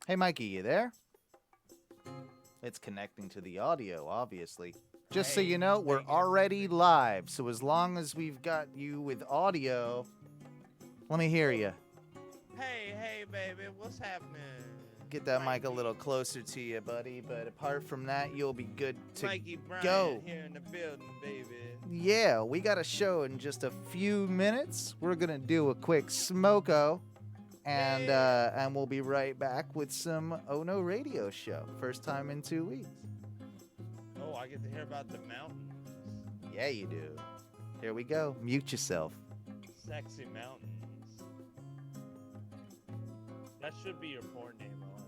Hey, Mikey, you there? It's connecting to the audio, obviously. Just so you know, we're already live, so as long as we've got you with audio, let me hear you. Hey, baby, what's happening? Get that mic a little closer to you, buddy, but apart from that, you'll be good to Mikey Bryant go. Here in the building, baby. Yeah, we got a show in just a few minutes. We're gonna do a quick smoko, and we'll be right back with some Oh No Radio Show. First time in 2 weeks. Oh, I get to hear about the mountains. Yeah, you do. Here we go. Mute yourself. Sexy mountains. That should be your porn name, Owen.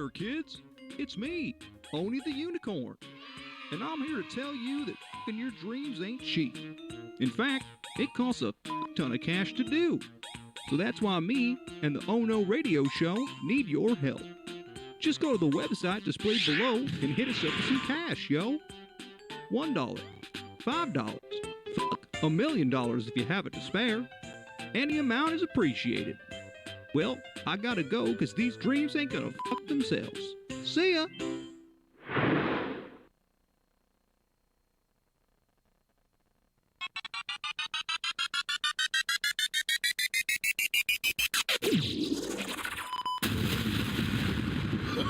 there, kids. It's me, Oni the Unicorn. And I'm here to tell you that f***ing your dreams ain't cheap. In fact, it costs a ton of cash to do. So that's why me and the Oh No Radio Show need your help. Just go to the website displayed below and hit us up for some cash, yo. $1, $5, fuck, $1 million if you have it to spare. Any amount is appreciated. Well, I gotta go because these dreams ain't gonna fuck themselves. See ya!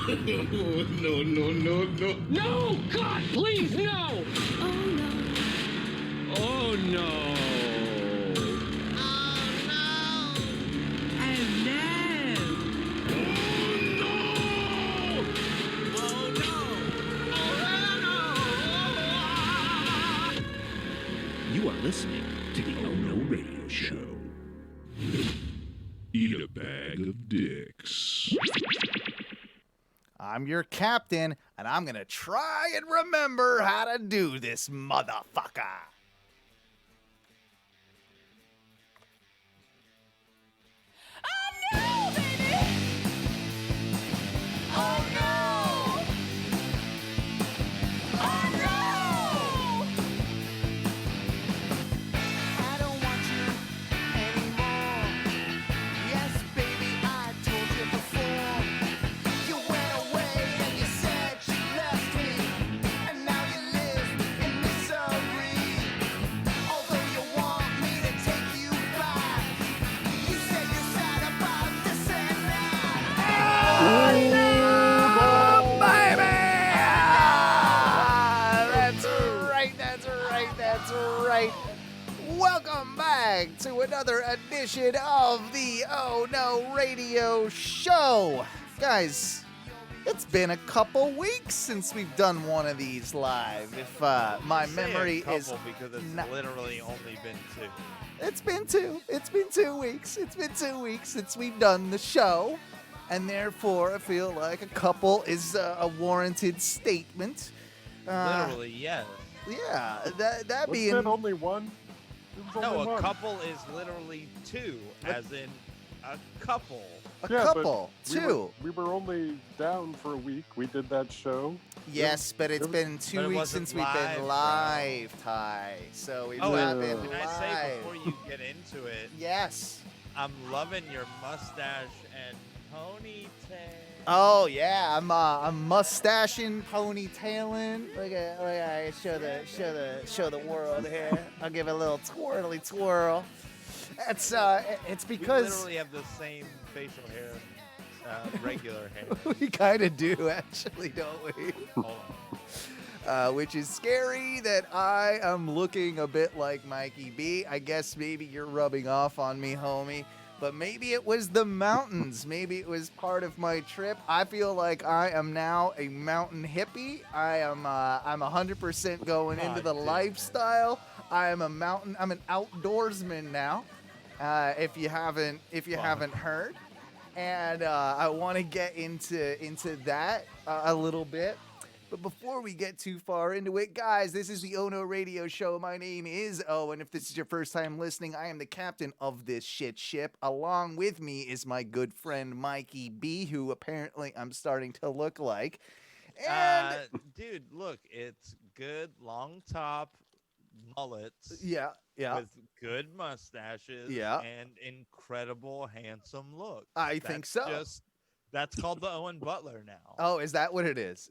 No, no, no, no. No! God, please, no! Oh no. Oh no! You are listening to the Oh No Radio Show. Eat a bag of dicks. I'm your captain, and I'm gonna try and remember how to do this, motherfucker. Oh no, baby! Oh no! Oh no! I don't want you anymore. Yes, baby, I told you before. You went away and you said you left me, and now you live in misery. Although you want me to take you back, you said you're sad about this and that. Oh, baby! That's right, that's right, that's right. Welcome back to another edition of the Oh No Radio Show. Guys, it's been a couple weeks since we've done one of these live. If my Say memory a couple is because it's not- literally only been 2. It's been 2. It's been 2 weeks. It's been 2 weeks since we've done the show. And therefore, I feel like a couple is a warranted statement. Literally, yes. Yeah, that Wasn't being... it only one? It was No, only a one. couple is literally 2, as in a couple. A Yeah, but couple. we 2. We were only down for a week. We did that show. Yes, but it's it was- been 2 But it weeks wasn't since we've live, been bro. live, Ty. So we've Oh, not and been can live. I say before you get into it, Yes. I'm loving your mustache and ponytail. Oh yeah, I'm mustaching, ponytailing. Look at show the world here. I'll give it a little twirly twirl. That's it's We because literally have the same facial hair, regular hair. we kind of do actually, don't we? Hold Which is scary that I am looking a bit like Mikey B. I guess maybe you're rubbing off on me, homie. But maybe it was the mountains. Maybe it was part of my trip. I feel like I am now a mountain hippie. I'm 100% going into the dude. lifestyle. I'm an outdoorsman now. If you haven't heard. And I want to get into that a little bit. But before we get too far into it, guys, this is the Ono Radio Show. My name is Owen. If this is your first time listening, I am the captain of this shit ship. Along with me is my good friend Mikey B, who apparently I'm starting to look like. And dude, look, it's good long top mullets yeah. with good mustaches Yeah. and incredible handsome looks. I think so. That's called the Owen Butler now. Oh, is that what it is?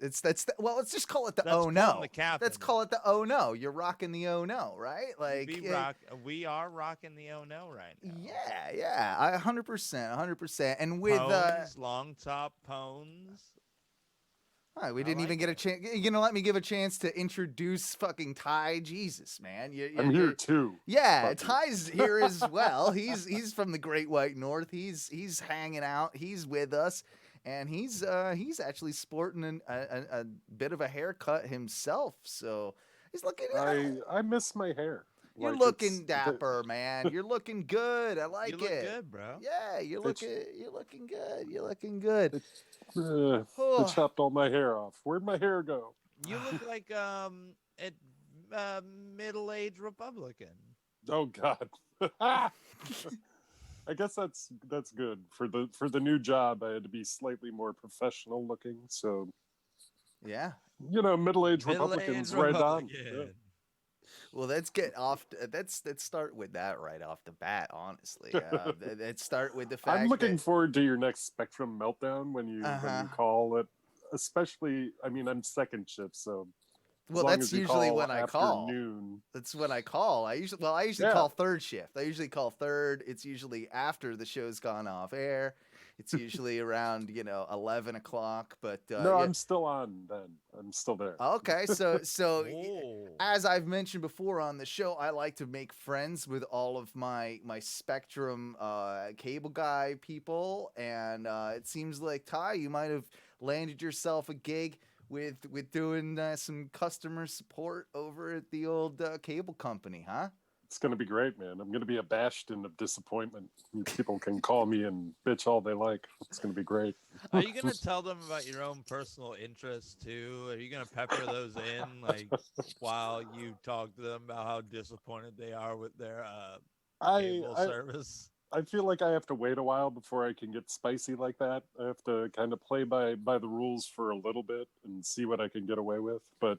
Well, let's just call it the That's oh calling no. the captain. Let's call it the oh no. You're rocking the oh no, right? Like We are rocking the oh no right now. Yeah, 100%. And with Pones, long top pones. all right, we I didn't even like get a it. chance. You know, let me give a chance to introduce fucking Ty. Jesus, man. I'm here too. Yeah, Fuck you. Ty's here as well. He's from the Great White North. He's hanging out. He's with us, and he's actually sporting a bit of a haircut himself. So he's looking. I miss my hair. You're Like, looking dapper, man. You're looking good. I like You look it. good, bro. Yeah, you're It's- looking good. You're looking good. They Oh. chopped all my hair off. Where'd my hair go? You look like a middle-aged Republican. Oh God. I guess that's good for the new job. I had to be slightly more professional looking, so Yeah. middle-aged Middle-aged Republicans right on. Republican. Well, let's get off. Let's start with that right off the bat. Honestly, let's start with the fact. I'm looking that, forward to your next Spectrum meltdown when you call it. Especially, I mean, I'm second shift, so. as Well, long that's as you usually call when I after call. Noon. That's when I call. I usually Yeah. call third shift. I usually call third. It's usually after the show's gone off air. It's usually around 11 o'clock. But No, yeah. I'm still on. Then I'm still there. Okay, so Oh. as I've mentioned before on the show, I like to make friends with all of my Spectrum cable guy people, and it seems like Ty, you might have landed yourself a gig with doing some customer support over at the old cable company, huh? It's gonna be great, man. I'm gonna be abashed and of disappointment. People can call me and bitch all they like. It's gonna be great. Are you gonna tell them about your own personal interests too? Are you gonna pepper those in like while you talk to them about how disappointed they are with their cable service? I feel like I have to wait a while before I can get spicy like that. I have to kind of play by the rules for a little bit and see what I can get away with. But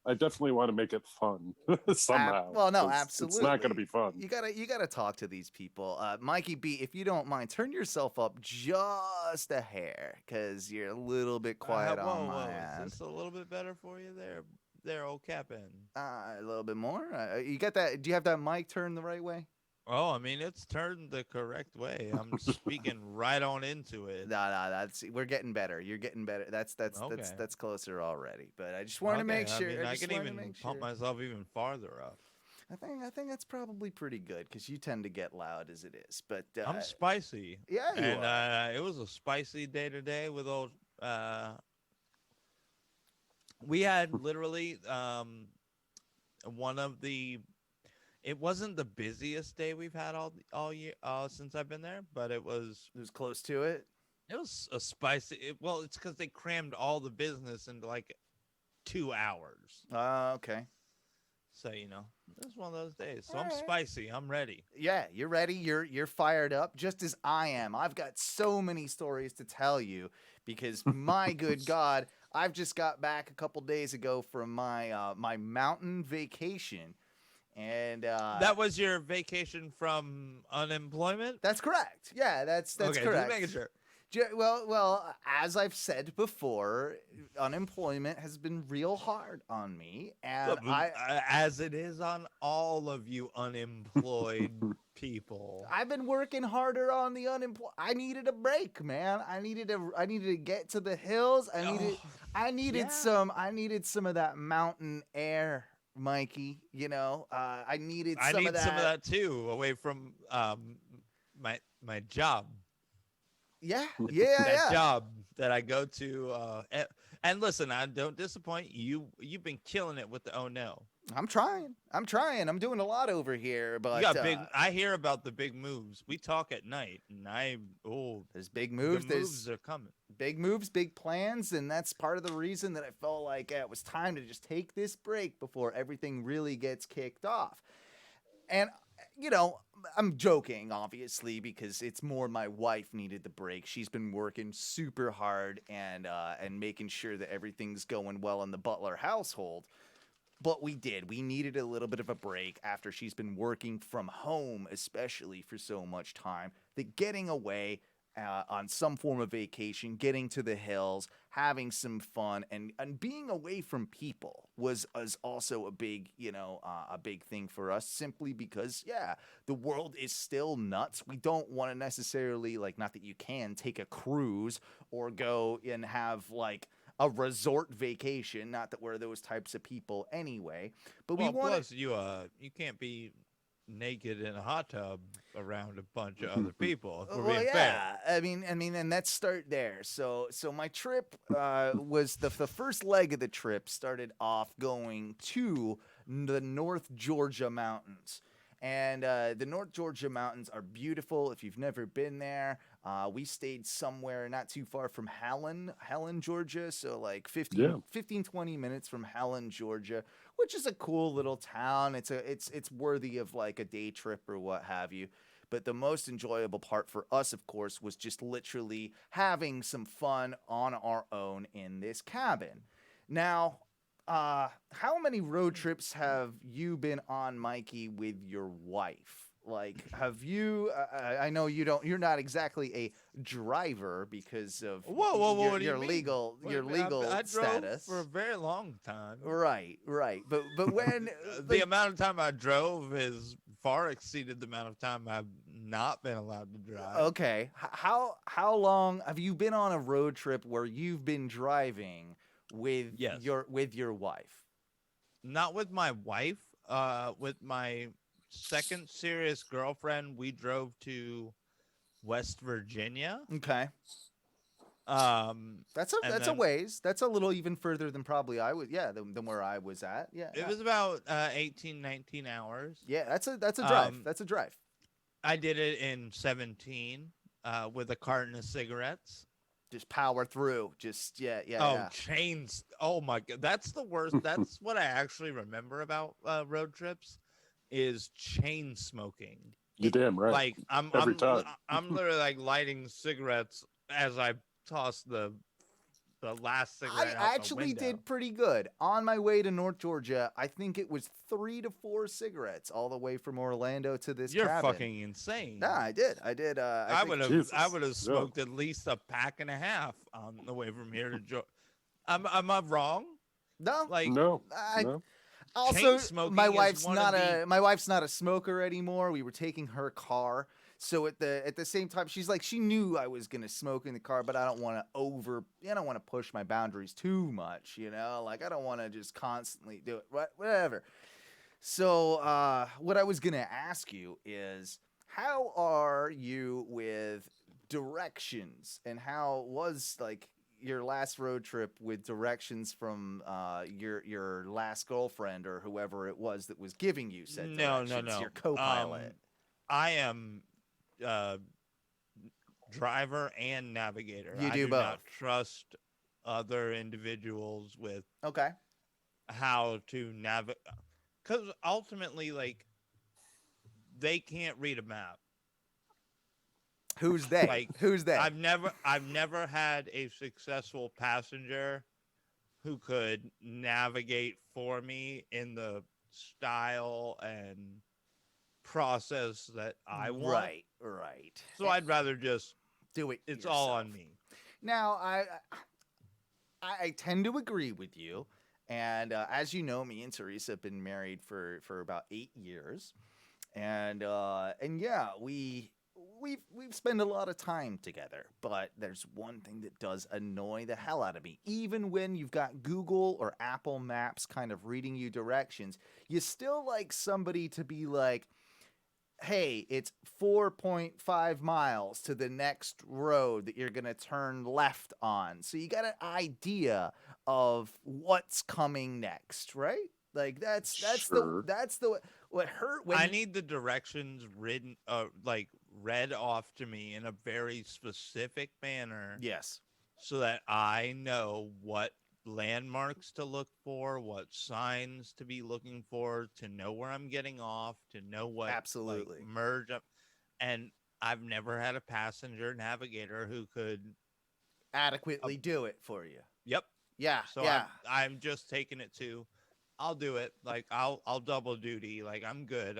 I definitely want to make it fun somehow. Well, no, 'cause absolutely. It's not going to be fun. You gotta talk to these people. Mikey B, if you don't mind, turn yourself up just a hair, because you're a little bit quiet on my end. Is this a little bit better for you there, old Cap'n? A little bit more. You got that? Do you have that mic turned the right way? Oh, I mean, it's turned the correct way. I'm speaking right on into it. No, we're getting better. You're getting better. That's Okay. that's closer already. But I just wanted to make sure. I mean, I just can wanted to even make pump sure. myself even farther up. I think that's probably pretty good, because you tend to get loud as it is. But I'm spicy. yeah, you And are. it was a spicy day today with old. We had literally one of the. It wasn't the busiest day we've had all year since I've been there, but it was close to it. It was a spicy. Well, it's because they crammed all the business into like 2 hours. Okay. So it was one of those days. So All I'm right. spicy. I'm ready. Yeah, you're ready. You're fired up, just as I am. I've got so many stories to tell you, because my good God, I've just got back a couple days ago from my my mountain vacation, and That was your vacation from unemployment? that's correct. Yeah, that's okay, correct. Just making sure. Well, as I've said before, unemployment has been real hard on me, and As it is on all of you unemployed people. I've been working harder on the unemployed. I needed a break, man. I needed to get to the hills. I needed some of that mountain air, Mikey. I needed some of that too, away from my job. Yeah. That job that I go to. And listen, I don't disappoint you. You've been killing it with the Oh No. I'm trying. I'm doing a lot over here, but You got big. I hear about the big moves. We talk at night, and there's big moves. The moves are coming. Big moves, big plans, and that's part of the reason that I felt like it was time to just take this break before everything really gets kicked off. And I'm joking, obviously, because it's more my wife needed the break. She's been working super hard and making sure that everything's going well in the Butler household. But we needed a little bit of a break after she's been working from home, especially for so much time, that getting away on some form of vacation, getting to the hills, having some fun, and being away from people was also a big thing for us, simply because, the world is still nuts. We don't want to necessarily, not that you can take a cruise or go and have a resort vacation, not that we're those types of people anyway, but we want plus you can't be naked in a hot tub around a bunch of other people. If we're being fair. I mean, and let's start there. So my trip was the first leg of the trip started off going to the North Georgia mountains. And the North Georgia mountains are beautiful. If you've never been there, we stayed somewhere not too far from Hallen, Georgia. So like 15, 20 minutes from Hallen, Georgia, which is a cool little town. It's worthy of like a day trip or what have you. But the most enjoyable part for us, of course, was just literally having some fun on our own in this cabin. Now, how many road trips have you been on, Mikey, with your wife? Like, have you? I know you're not exactly a driver because of Whoa, what do you your mean? legal I drove status for a very long time. Right. But when The amount of time I drove has far exceeded the amount of time I've not been allowed to drive. okay, how long have you been on a road trip where you've been driving with Yes. your wife? Not with my wife. With my second serious girlfriend, we drove to West Virginia. Okay. That's a then ways. That's a little even further than probably I would. Yeah, than where I was at. Yeah. It was about 18, 19 hours. Yeah, that's a drive. That's a drive. I did it in 17 with a carton of cigarettes. Just power through. Just yeah. Chains. Oh my god, that's the worst. That's what I actually remember about road trips is chain smoking. You're damn right. Like Every time. I'm literally like lighting cigarettes as I toss the last cigarette. I actually did pretty good on my way to North Georgia. I think it was 3 to 4 cigarettes all the way from Orlando to this You're cabin. fucking insane. Nah, I did. I would have Jesus. smoked at least a pack and a half on the way from here to Georgia. Am I wrong? No. Like No. Also, smoking my is wife's one not of my wife's not a smoker anymore. We were taking her car, so at the same time, she's like, she knew I was gonna smoke in the car, but I don't want to push my boundaries too much, Like I don't want to just constantly do it, whatever. So, what I was gonna ask you is, how are you with directions, and how was like your last road trip with directions from your last girlfriend or whoever it was that was giving you said directions? No. Your co-pilot. I am driver and navigator. You I do do both. not trust other individuals with Okay. how to navigate, because ultimately, like, they can't read a map. Who's they? Like, Who's they? I've never had a successful passenger who could navigate for me in the style and process that I want. Right. So I'd rather just do it. It's all yourself. on me. Now, I tend to agree with you, and as you know, me and Theresa have been married for about 8 years, and yeah, we've spent a lot of time together. But there's one thing that does annoy the hell out of me. Even when you've got Google or Apple Maps kind of reading you directions, you still like somebody to be like, hey, it's 4.5 miles to the next road that you're going to turn left on. So you got an idea of what's coming next, right? Like that's Sure. what hurt when I need the directions written, read off to me in a very specific manner. Yes. So that I know what landmarks to look for, what signs to be looking for, to know where I'm getting off, to know what Absolutely. merge up. And I've never had a passenger navigator who could adequately do it for you. Yep. Yeah. So yeah. I'm just taking it to, I'll do it. Like I'll double duty. Like I'm good.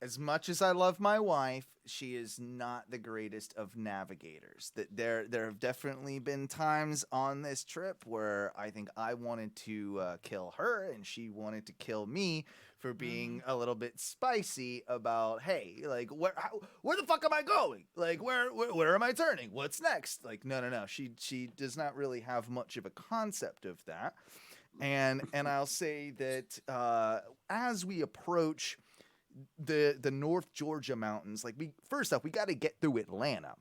As much as I love my wife, she is not the greatest of navigators. That there have definitely been times on this trip where I think I wanted to kill her and she wanted to kill me for being a little bit spicy about, hey, like where the fuck am I going? Like where am I turning? What's next? Like no. She does not really have much of a concept of that. And I'll say that as we approach the North Georgia mountains, like we got to get through Atlanta.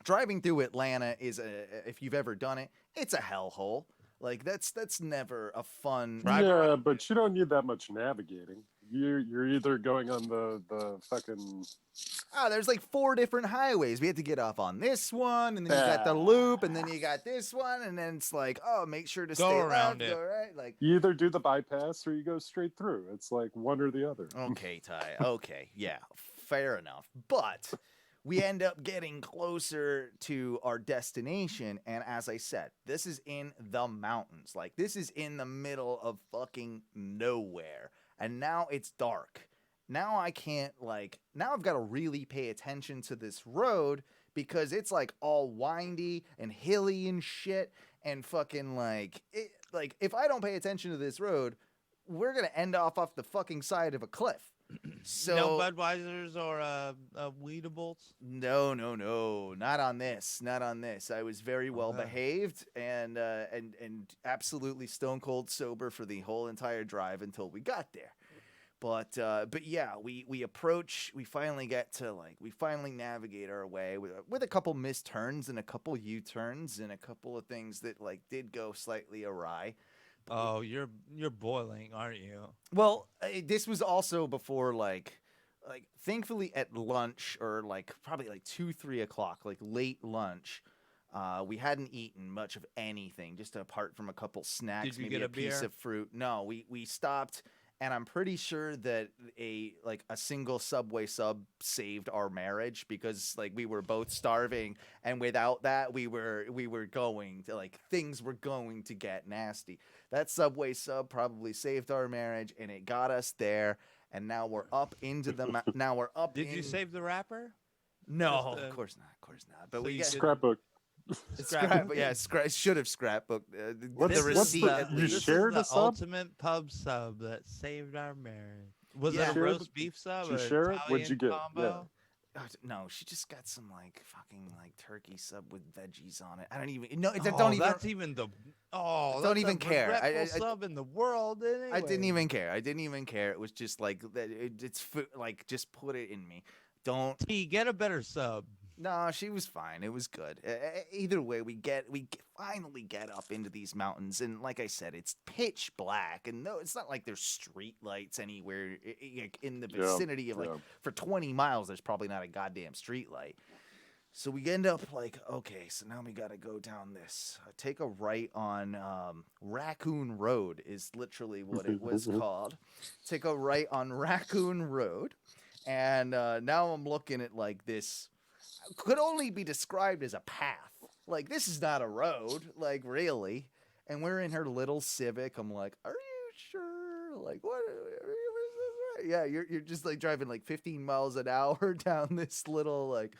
Driving through Atlanta is if you've ever done it, it's a hellhole. Like that's never a fun. Yeah, but you don't need that much navigating. You're either going on the fucking. There's like 4 different highways. We had to get off on this one, and then you got the loop, and then you got this one, and then it's like, oh, make sure to Go stay around left, it. go right. Like, You either do the bypass or you go straight through. It's like one or the other. okay, Ty. Okay, yeah, fair enough. But we end up getting closer to our destination, and as I said, this is in the mountains. Like, this is in the middle of fucking nowhere, and now it's dark. Now I can't, like, now I've got to really pay attention to this road because it's like all windy and hilly and shit, and fucking like if I don't pay attention to this road, we're gonna end off the fucking side of a cliff. So No Budweisers or Weedables? no, not on this. I was very well Okay. behaved and absolutely stone cold sober for the whole entire drive until we got there. But yeah, we approach. We finally navigate our way with a couple missed turns and a couple U-turns and a couple of things that like did go slightly awry. Oh, you're boiling, aren't you? Well, this was also before like thankfully at lunch or like probably like 2-3 o'clock, like late lunch. We hadn't eaten much of anything, just apart from a couple snacks, Did you maybe get a a piece beer? of fruit. No, we stopped, and I'm pretty sure that a single Subway sub saved our marriage because like we were both starving, and without that we were going to like things were going to get nasty. That Subway sub probably saved our marriage, and it got us there. And now we're up into the now we're up. Did you save the wrapper? No, just, of course not. But so we you get did- Scrapbook. should have scrapbooked What's the the- receipt. At you This least. shared is a the sub? ultimate pub sub that saved our marriage. Was Yeah. it a Share roast the- beef sub? did you or share it? What'd you Italian get? Yeah. Combo? No, she just got some like fucking like turkey sub with veggies on it. I don't even no. Oh, Don't even. that's even the Don't that's even the care. regretful sub in the world. Anyway. I didn't even care. It was just like it's like just put it in me. Don't. T, get a better sub. No, she was fine. It was good. Either way, we finally get up into these mountains, and like I said, it's pitch black, and no, it's not like there's street lights anywhere in the vicinity of like for 20 miles. There's probably not a goddamn street light. So we end up like, okay, so now we got to go down this. Take a right on Raccoon Road is literally what it was called. Take a right on Raccoon Road, and now I'm looking at like this. Could only be described as a path. Like, this is not a road, like, really. And we're in her little Civic. I'm like, are you sure? Like, what? Yeah, you're just, like, driving, like, 15 miles an hour down this little, like,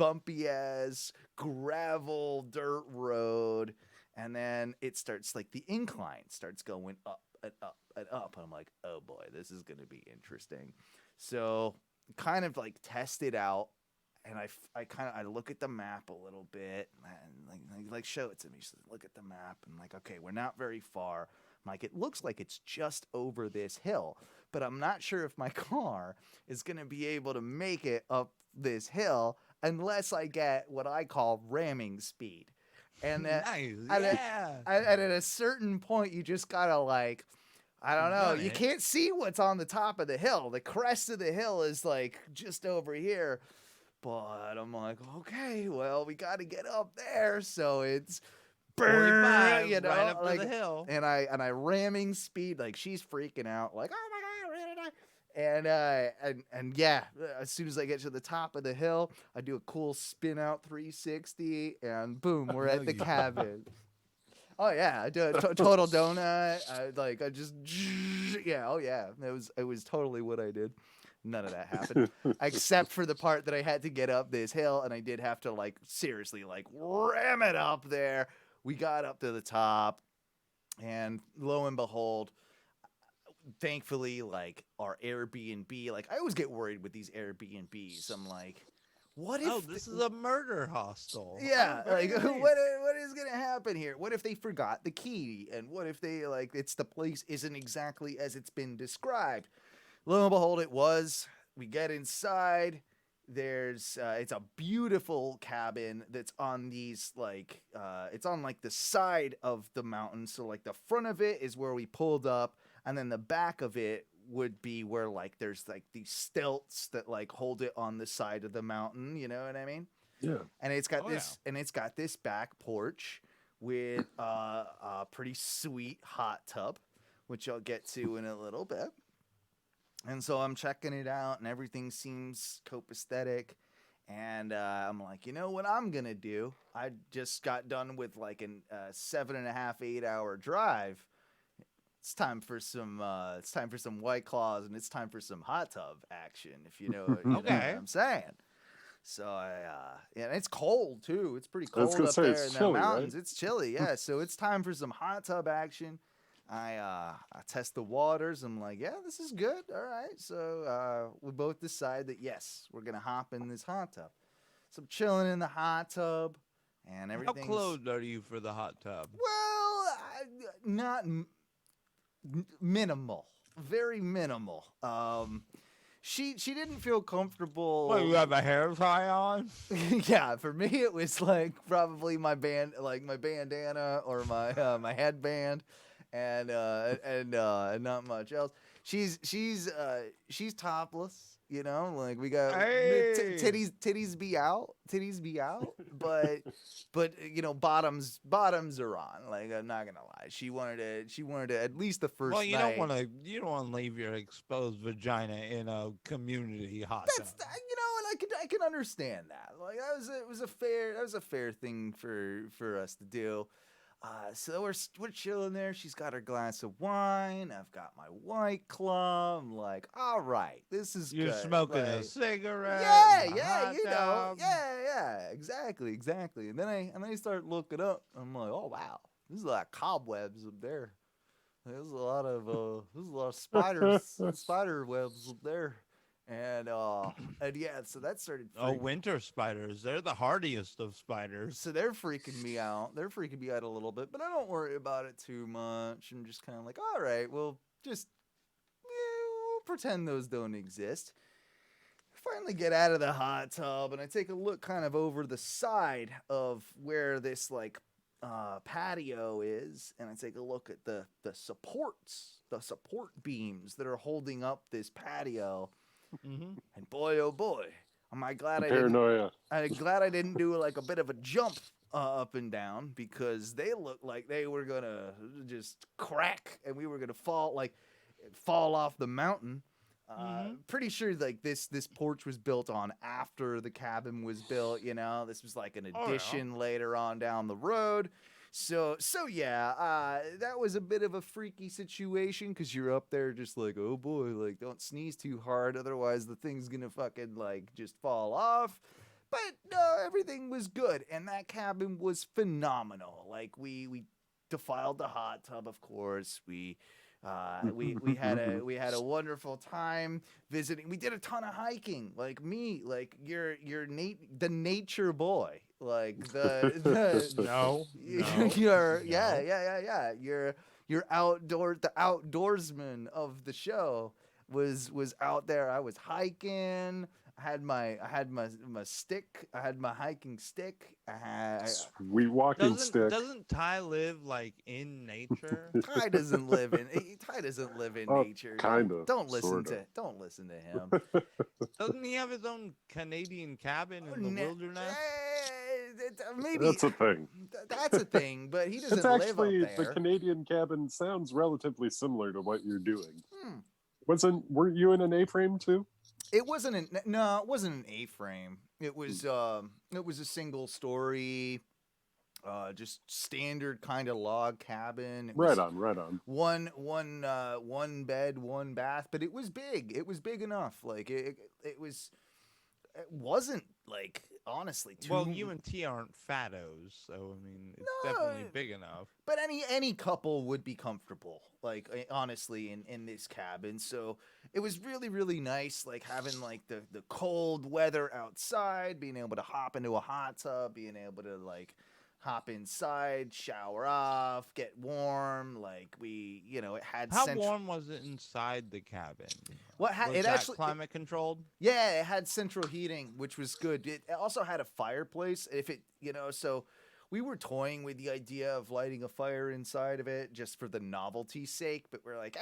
bumpy-ass gravel dirt road. And then it starts, like, the incline starts going up and up and up. And I'm like, oh, boy, this is going to be interesting. So, kind of, like, test it out. And I look at the map a little bit and like show it to me. So look at the map and like, okay, we're not very far. I'm like, it looks like it's just over this hill, but I'm not sure if my car is going to be able to make it up this hill unless I get what I call ramming speed. And Nice, and yeah. at a certain point, you just gotta like, I don't know. Done You it. can't see what's on the top of the hill. The crest of the hill is like just over here. But I'm like, okay, well, we got to get up there. So it's 45, you know, right up like, to the hill. and I ramming speed, like she's freaking out, like, oh my God, we're gonna die. And yeah, as soon as I get to the top of the hill, I do a cool spin out 360, and boom, we're at the cabin. Oh yeah, I do a total donut. I just yeah, oh yeah, it was totally what I did. None of that happened, except for the part that I had to get up this hill, and I did have to like seriously like ram it up there. We got up to the top, and lo and behold, thankfully, like our Airbnb, like I always get worried with these Airbnbs. I'm like, what if? Oh, this is a murder hostel. Yeah, Oh, very like nice. what is gonna happen here? What if they forgot the key? And what if they like it's the place isn't exactly as it's been described? Lo and behold, it was. We get inside, it's a beautiful cabin that's on these like it's on like the side of the mountain. So like the front of it is where we pulled up, and then the back of it would be where like there's like these stilts that like hold it on the side of the mountain. You know what I mean? Yeah. And it's got Oh, it's got this back porch with a pretty sweet hot tub, which I'll get to in a little bit. And so I'm checking it out, and everything seems copacetic. And I'm like, you know what I'm gonna do? I just got done with like a 7.5, 8 hour drive. It's time for some. It's time for some White Claws, and it's time for some hot tub action. If you know, you know what Okay. I'm saying. So yeah, and it's cold too. It's pretty I was cold gonna up say, there it's in the chilly, right? mountains. It's chilly, yeah. So it's time for some hot tub action. I test the waters. I'm like, yeah, this is good. All right. So we both decide that yes, we're gonna hop in this hot tub. So I'm chilling in the hot tub, and How everything's clothed are you for the hot tub? well, not minimal, very minimal. She didn't feel comfortable. What, you have a hair tie on? Yeah, for me it was like probably my bandana or my headband, and not much else. She's topless, you know, like we got Hey! titties be out, but you know bottoms are on. Like I'm not gonna lie, she wanted to at least the first Well, you night. don't want to leave your exposed vagina in a community hot tub. You know, and I can understand that. Like that was a fair thing for us to do. So we're chilling there. She's got her glass of wine. I've got my White Claw. I'm like, all right, this is You're good. smoking a Like, cigarette. yeah, in a yeah, hot you know, tub. yeah, exactly. And then I start looking up. I'm like, oh wow, there's a lot of cobwebs up there. There's a lot of spider webs up there. And yeah, so that started Oh, winter spiders. They're the hardiest of spiders. so they're freaking me out. They're freaking me out a little bit, but I don't worry about it too much. I'm just kind of like, all right, well, just we'll pretend those don't exist. Finally get out of the hot tub, and I take a look kind of over the side of where this like patio is, and I take a look at the support beams that are holding up this patio. Mm-hmm. And boy, oh boy, am I glad Paranoia. I'm glad I didn't do like a bit of a jump up and down, because they looked like they were gonna just crack and we were gonna fall off the mountain. Pretty sure like this porch was built on after the cabin was built. You know, this was like an Oh, yeah. addition later on down the road. So yeah, that was a bit of a freaky situation, because you're up there just like, oh boy, like don't sneeze too hard, otherwise the thing's gonna fucking like just fall off. But no, everything was good, and that cabin was phenomenal. Like we defiled the hot tub, of course. We had a wonderful time visiting. We did a ton of hiking. Like me, like the nature boy. Like the No. you're no. yeah. You're the outdoorsman of the show was out there. I was hiking. I had my stick. I had my hiking stick. Sweet walking stick. Doesn't Ty live like in nature? Ty doesn't live in Oh, nature. kinda, Don't listen sorta. to him. Doesn't he have his own Canadian cabin in the wilderness? Maybe That's a thing. that's a thing, but he doesn't It's live actually up there. the Canadian cabin sounds relatively similar to what you're doing. Hmm. Weren't you in an A-frame too? It wasn't it wasn't an A-frame. It was a single story, just standard kind of log cabin. It was Right on. one bed, one bath, but it was big. It was big enough. Like it wasn't like honestly too. Well, you and T aren't fattos, so I mean, it's No. definitely big enough. But any couple would be comfortable, like honestly, in this cabin. So it was really, really nice, like having like the cold weather outside, being able to hop into a hot tub, being able to like hop inside, shower off, get warm. Like it had. How warm was it inside the cabin? Was it actually climate controlled? Yeah, it had central heating, which was good. It also had a fireplace. So we were toying with the idea of lighting a fire inside of it just for the novelty's sake. But we're like,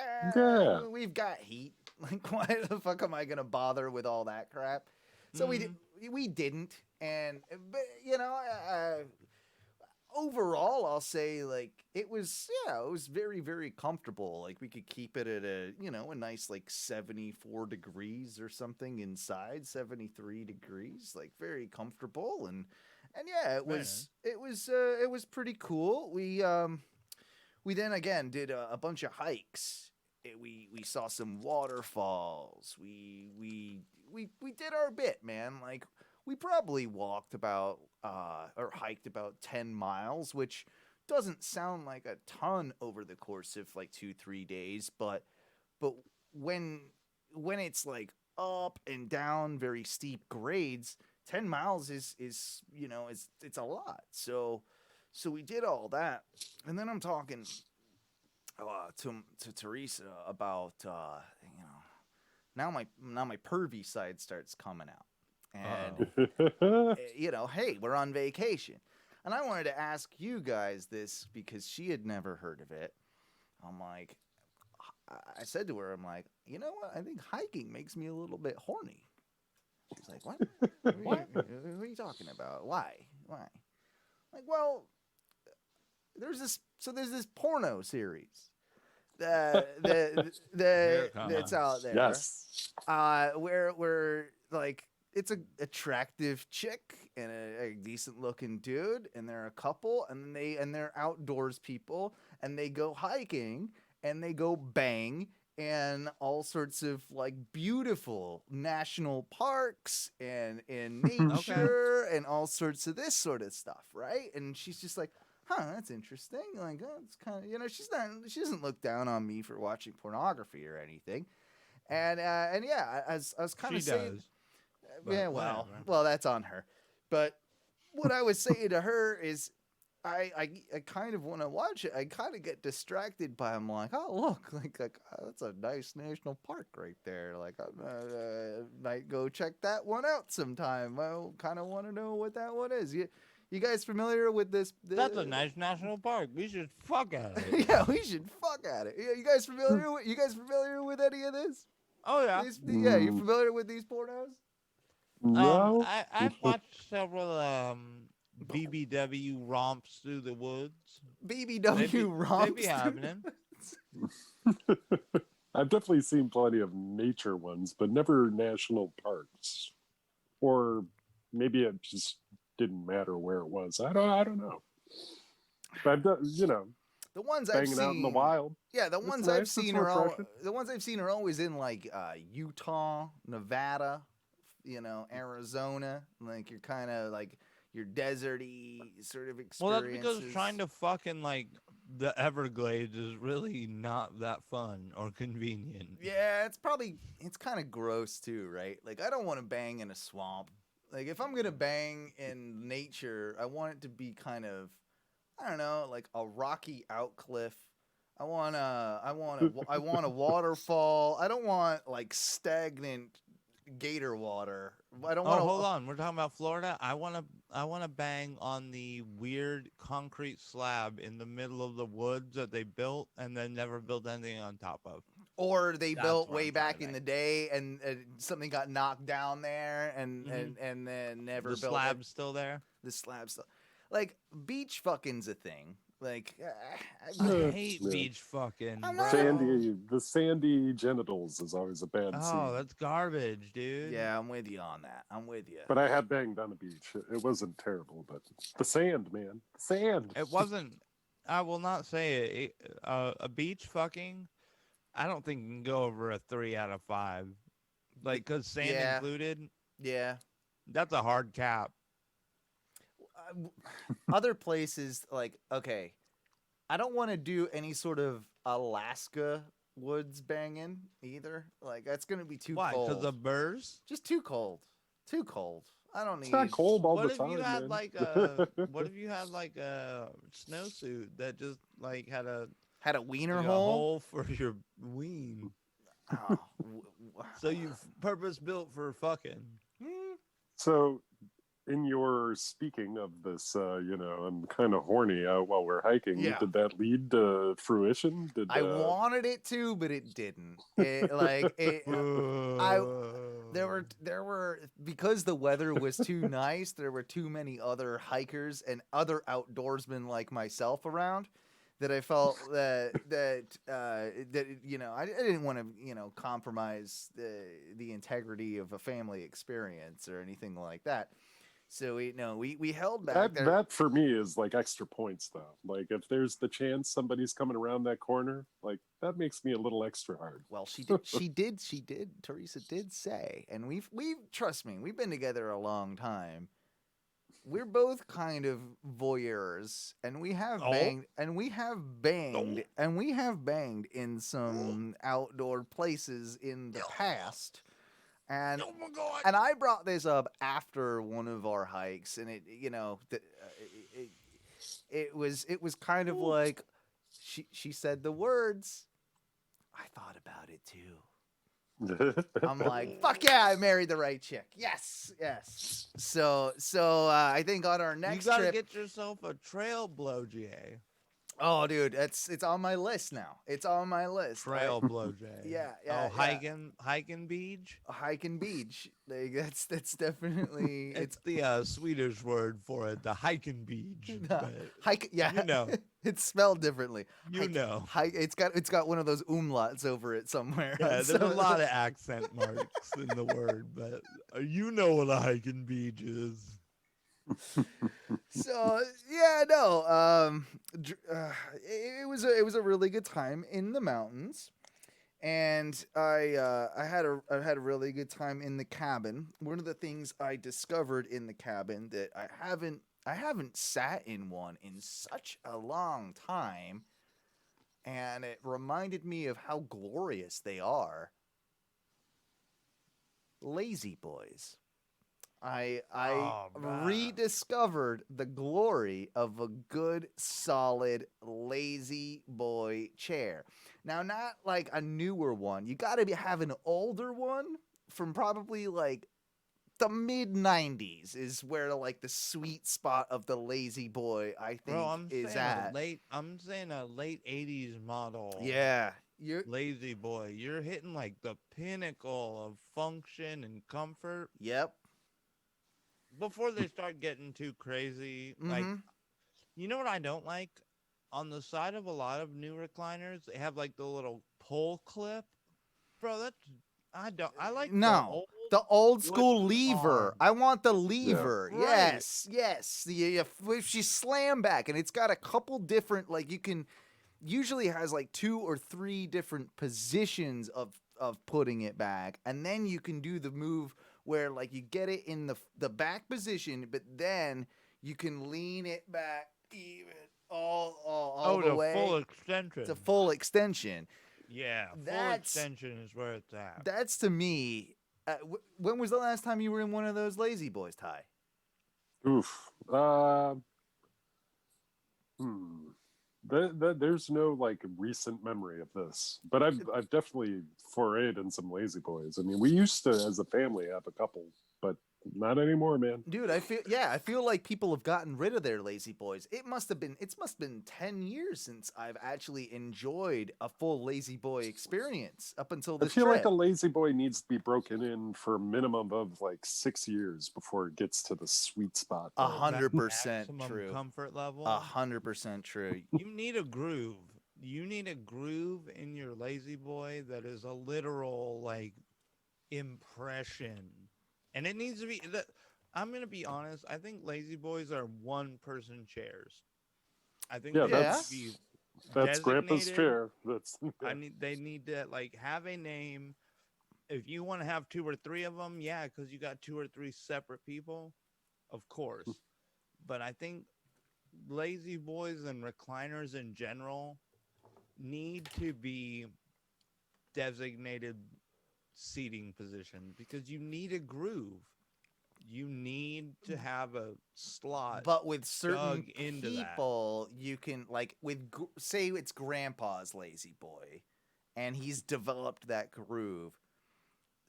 we've got heat. Like, why the fuck am I gonna bother with all that crap? So we didn't, overall, I'll say like it was very, very comfortable. Like we could keep it at a nice like 74 degrees or something inside, 73 degrees, like very comfortable and yeah, it was pretty cool. We then again did a bunch of hikes. We saw some waterfalls. We did our bit, man. Like we probably walked about or hiked about 10 miles, which doesn't sound like a ton over the course of like 2-3 days, but when it's like up and down very steep grades, 10 miles is it's a lot. So we did all that, and then I'm talking to Theresa about now my pervy side starts coming out. And hey, we're on vacation. And I wanted to ask you guys this because she had never heard of it. I'm like, I said to her, I'm like, you know what? I think hiking makes me a little bit horny. She's like, what? What are you talking about? Why? Like, well, there's this porno series that's out there. Yes. Where like it's a attractive chick and a decent looking dude, and they're a couple, and they're outdoors people, and they go hiking and they go bang and all sorts of like beautiful national parks and in nature and all sorts of this sort of stuff, right? And she's just like, that's interesting. Like, it's kind of, she doesn't look down on me for watching pornography or anything. And yeah, as I was kind of saying, does. Yeah, well, that's on her. But what I was saying to her is, I kind of want to watch it. I kind of get distracted by. I'm like, oh look, like that's a nice national park right there. Like I might go check that one out sometime. I kind of want to know what that one is. You guys familiar with this? That's a nice national park. We should fuck at it. Yeah, we should fuck at it. You guys familiar with any of this? Oh yeah. Yeah, you familiar with these pornos? No. I've watched several BBW romps through the woods. BBW romps. They be happening. I've definitely seen plenty of nature ones, but never national parks. Or maybe it just didn't matter where it was. I don't know. But I've done, the ones I've seen out in the wild. Yeah, the ones I've seen are always in like Utah, Nevada, Arizona. Like you're kind of like your deserty sort of experiences. Well, that's because trying to fucking like the Everglades is really not that fun or convenient. Yeah, it's kind of gross too, right? Like I don't want to bang in a swamp. Like if I'm gonna bang in nature, I want it to be kind of, I don't know, like a rocky outcliff. I want a waterfall. I don't want like stagnant gator water. I don't want. Hold on. We're talking about Florida. I want to bang on the weird concrete slab in the middle of the woods that they built and then never built anything on top of. Or they built way back in the day and something got knocked down there and then never built. The slab's still there. The slab's still. Like beach fucking's a thing. Like I hate beach fucking. The sandy genitals is always a bad scene. Oh, that's garbage, dude. Yeah, I'm with you on that. I'm with you. But I have banged on a beach. It wasn't terrible, but the sand, man, the sand. It wasn't. I will not say it. A beach fucking, I don't think can go over a 3 out of 5. Like, cause sand included. Yeah, that's a hard cap. Other places, like, okay, I don't want to do any sort of Alaska woods banging either. Like, that's going to be too cold. Why? Because of burrs? Just too cold. Too cold. I don't It's need. not cold all What the if time, you had man. like what if you had like a snowsuit that just like had a Had a wiener like a hole. hole for your ween? Oh, So you've purpose built for fucking. So, in your speaking of this, I'm kind of horny out while we're hiking. Yeah. Did that lead to fruition? Did I wanted it to, but it didn't. There were because the weather was too nice. There were too many other hikers and other outdoorsmen like myself around that I felt that I didn't want to compromise the integrity of a family experience or anything like that. So we held back. that for me is like extra points though. Like if there's the chance somebody's coming around that corner, like that makes me a little extra hard. Well, she did. Teresa did say, and we've trust me, we've been together a long time. We're both kind of voyeurs, and we have banged, and we have banged in some outdoor places in the past. And Oh my God. and I brought this up after one of our hikes, and it was kind of like she said the words. I thought about it too. I'm like, fuck yeah, I married the right chick. Yes. So I think on our next you gotta trip. get yourself a trail blow, GA. Oh, dude, it's on my list now. It's on my list. Trail blow, Jay. Yeah. Oh, hiking beach. Hiking beach. Like, that's definitely It's the Swedish word for it, the hiking beach. hike. Yeah, You know. It's spelled differently. Hike. It's got one of those umlauts over it somewhere. Yeah, there's a lot of accent marks in the word, but you know what a hiking beach is. So yeah, no. It was a really good time in the mountains, and I had a really good time in the cabin. One of the things I discovered in the cabin that I haven't sat in one in such a long time, and it reminded me of how glorious they are. Lazy boys. I rediscovered the glory of a good, solid, lazy boy chair. Now, not like a newer one. You got to have an older one from probably like the mid 90s is where like the sweet spot of the lazy boy I think is at. I'm saying a late 80s model. Yeah. Lazy boy. You're hitting like the pinnacle of function and comfort. Yep. Before they start getting too crazy, like, you know what I don't like? On the side of a lot of new recliners, they have like the little pull clip. Bro, I like the old school lever. I want the lever. Yeah, right. Yes. If you slam back, and it's got a couple different, like you can, usually has like 2 or 3 different positions of putting it back, and then you can do the move where like you get it in the back position, but then you can lean it back even all the way. Full extension. It's a full extension. Yeah, full extension is where it's at. That's to me. When was the last time you were in one of those lazy boys, Ty? Oof. There's no like recent memory of this, but I've definitely forayed in some lazy boys. I mean, we used to, as a family, have a couple, but not anymore, man. Dude, I feel like people have gotten rid of their lazy boys. It must have been 10 years since I've actually enjoyed a full lazy boy experience up until this I feel trip. like a lazy boy needs to be broken in for a minimum of like 6 years before it gets to the sweet spot. 100% true. Comfort level. 100% true. You need a groove. You need a groove in your lazy boy that is a literal like impression. And it needs to be that. I'm gonna be honest. I think lazy boys are 1-person chairs. I think that's Grandpa's chair. They need to like have a name. If you want to have 2 or 3 of them, yeah, because you got 2 or 3 separate people, of course. But I think lazy boys and recliners in general need to be designated seating position because you need a groove. you need to have a slot. But with certain dug into that. people, you can like say it's Grandpa's Lazy Boy, and he's developed that groove.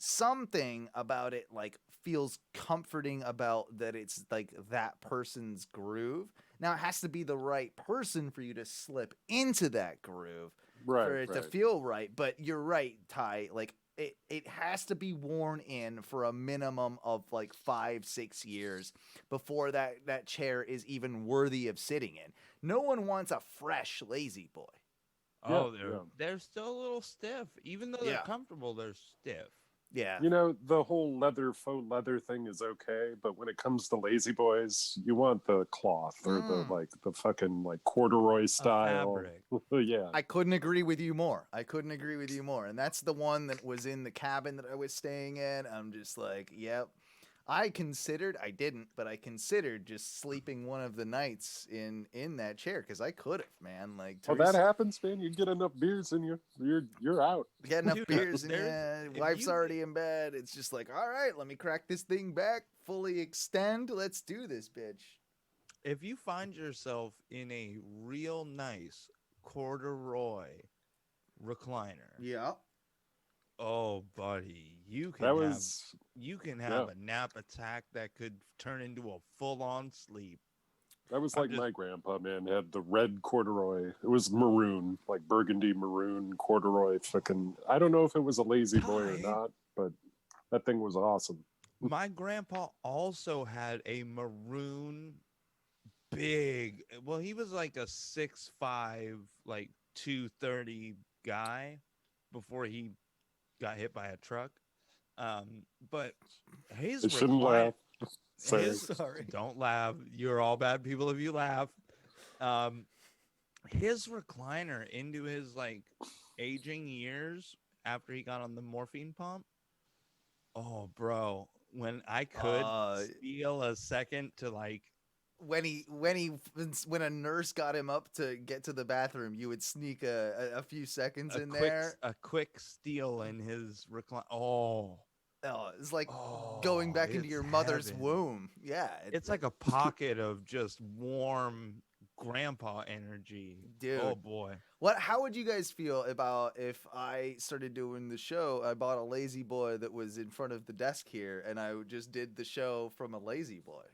Something about it like feels comforting about that it's like that person's groove. Now it has to be the right person for you to slip into that groove for it to feel right. But you're right, Ty. Like it has to be worn in for a minimum of like 5-6 years before that chair is even worthy of sitting in. No one wants a fresh Lazy Boy. Oh, they're still a little stiff. Even though they're comfortable, they're stiff. Yeah. You know, the whole faux leather thing is okay, but when it comes to Lazy Boys, you want the cloth or the fucking like corduroy style. Fabric. Yeah. I couldn't agree with you more. And that's the one that was in the cabin that I was staying in. I'm just like, yep. I considered just sleeping one of the nights in that chair because I could have, man. Like, that happens, man. You get enough beers in you, you're out. Get enough beers in you. Wife's already in bed. It's just like, all right, let me crack this thing back, fully extend. Let's do this, bitch. If you find yourself in a real nice corduroy recliner, yeah. Oh, buddy, you can have a nap attack that could turn into a full-on sleep. That was like my grandpa, man, had the red corduroy. It was maroon, like burgundy maroon corduroy fucking. I don't know if it was a Lazy Boy or not, but that thing was awesome. My grandpa also had a maroon big. Well, he was like a 6'5", like 230 guy before he got hit by a truck. But his shouldn't laugh. Sorry. Don't laugh. You're all bad people if you laugh. His recliner into his like aging years after he got on the morphine pump. Oh, bro, when I could steal a second to like when a nurse got him up to get to the bathroom, you would sneak a few seconds in there. A quick steal in his recline. Oh, it's like going back into your mother's womb. Yeah. It's like a pocket of just warm grandpa energy. Dude. Oh, boy. How would you guys feel about if I started doing the show? I bought a Lazy Boy that was in front of the desk here, and I just did the show from a Lazy Boy.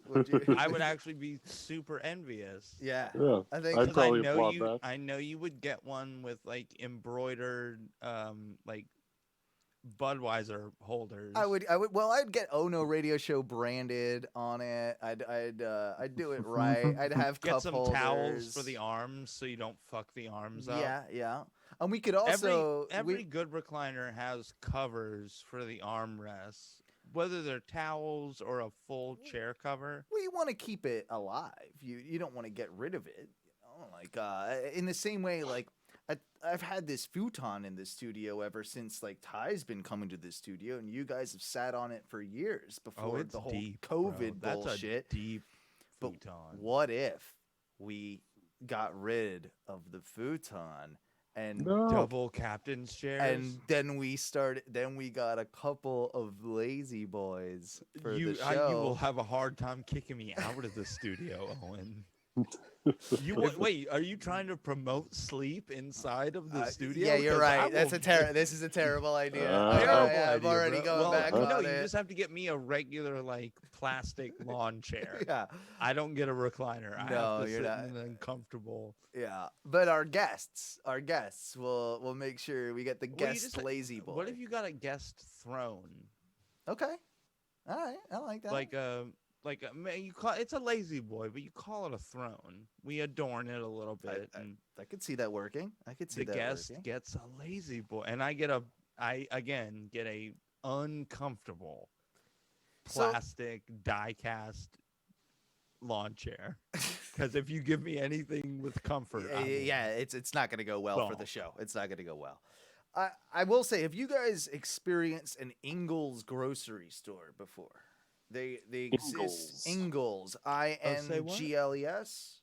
Would you? I would actually be super envious. Yeah. I think I'd probably applaud that. I know you would get one with like embroidered, like Budweiser holders. I would. Well, I'd get Ono Radio Show branded on it. I'd do it right. I'd have get cup some holders. towels for the arms so you don't fuck the arms up. Yeah. And we could also every good recliner has covers for the armrests, whether they're towels or a full chair cover. Well, you want to keep it alive. You don't want to get rid of it. You know? Like in the same way, like. I've had this futon in the studio ever since like Ty's been coming to the studio, and you guys have sat on it for years before the whole COVID That's bullshit. A deep but futon. What if we got rid of the futon and double captain's chairs, and then we got a couple of Lazy Boys for the show? You will have a hard time kicking me out of the studio, Owen. Wait, are you trying to promote sleep inside of the studio? Yeah, you're right. This is a terrible idea. I'm already going back on it. You just have to get me a regular like plastic lawn chair. Yeah. I don't get a recliner. I have to you're sit not. in an uncomfortable. Yeah. But our guests will make sure we get the guest Lazy Boy. What if you got a guest throne? Okay. All right. I like that. It's a Lazy Boy, but you call it a throne. We adorn it a little bit. I could see that working. The guest gets a Lazy Boy, and I get a uncomfortable plastic die-cast lawn chair. Because if you give me anything with comfort, it's not going to go well for the show. It's not going to go well. I will say, have you guys experienced an Ingles grocery store before? They exist. Ingles, INGLES.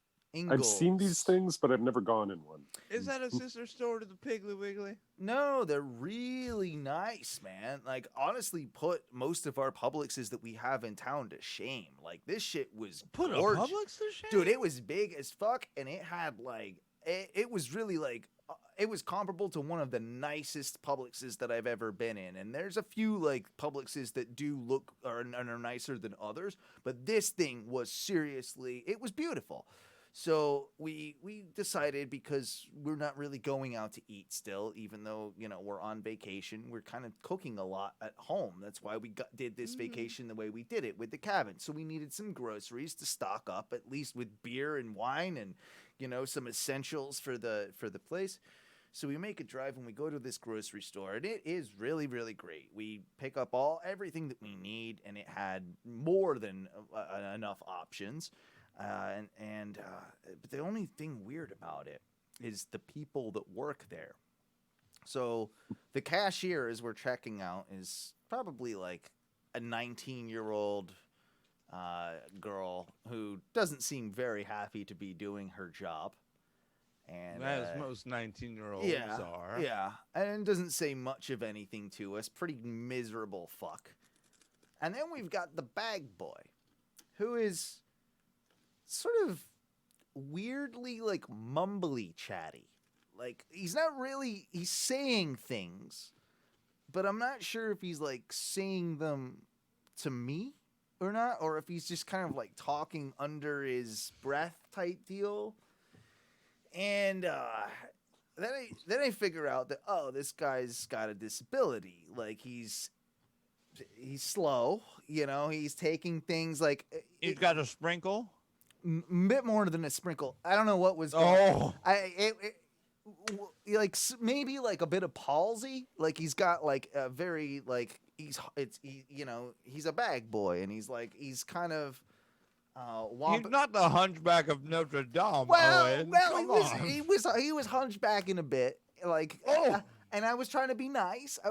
I've seen these things, but I've never gone in one. Is that a sister store to the Piggly Wiggly? No, they're really nice, man. Like, honestly, put most of our Publixes that we have in town to shame. Like, this shit was Put a gorgeous. Publix to shame? Dude, it was big as fuck, and it had, like, it was really, like, it was comparable to one of the nicest Publixes that I've ever been in. And there's a few, like, Publixes that do look are nicer than others, but this thing was seriously, it was beautiful. So we decided, because we're not really going out to eat still, even though, you know, we're on vacation, we're kind of cooking a lot at home. That's why we did this vacation the way we did it with the cabin. So we needed some groceries to stock up, at least with beer and wine and, you know, some essentials for the place. So we make a drive and we go to this grocery store, and it is really, really great. We pick up everything that we need, and it had more than enough options. But the only thing weird about it is the people that work there. So the cashier, as we're checking out, is probably like a 19-year-old girl who doesn't seem very happy to be doing her job. And as most 19-year-olds are. Yeah, and doesn't say much of anything to us. Pretty miserable fuck. And then we've got the bag boy, who is sort of weirdly, like, mumbly chatty. Like, he's saying things, but I'm not sure if he's, like, saying them to me or not, or if he's just kind of, like, talking under his breath type deal. And then I figure out that, oh, this guy's got a disability. Like, he's slow, you know, he's taking things like... He's got a sprinkle? Bit more than a sprinkle. I don't know what was going. Like, maybe like a bit of palsy. Like, he's got like a very like he's a bag boy, and he's kind of he's not the Hunchback of Notre Dame. Well, Owen. he was hunchbacking a bit, like. And I was trying to be nice. And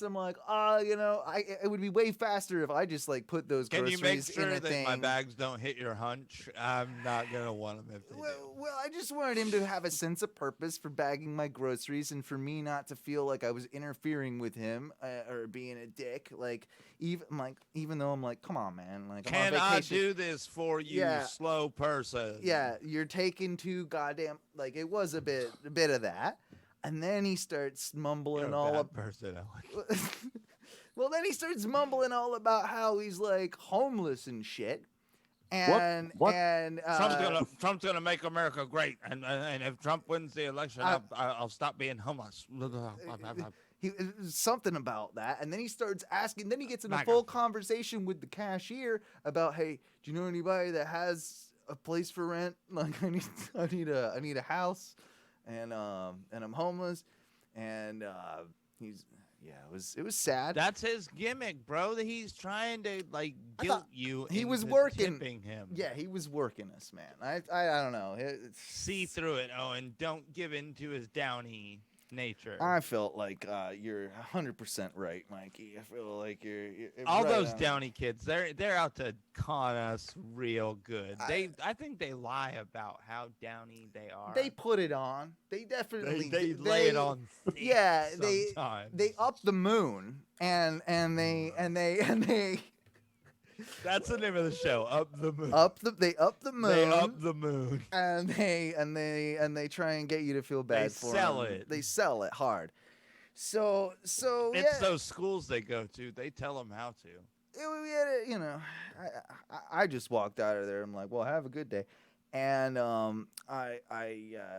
I'm like, you know, it would be way faster if I just, like, put those groceries in a thing. Can you make sure that my bags don't hit your hunch? I'm not going to want them if they do. Well, I just wanted him to have a sense of purpose for bagging my groceries, and for me not to feel like I was interfering with him or being a dick. Like, even though I'm like, come on, man. Like, Can I'm on vacation. I do this for you, slow person? Yeah, you're taking too goddamn... Like, it was a bit of that. And then he starts mumbling Well, then he starts mumbling all about how he's like homeless and shit. And what? And Trump's gonna make America great, and if Trump wins the election, I'll stop being homeless. Something about that, and then he starts asking. Then he gets in a full conversation with the cashier about, hey, do you know anybody that has a place for rent? Like, I need a house. And I'm homeless, and it was sad. That's his gimmick, bro. That he's trying to like guilt you. He was into working tipping him. Yeah, he was working us, man. I don't know. See through it, Owen. Don't give in to his downy nature. I felt like you're 100% right, Mikey. I feel like you're all right those on. downy kids. They're out to con us real good. I think they lie about how downy they are. They put it on. They definitely they lay it on. Yeah, sometimes. they up the moon and they. That's the name of the show. Up the moon. They up the moon. They up the moon. And they try and get you to feel bad for them. They sell it hard. So it's those schools they go to. They tell them how to. You know, I just walked out of there. I'm like, well, have a good day. And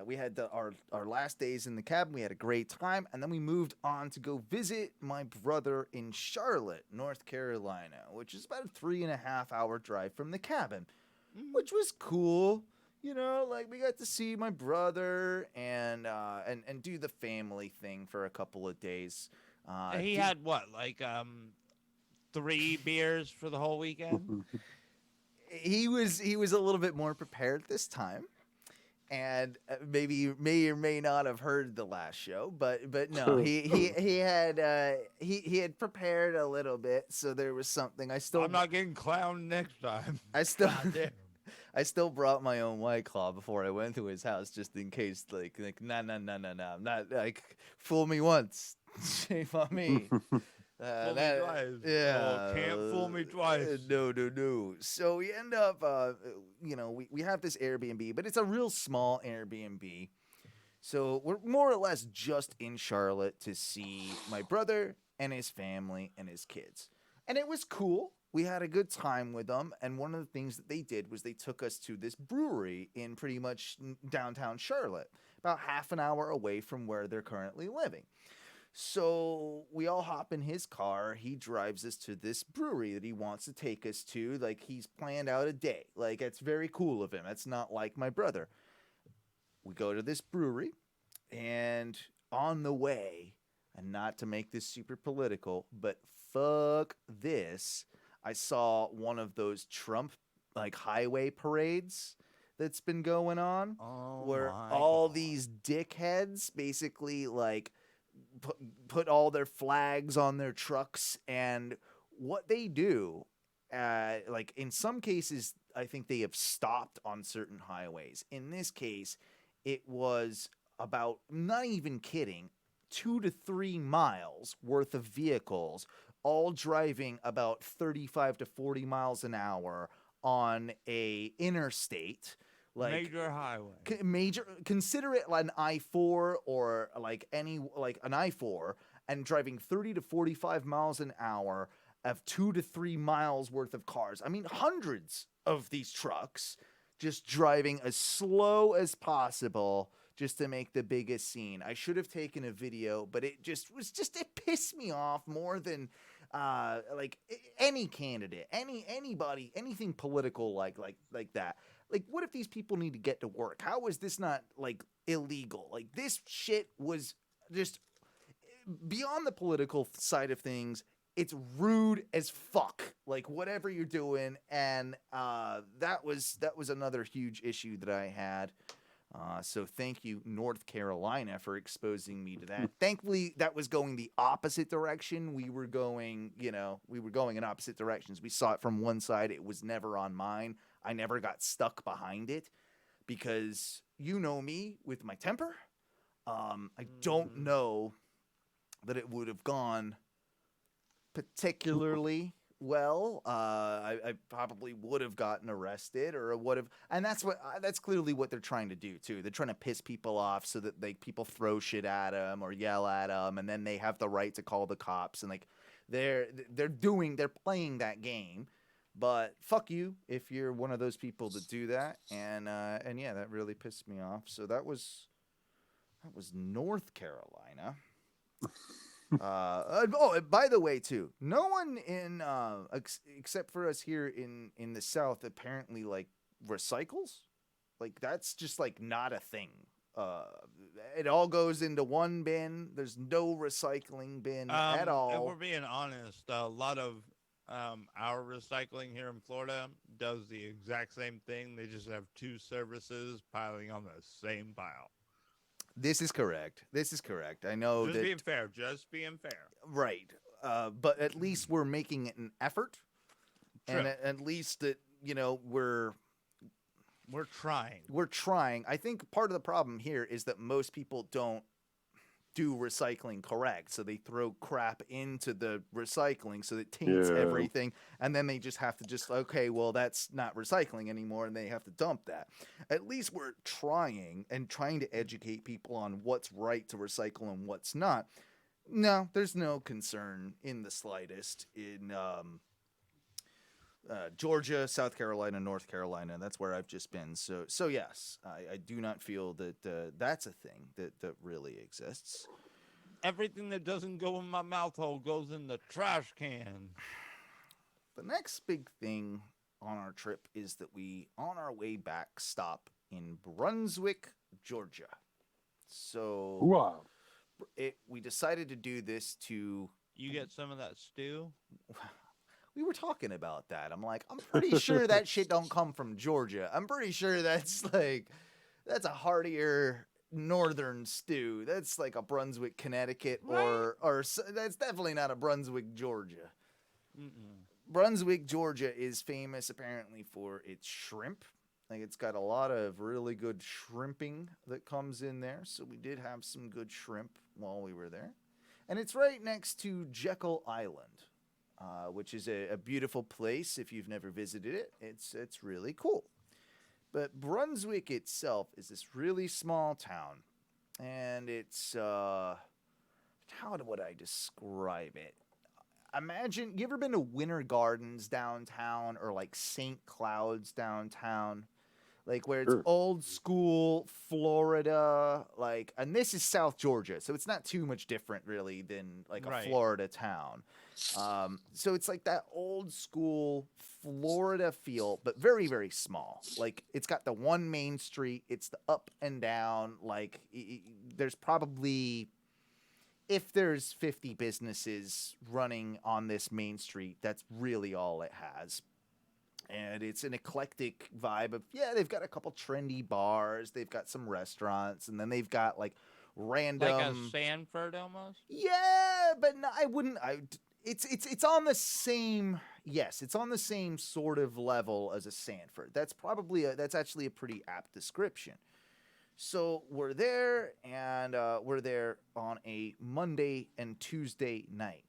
we had our last days in the cabin. We had a great time, and then we moved on to go visit my brother in Charlotte, North Carolina, which is about a 3.5-hour drive from the cabin, which was cool. You know, like, we got to see my brother and do the family thing for a couple of days. He had what, like 3 beers for the whole weekend? He was a little bit more prepared this time, and maybe you may or may not have heard the last show, but no, he had prepared a little bit, so there was something. I'm not getting clowned next time. I still brought my own White Claw before I went to his house, just in case. Like, nah. I'm not like fool me once, shame on me. Fool me twice. Yeah. Oh, can't fool me twice. No. So we end up, we have this Airbnb, but it's a real small Airbnb. So we're more or less just in Charlotte to see my brother and his family and his kids. And it was cool. We had a good time with them. And one of the things that they did was they took us to this brewery in pretty much downtown Charlotte, about half an hour away from where they're currently living. So we all hop in his car. He drives us to this brewery that he wants to take us to. Like, he's planned out a day. Like, it's very cool of him. It's not like my brother. We go to this brewery, and on the way, and not to make this super political, but fuck this, I saw one of those Trump, like, highway parades that's been going on, where all these dickheads basically, like, put all their flags on their trucks, and what they do, like in some cases, I think they have stopped on certain highways. In this case, it was about, not even kidding, 2 to 3 miles worth of vehicles, all driving about 35 to 40 miles an hour on a interstate. Like major highway. Consider it like an I-4 or like an I-4, and driving 30 to 45 miles an hour of 2 to 3 miles worth of cars. I mean, hundreds of these trucks just driving as slow as possible just to make the biggest scene. I should have taken a video, but it pissed me off more than like any candidate, anybody, anything political like that. Like, what if these people need to get to work? How is this not, like, illegal? Like, this shit was just beyond the political side of things. It's rude as fuck. Like, whatever you're doing, and that was another huge issue that I had. So thank you, North Carolina, for exposing me to that. Thankfully, that was going the opposite direction. We were going in opposite directions. We saw it from one side. It was never on mine. I never got stuck behind it because you know me with my temper. I don't know that it would have gone particularly well. I probably would have gotten arrested, or would have, and that's clearly what they're trying to do too. They're trying to piss people off so that people throw shit at them or yell at them, and then they have the right to call the cops, and like they're playing that game. But fuck you if you're one of those people that do that, and yeah, that really pissed me off. So that was North Carolina. By the way, too, no one in except for us here in the South apparently like recycles. Like, that's just like not a thing. It all goes into one bin. There's no recycling bin at all. If we're being honest, a lot of our recycling here in Florida does the exact same thing. They just have two services piling on the same pile. This is correct. I know just that being fair. Right. But at least we're making it an effort. True. And at least that, we're trying. I think part of the problem here is that most people don't do recycling correct. So they throw crap into the recycling so that taints everything. And then they just have to okay, well, that's not recycling anymore. And they have to dump that. At least we're trying to educate people on what's right to recycle and what's not. No, there's no concern in the slightest in Georgia, South Carolina, North Carolina. That's where I've just been. So yes, I do not feel that that's a thing that really exists. Everything that doesn't go in my mouth hole goes in the trash can. The next big thing on our trip is that we, on our way back, stop in Brunswick, Georgia. So wow. We decided to do this to... You get some of that stew? We were talking about that. I'm like, I'm pretty sure that shit don't come from Georgia. I'm pretty sure that's a heartier northern stew. That's like a Brunswick, Connecticut, or that's definitely not a Brunswick, Georgia. Mm-mm. Brunswick, Georgia is famous apparently for its shrimp. Like, it's got a lot of really good shrimping that comes in there. So we did have some good shrimp while we were there. And it's right next to Jekyll Island, which is a beautiful place. If you've never visited it, it's really cool. But Brunswick itself is this really small town. And it's, how would I describe it? Imagine, you ever been to Winter Gardens downtown or like St. Cloud's downtown? Like where it's Sure. old school Florida, like, and this is South Georgia, so it's not too much different really than like a Right. Florida town. So it's like that old school Florida feel, but very, very small. Like it's got the one main street, it's the up and down. Like there's probably, if there's 50 businesses running on this main street, that's really all it has. And it's an eclectic vibe of, yeah, they've got a couple trendy bars, they've got some restaurants, and then they've got like random, Like a Sanford almost. yeah, but no, I wouldn't. It's on the same. Yes, it's on the same sort of level as a Sanford. That's that's actually a pretty apt description. So we're there, and we're there on a Monday and Tuesday night.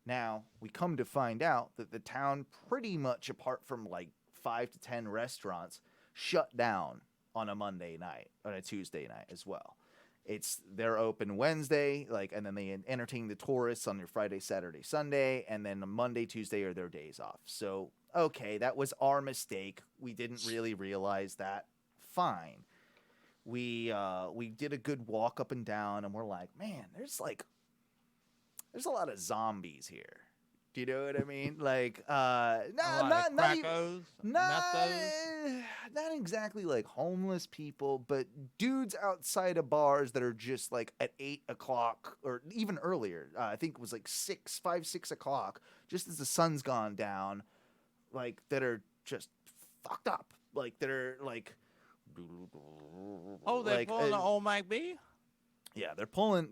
Now, we come to find out that the town, pretty much apart from like 5 to 10 restaurants, shut down on a Monday night, on a Tuesday night as well. They're open Wednesday, like, and then they entertain the tourists on your Friday, Saturday, Sunday, and then Monday, Tuesday are their days off. So, okay, that was our mistake. We didn't really realize that. Fine. We did a good walk up and down, and we're like, man, there's a lot of zombies here. Do you know what I mean? Like, not exactly like homeless people, but dudes outside of bars that are just like at 8 o'clock or even earlier. I think it was like 6 o'clock, just as the sun's gone down, like that are just fucked up. Like that are like, Oh, they're pulling the old Mike B. Yeah, they're pulling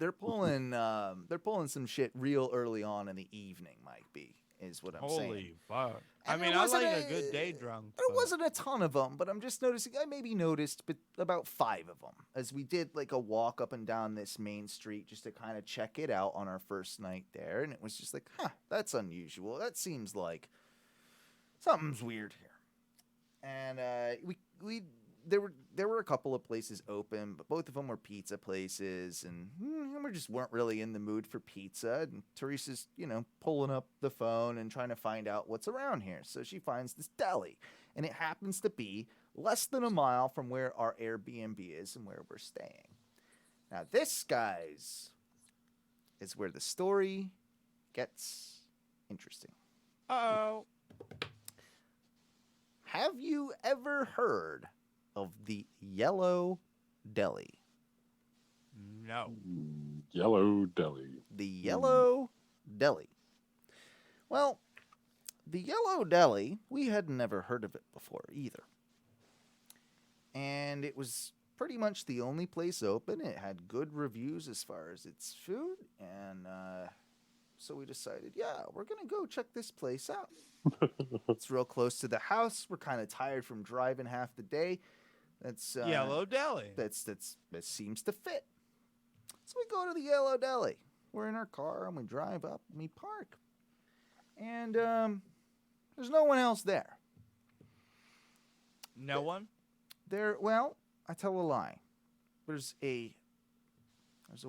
some shit real early on in the evening, Mike B, is what I'm saying. Holy fuck. And I mean, I like a good day drunk. There but- wasn't a ton of them, but I'm just noticing, I maybe noticed but about 5 of them as we did like a walk up and down this main street just to kind of check it out on our first night there. And it was just like, that's unusual. That seems like something's weird here. And there were a couple of places open, but both of them were pizza places, and we just weren't really in the mood for pizza. And Teresa's, pulling up the phone and trying to find out what's around here. So she finds this deli, and it happens to be less than a mile from where our Airbnb is and where we're staying. Now, this, guys, is where the story gets interesting. Uh-oh. Have you ever heard of the Yellow Deli? No. Yellow Deli. The Yellow Deli. Well, the Yellow Deli, we had never heard of it before either. And it was pretty much the only place open. It had good reviews as far as its food. And so we decided, yeah, we're going to go check this place out. It's real close to the house. We're kind of tired from driving half the day. That's Yellow Deli. That seems to fit. So we go to the Yellow Deli. We're in our car and we drive up and we park. And there's no one else there. No one? Well, I tell a lie. There's a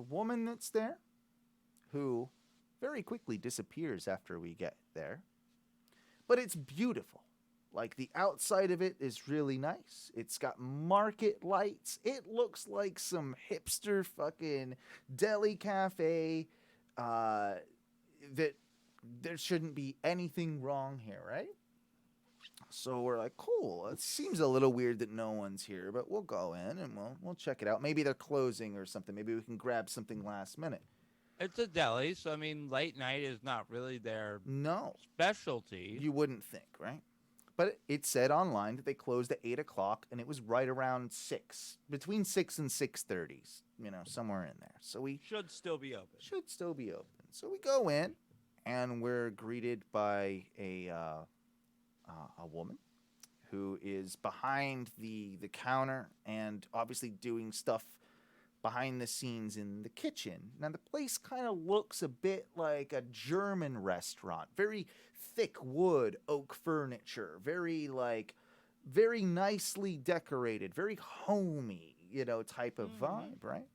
woman that's there who very quickly disappears after we get there. But it's beautiful. Like, the outside of it is really nice. It's got market lights. It looks like some hipster fucking deli cafe that there shouldn't be anything wrong here, right? So we're like, cool. It seems a little weird that no one's here, but we'll go in and we'll check it out. Maybe they're closing or something. Maybe we can grab something last minute. It's a deli, so I mean, late night is not really their specialty. You wouldn't think, right? But it said online that they closed at 8 o'clock, and it was right around 6, between 6 and 6:30, somewhere in there. So we should still be open. So we go in, and we're greeted by a woman who is behind the counter and obviously doing stuff behind the scenes in the kitchen. Now the place kind of looks a bit like a German restaurant. Very thick wood, oak furniture, very nicely decorated, very homey, type of vibe, right?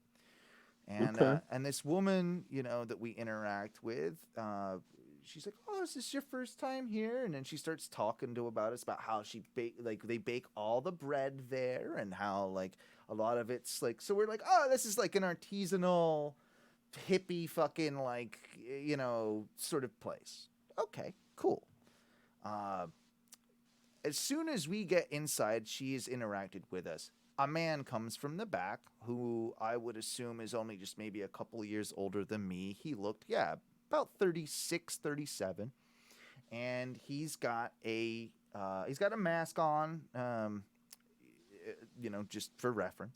And Okay. and this woman, that we interact with, she's like, "Oh, is this your first time here?" And then she starts talking about us about how they bake all the bread there, and how a lot of it's so we're like, "Oh, this is like an artisanal, hippie fucking sort of place." Okay, cool. As soon as we get inside, she has interacted with us. A man comes from the back who I would assume is only just maybe a couple years older than me. He looked, about 36, 37. And he's got a mask on, just for reference.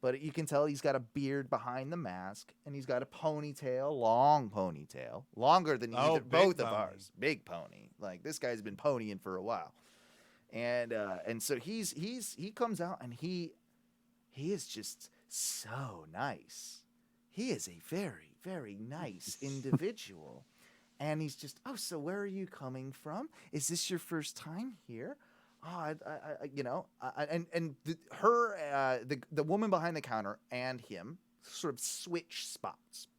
But you can tell he's got a beard behind the mask, and he's got a ponytail, long ponytail, longer than both of ours. Big pony. Like, this guy's been ponying for a while. And so he comes out, and he is just so nice. He is a very, very nice individual. And he's just, "Oh, so where are you coming from? Is this your first time here?" Oh, the woman behind the counter and him sort of switch spots.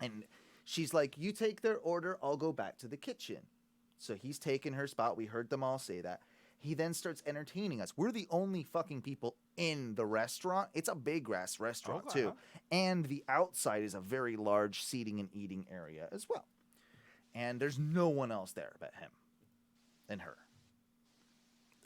And she's like, "You take their order, I'll go back to the kitchen." So he's taken her spot. We heard them all say that. He then starts entertaining us. We're the only fucking people in the restaurant. It's a big ass restaurant, too. And the outside is a very large seating and eating area as well. And there's no one else there but him and her.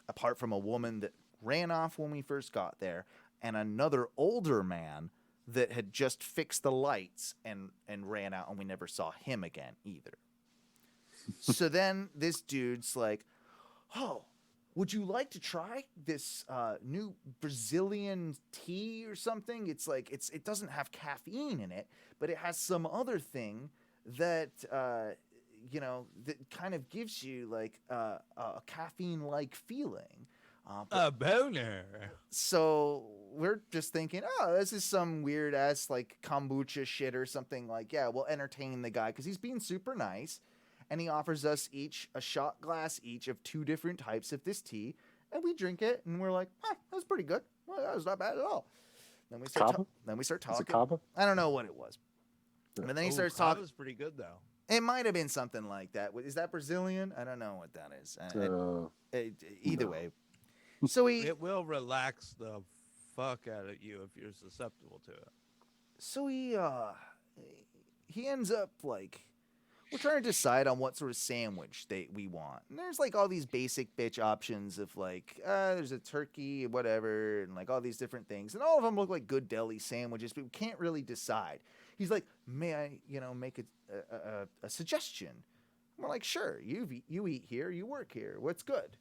Apart from a woman that ran off when we first got there, and another older man that had just fixed the lights and ran out, and we never saw him again either. So then this dude's like, "Oh, would you like to try this new Brazilian tea or something? It doesn't have caffeine in it, but it has some other thing that that kind of gives you a caffeine-like feeling." A boner. So we're just thinking, "Oh, this is some weird ass kombucha shit or something." We'll entertain the guy because he's being super nice. And he offers us each a shot glass each of 2 different types of this tea. And we drink it, and we're like, "That was pretty good. Well, that was not bad at all." Then we start talking. Is it Cava? I don't know what it was. And then he starts talking. That was pretty good, though. It might have been something like that. Is that Brazilian? I don't know what that is. Either way. So it will relax the fuck out of you if you're susceptible to it. So he ends up we're trying to decide on what sort of sandwich we want. And there's all these basic bitch options of there's a turkey, whatever, and all these different things. And all of them look like good deli sandwiches, but we can't really decide. He's like, "May I, make a suggestion?" And we're like, "Sure, you eat here, you work here. What's good?"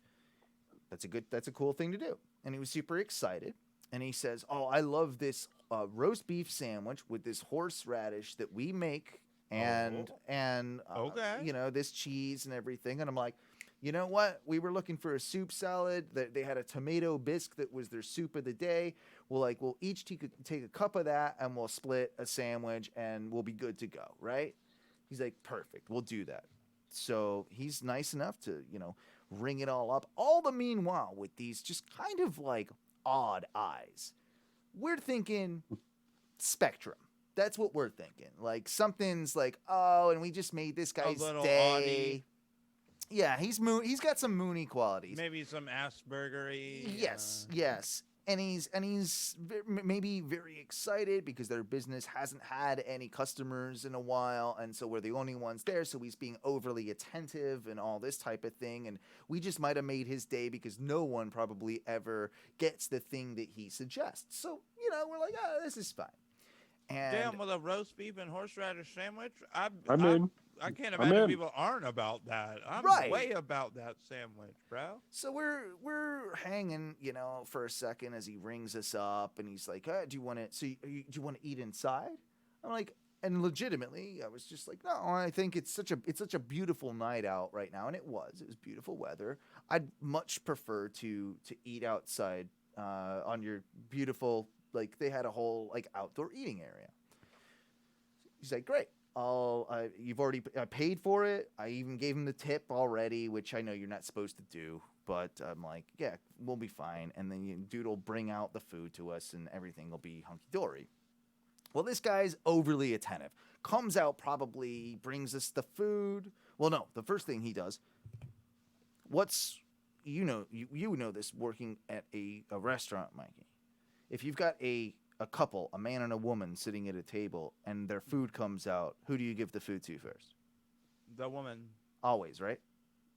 That's a cool thing to do. And he was super excited. And he says, "Oh, I love this roast beef sandwich with this horseradish that we make. And this cheese and everything." And I'm like, "You know what? We were looking for a soup salad. They had a tomato bisque that was their soup of the day. We'll each take a cup of that, and we'll split a sandwich, and we'll be good to go, right?" He's like, "Perfect. We'll do that." So he's nice enough to, ring it all up. All the meanwhile, with these just kind of odd eyes, we're thinking Spectrum. That's what we're thinking. Something's "Oh, and we just made this guy's day." Oddie. Yeah, he's got some moony qualities. Maybe some Asperger-y. Yes. And he's maybe very excited because their business hasn't had any customers in a while, and so we're the only ones there, so he's being overly attentive and all this type of thing, and we just might have made his day because no one probably ever gets the thing that he suggests. So, we're like, "Oh, this is fine." And damn, with a roast beef and horseradish sandwich, I can't I'm imagine in. people aren't about that. I'm way about that sandwich, bro. So we're hanging, for a second as he rings us up, and he's like, "Do you want to? Do you want to eat inside?" I'm like, And legitimately, I was just like, no, I think it's such a beautiful night out right now, and it was beautiful weather. I'd much prefer to eat outside on your beautiful, like they had a whole like outdoor eating area. He's like, great. You've already I paid for it. I even gave him the tip already, which I know you're not supposed to do, but I'm like, yeah, we'll be fine. And then dude will bring out the food to us, and everything will be hunky dory. Well, this guy's overly attentive. Comes out, probably brings us the food. Well, no, the first thing he does. You know this working at a restaurant, Mikey. If you've got a couple, a man and a woman sitting at a table, and their food comes out, who do you give the food to first? The woman. Always, right?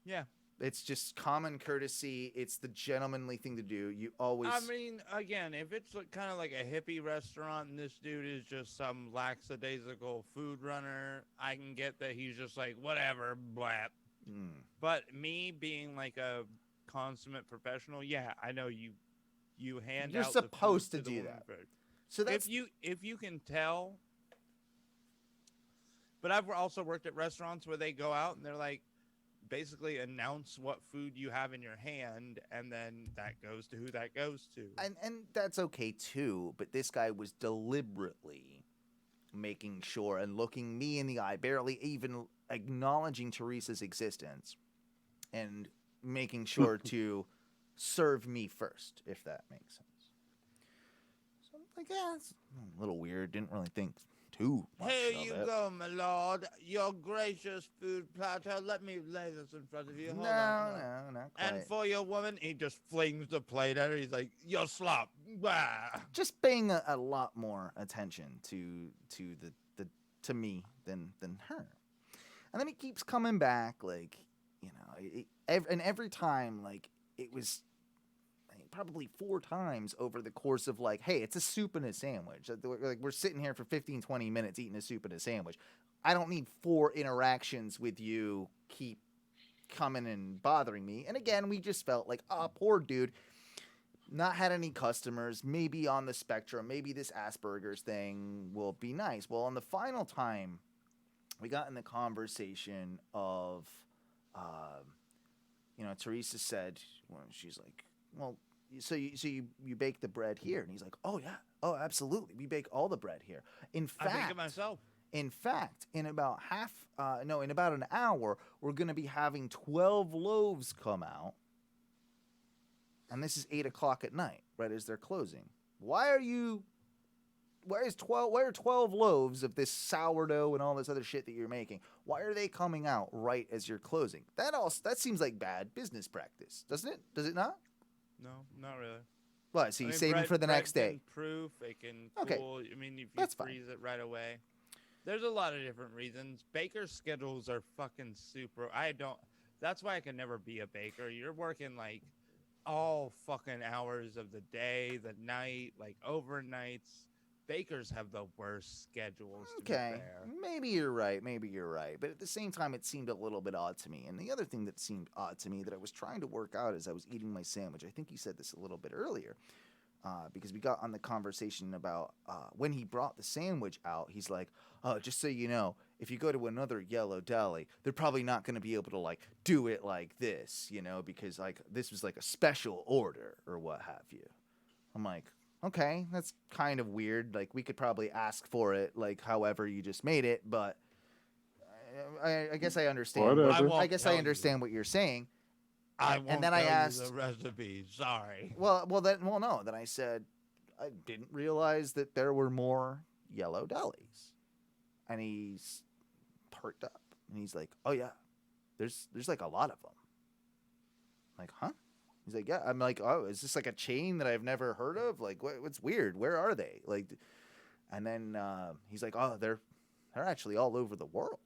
Yeah. It's just common courtesy. It's the gentlemanly thing to do. You always. I mean, again, if it's kind of like a hippie restaurant and this dude is just some lackadaisical food runner, I can get that he's just like, whatever, blap. But me being like a consummate professional, yeah, I know you hand You're out supposed the to food do the that. food. So that's if you can tell. But I've also worked at restaurants where they go out and they're like, basically announce what food you have in your hand, and then that goes to who that goes to. And that's okay too, but this guy was deliberately making sure and looking me in the eye, barely even acknowledging Teresa's existence, and making sure to serve me first, if that makes sense. So I guess a little weird. Didn't really think too much Here of you it. go, my lord. Your gracious food platter. Let me lay this in front of you. Hold No, on. not quite. And for your woman, he just flings the plate at her. He's like, "You're slop." Bah. Just paying a lot more attention to the to me than her. And then he keeps coming back, like, every time, like, it was probably 4 times over the course of, like, hey, it's a soup and a sandwich. Like, we're sitting here for 15, 20 minutes eating a soup and a sandwich. I don't need 4 interactions with you keep coming and bothering me. And again, we just felt like, poor dude, not had any customers, maybe on the spectrum, maybe this Asperger's thing will be nice. Well, on the final time, we got in the conversation of, Theresa said, well, she's like, well, so you bake the bread here? And he's like, oh yeah, oh absolutely, we bake all the bread here. In fact, I bake it myself. In fact, in about an hour, we're gonna be having 12 loaves come out, and this is 8:00 at night, right as they're closing. Why are 12 loaves of this sourdough and all this other shit that you're making? Why are they coming out right as you're closing? That seems like bad business practice, doesn't it? Does it not? No, not really. What? So you save them for the next day? Proof, it can Okay. cool. I mean, if you That's fine. freeze it right away. There's a lot of different reasons. Baker schedules are fucking super. That's why I can never be a baker. You're working like all fucking hours of the day, the night, like overnights. Bakers have the worst schedules. To be Okay, fair. maybe you're right. But at the same time, it seemed a little bit odd to me. And the other thing that seemed odd to me that I was trying to work out as I was eating my sandwich, I think you said this a little bit earlier, because we got on the conversation about when he brought the sandwich out, he's like, oh, just so you know, if you go to another Yellow Deli, they're probably not going to be able to, like, do it like this, because, like, this was, like, a special order or what have you. I'm like, okay, that's kind of weird. Like, we could probably ask for it, like, however you just made it, but I guess I understand. Whatever. I guess I understand what you're saying. I won't then I tell asked you the recipe. Sorry. No. Then I said, I didn't realize that there were more Yellow Delis. And he's perked up. And he's like, oh, yeah, there's like a lot of them. I'm like, huh? He's like, yeah. I'm like, oh, is this like a chain that I've never heard of? Like, what's weird? Where are they? Like, and then he's like, oh, they're actually all over the world.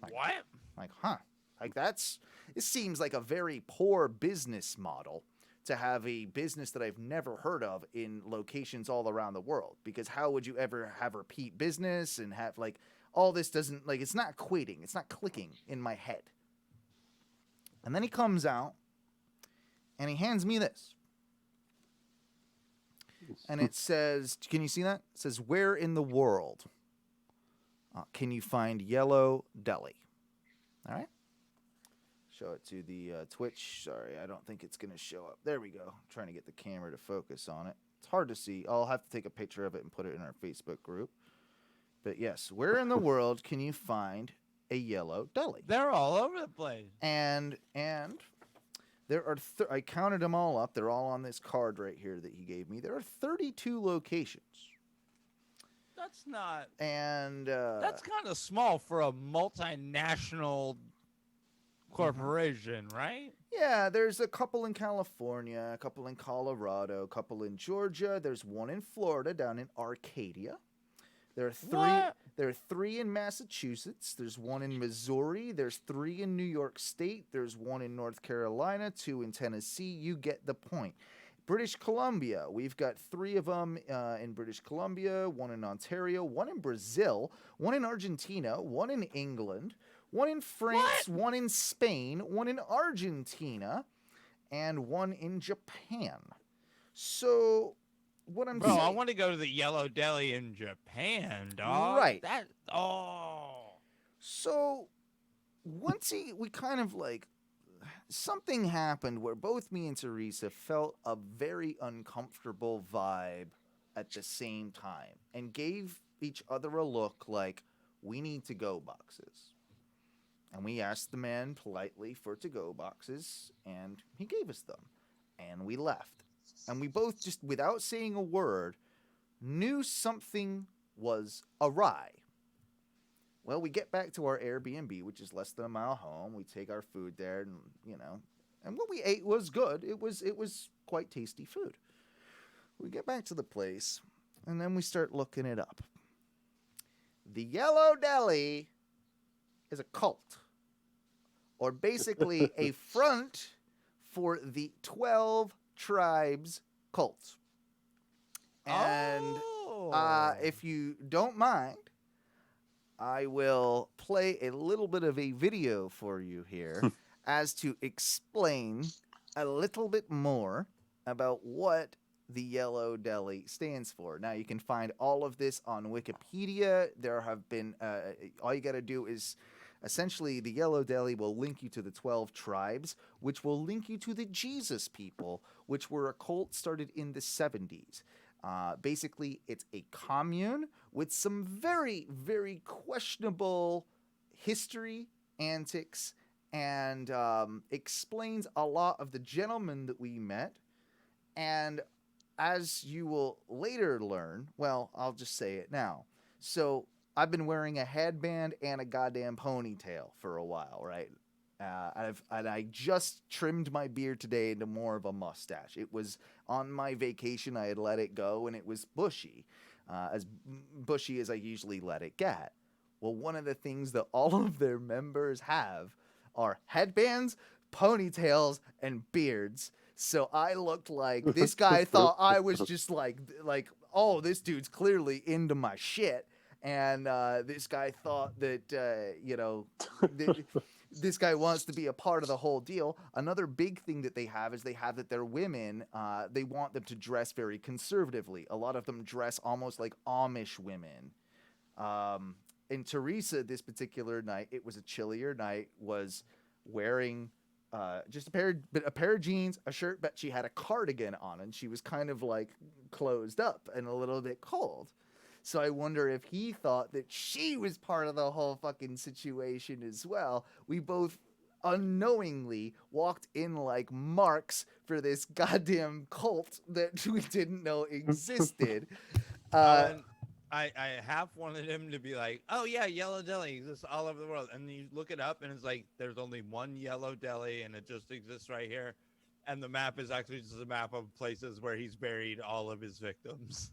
Like, What? like, huh? Like, it seems like a very poor business model to have a business that I've never heard of in locations all around the world. Because how would you ever have repeat business and have, like, all this doesn't, like, it's not equating. It's not clicking in my head. And then he comes out and he hands me this. And it says, can you see that? It says, where in the world? Can you find Yellow Deli? All right. Show it to the Twitch. Sorry, I don't think it's going to show up. There we go. I'm trying to get the camera to focus on it. It's hard to see. I'll have to take a picture of it and put it in our Facebook group. But yes, where in the world can you find a Yellow Deli? They're all over the place. And there are I counted them all up. They're all on this card right here that he gave me. There are 32 locations. That's not. And That's kind of small for a multinational corporation, right? yeah, there's a couple in California, a couple in Colorado, a couple in Georgia. There's one in Florida down in Arcadia. There are three. What? There are 3 in Massachusetts. There's 1 in Missouri. There's 3 in New York State. There's 1 in North Carolina. 2 in Tennessee. You get the point. British Columbia. We've got 3 of them in British Columbia. 1 in Ontario. 1 in Brazil. 1 in Argentina. 1 in England. 1 in France. 1 in Spain. 1 in Argentina, and 1 in Japan. So. What I'm Bro, saying, I want to go to the Yellow Deli in Japan, dog. Right. So once we kind of like something happened where both me and Theresa felt a very uncomfortable vibe at the same time and gave each other a look like we need to go boxes. And we asked the man politely for to-go boxes, and he gave us them. And we left. And we both, just without saying a word, knew something was awry. Well, we get back to our Airbnb, which is less than a mile home. We take our food there, and and what we ate was good. It was quite tasty food. We get back to the place, and then we start looking it up. The Yellow Deli is a cult, or basically a front for the 12 Tribes cult. And if you don't mind, I will play a little bit of a video for you here as to explain a little bit more about what the Yellow Deli stands for. Now, you can find all of this on Wikipedia. There have been, all you got to do is, essentially, the Yellow Deli will link you to the 12 Tribes, which will link you to the Jesus People, which were a cult started in the 70s. Basically, it's a commune with some very, very questionable history, antics, and explains a lot of the gentlemen that we met. And as you will later learn, well, I'll just say it now. So I've been wearing a headband and a goddamn ponytail for a while, right? I just trimmed my beard today into more of a mustache. It was on my vacation. I had let it go, and it was bushy, as bushy as I usually let it get. Well, one of the things that all of their members have are headbands, ponytails, and beards. So I looked like this guy thought I was just like, oh, this dude's clearly into my shit. And this guy thought that, this guy wants to be a part of the whole deal. Another big thing that they have is that their women, they want them to dress very conservatively. A lot of them dress almost like Amish women. And Theresa, this particular night, it was a chillier night, was wearing just a pair of jeans, a shirt, but she had a cardigan on, and she was kind of like closed up and a little bit cold. So I wonder if he thought that she was part of the whole fucking situation as well. We both unknowingly walked in like marks for this goddamn cult that we didn't know existed. I half wanted him to be like, oh yeah, Yellow Deli exists all over the world. And you look it up and it's like, there's only one Yellow Deli and it just exists right here. And the map is actually just a map of places where he's buried all of his victims.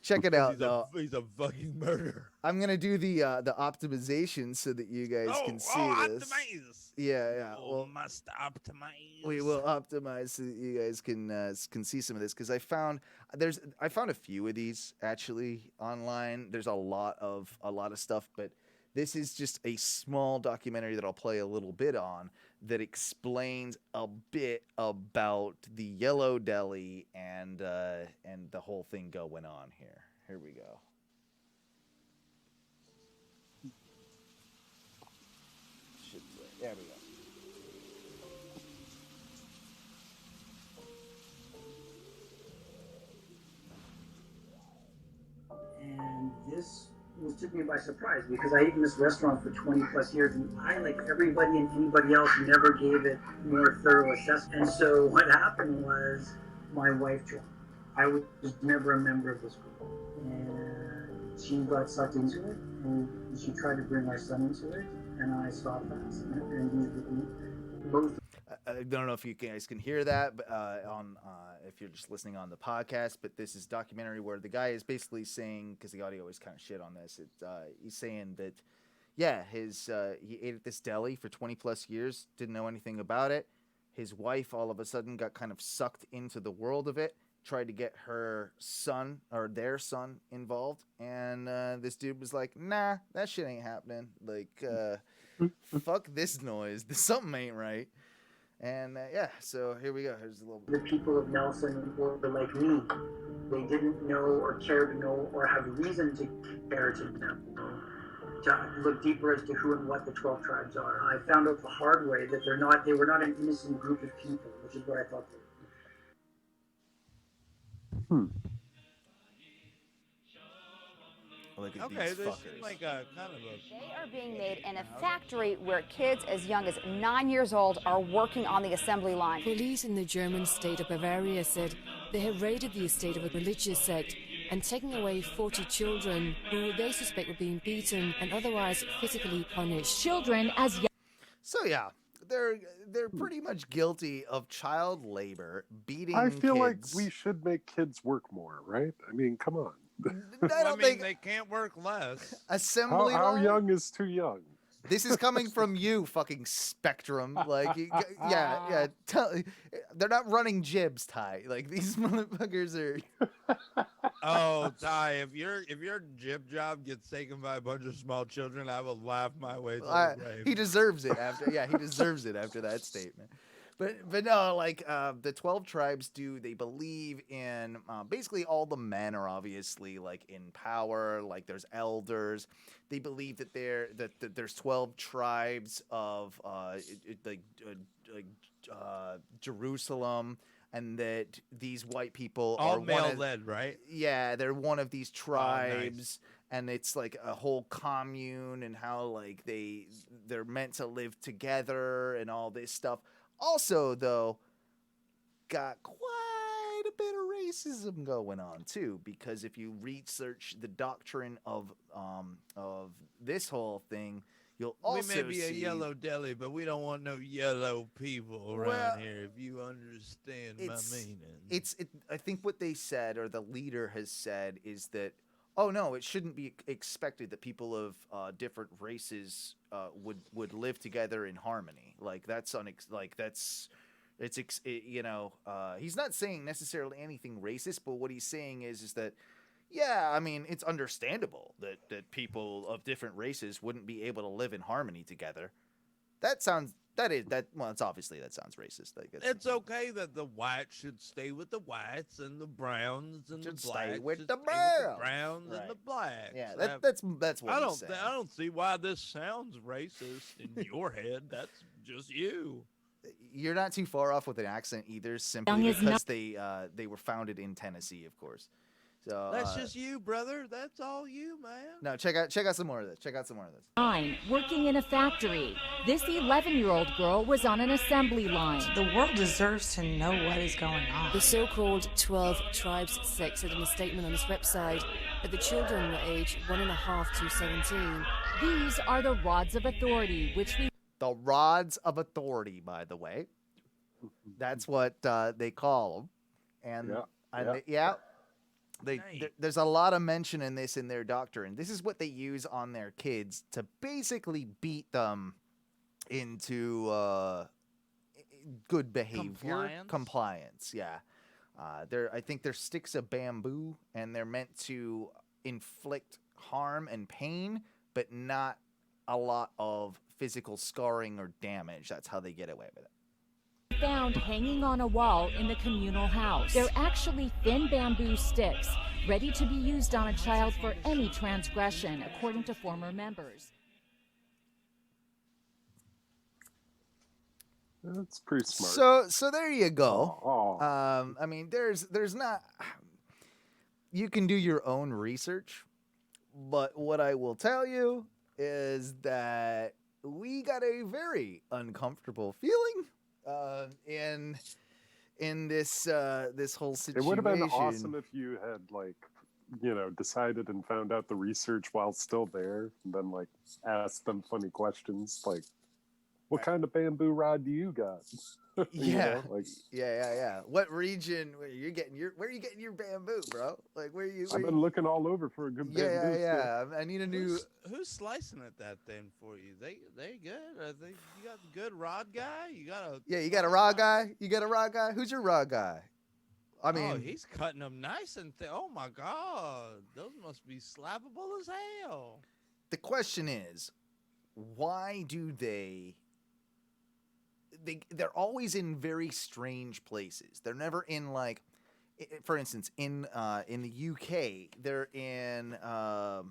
Check it out, though. He's a fucking murderer. I'm gonna do the optimization so that you guys can see this. Optimize. Yeah. Well, must optimize. We will optimize so that you guys can see some of this, because I found a few of these actually online. There's a lot of stuff, but this is just a small documentary that I'll play a little bit on that explains a bit about the Yellow Deli and the whole thing going on here. Here we go. There we go. And this took me by surprise because I ate in this restaurant for 20 plus years, and I, like everybody and anybody else, never gave it more thorough assessment. And so what happened was my wife joined. I was never a member of this group, and she got sucked into it, and she tried to bring our son into it, and I stopped that. And both. I don't know if you guys can hear that, but if you're just listening on the podcast, but this is a documentary where the guy is basically saying, because the audio is kind of shit on this, he's saying that, yeah, he ate at this deli for 20 plus years, didn't know anything about it. His wife all of a sudden got kind of sucked into the world of it, tried to get her son or their son involved, and this dude was like, nah, that shit ain't happening. Like, fuck this noise. Something ain't right. And yeah, so here we go. Here's a little bit. The people of Nelson were like me. They didn't know or care to know or have reason to care to know, to look deeper as to who and what the 12 tribes are. I found out the hard way that they were not an innocent group of people, which is what I thought they were. Look at Okay, these this fuckers. is like a kind of a. They are being made in a factory where kids as young as 9 years old are working on the assembly line. Police in the German state of Bavaria said they have raided the estate of a religious sect and taken away 40 children who they suspect were being beaten and otherwise physically punished. Children as young. So yeah, they're pretty much guilty of child labor, beating I feel like kids. we should make kids work more, right? I mean, come on. I don't think they can't work less. assembly How line? young is too young? This is coming from you, fucking Spectrum. Like, yeah. They're not running jibs, Ty. Like, these motherfuckers are. Oh, Ty, if your jib job gets taken by a bunch of small children, I will laugh my way to the grave. He deserves it after. Yeah, he deserves it after that statement. But no, like the 12 tribes they believe in basically all the men are obviously like in power, like there's elders. They believe that there's 12 tribes of Jerusalem, and that these white people all are male led, right? Yeah, they're one of these tribes. Oh, nice. And it's like a whole commune, and how like they're meant to live together and all this stuff. Also, though, got quite a bit of racism going on too, because if you research the doctrine of this whole thing, you'll also we may be see a Yellow Deli, but we don't want no yellow people around here. If you understand my meaning, I think what they said, or the leader has said, is that, oh no, it shouldn't be expected that people of different races would live together in harmony. Like he's not saying necessarily anything racist, but what he's saying is that, yeah, I mean, it's understandable that people of different races wouldn't be able to live in harmony together. It's obviously that sounds racist. Like it's okay that the whites should stay with the whites and the browns and the blacks with the browns right. and the blacks. Yeah, that's what he's saying. I don't see why this sounds racist in your head. That's just you. You're not too far off with an accent either, simply because they were founded in Tennessee, of course. So that's just you, brother. That's all you, man. No, check out some more of this. Working in a factory. This 11-year-old girl was on an assembly line. The world deserves to know what is going on. The so-called 12 Tribes sect said in a statement on its website that the children were aged 1.5 to 17. These are the rods of authority, the rods of authority, by the way. That's what they call them. And there's a lot of mention in this in their doctrine. This is what they use on their kids to basically beat them into good behavior, compliance. Yeah, I think they're sticks of bamboo, and they're meant to inflict harm and pain, but not a lot of physical scarring or damage. That's how they get away with it. found hanging on a wall in the communal house. They're actually thin bamboo sticks, ready to be used on a child for any transgression, according to former members. That's pretty smart. So there you go. Aw. I mean, there's not. You can do your own research, but what I will tell you is that we got a very uncomfortable feeling in this whole situation. It would have been awesome if you had decided and found out the research while still there, and then asked them funny questions like, "What kind of bamboo rod do you got?" Yeah. Yeah. What region where are you getting your bamboo, bro? Like where you? I've been looking all over for a good bamboo. Yeah. I need a new. Who's slicing at that thing for you? They good? You got a good rod guy? You got a You got a raw guy. You got a raw guy. Who's your raw guy? I mean, he's cutting them nice and oh my god, those must be slappable as hell. The question is, why do they're always in very strange places. They're never in for instance, in the UK, they're in a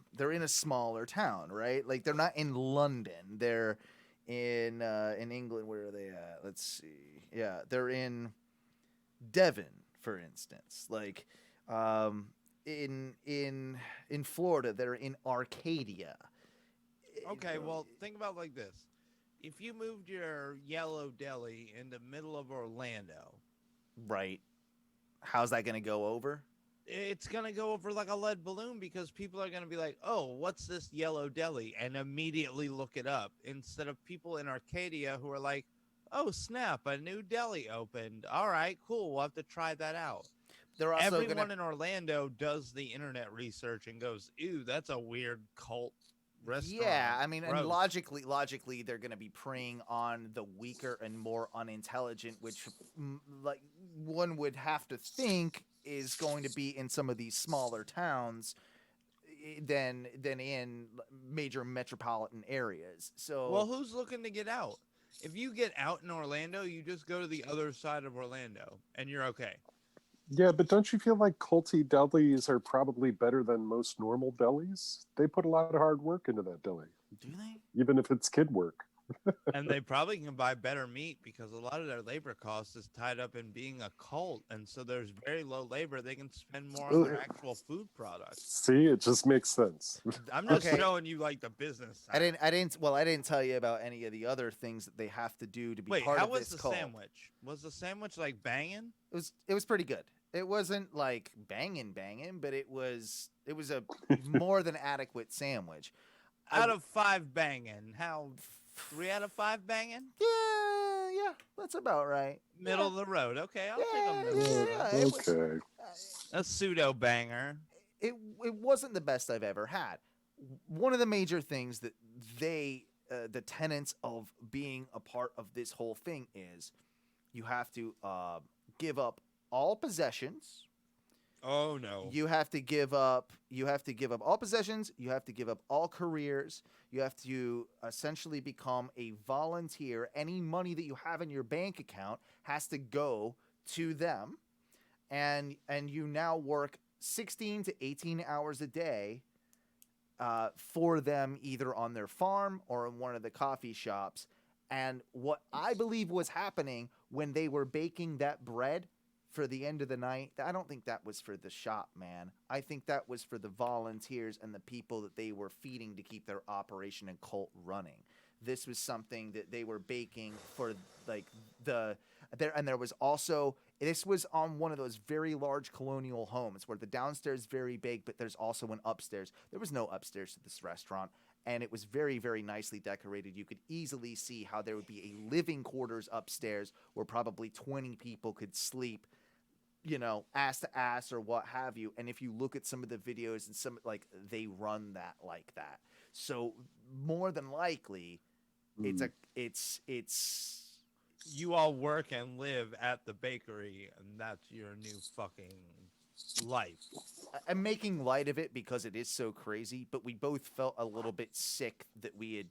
smaller town, right? Like they're not in London. They're in England. Where are they at? Let's see. Yeah, they're in Devon, for instance. Like in Florida, they're in Arcadia. Okay, well, think about it like this. If you moved your Yellow Deli in the middle of Orlando, right? How's that going to go over? It's going to go over like a lead balloon because people are going to be like, oh, what's this Yellow Deli? And immediately look it up instead of people in Arcadia who are like, oh, snap, a new deli opened. All right, cool. We'll have to try that out. They're also Everyone in Orlando does the internet research and goes, ew, that's a weird cult restaurant. Yeah, I mean, Gross. and logically, they're going to be preying on the weaker and more unintelligent, which, like, one would have to think is going to be in some of these smaller towns than in major metropolitan areas. So, well, who's looking to get out? If you get out in Orlando, you just go to the other side of Orlando, and you're okay. Yeah, but don't you feel like culty delis are probably better than most normal delis? They put a lot of hard work into that deli. Do they? Even if it's kid work. And they probably can buy better meat because a lot of their labor cost is tied up in being a cult. And so there's very low labor. They can spend more on their actual food products. See, it just makes sense. I'm just showing you like the business side. I didn't tell you about any of the other things that they have to do to be part of this cult. How was the sandwich? Was the sandwich like banging? It was pretty good. It wasn't like banging, but it was a more than adequate sandwich. Out of 5 banging, how 3 out of 5 banging? Yeah, that's about right. Middle of the road. Okay, I'll take a middle. Okay. A pseudo banger. It wasn't the best I've ever had. One of the major things that the tenets of being a part of this whole thing is you have to give up all possessions. Oh no. You have to give up all possessions, you have to give up all careers, you have to essentially become a volunteer. Any money that you have in your bank account has to go to them. And you now work 16 to 18 hours a day for them, either on their farm or in one of the coffee shops. And what I believe was happening when they were baking that bread for the end of the night, I don't think that was for the shop, man. I think that was for the volunteers and the people that they were feeding to keep their operation and cult running. This was something that they were baking for, like, there was also, this was on one of those very large colonial homes where the downstairs is very big, but there's also an upstairs. There was no upstairs to this restaurant, and it was very, very nicely decorated. You could easily see how there would be a living quarters upstairs where probably 20 people could sleep, ass to ass or what have you. And if you look at some of the videos and some, like, they run that like that. So more than likely, it's you all work and live at the bakery, and that's your new fucking life. I'm making light of it because it is so crazy, but we both felt a little bit sick that we had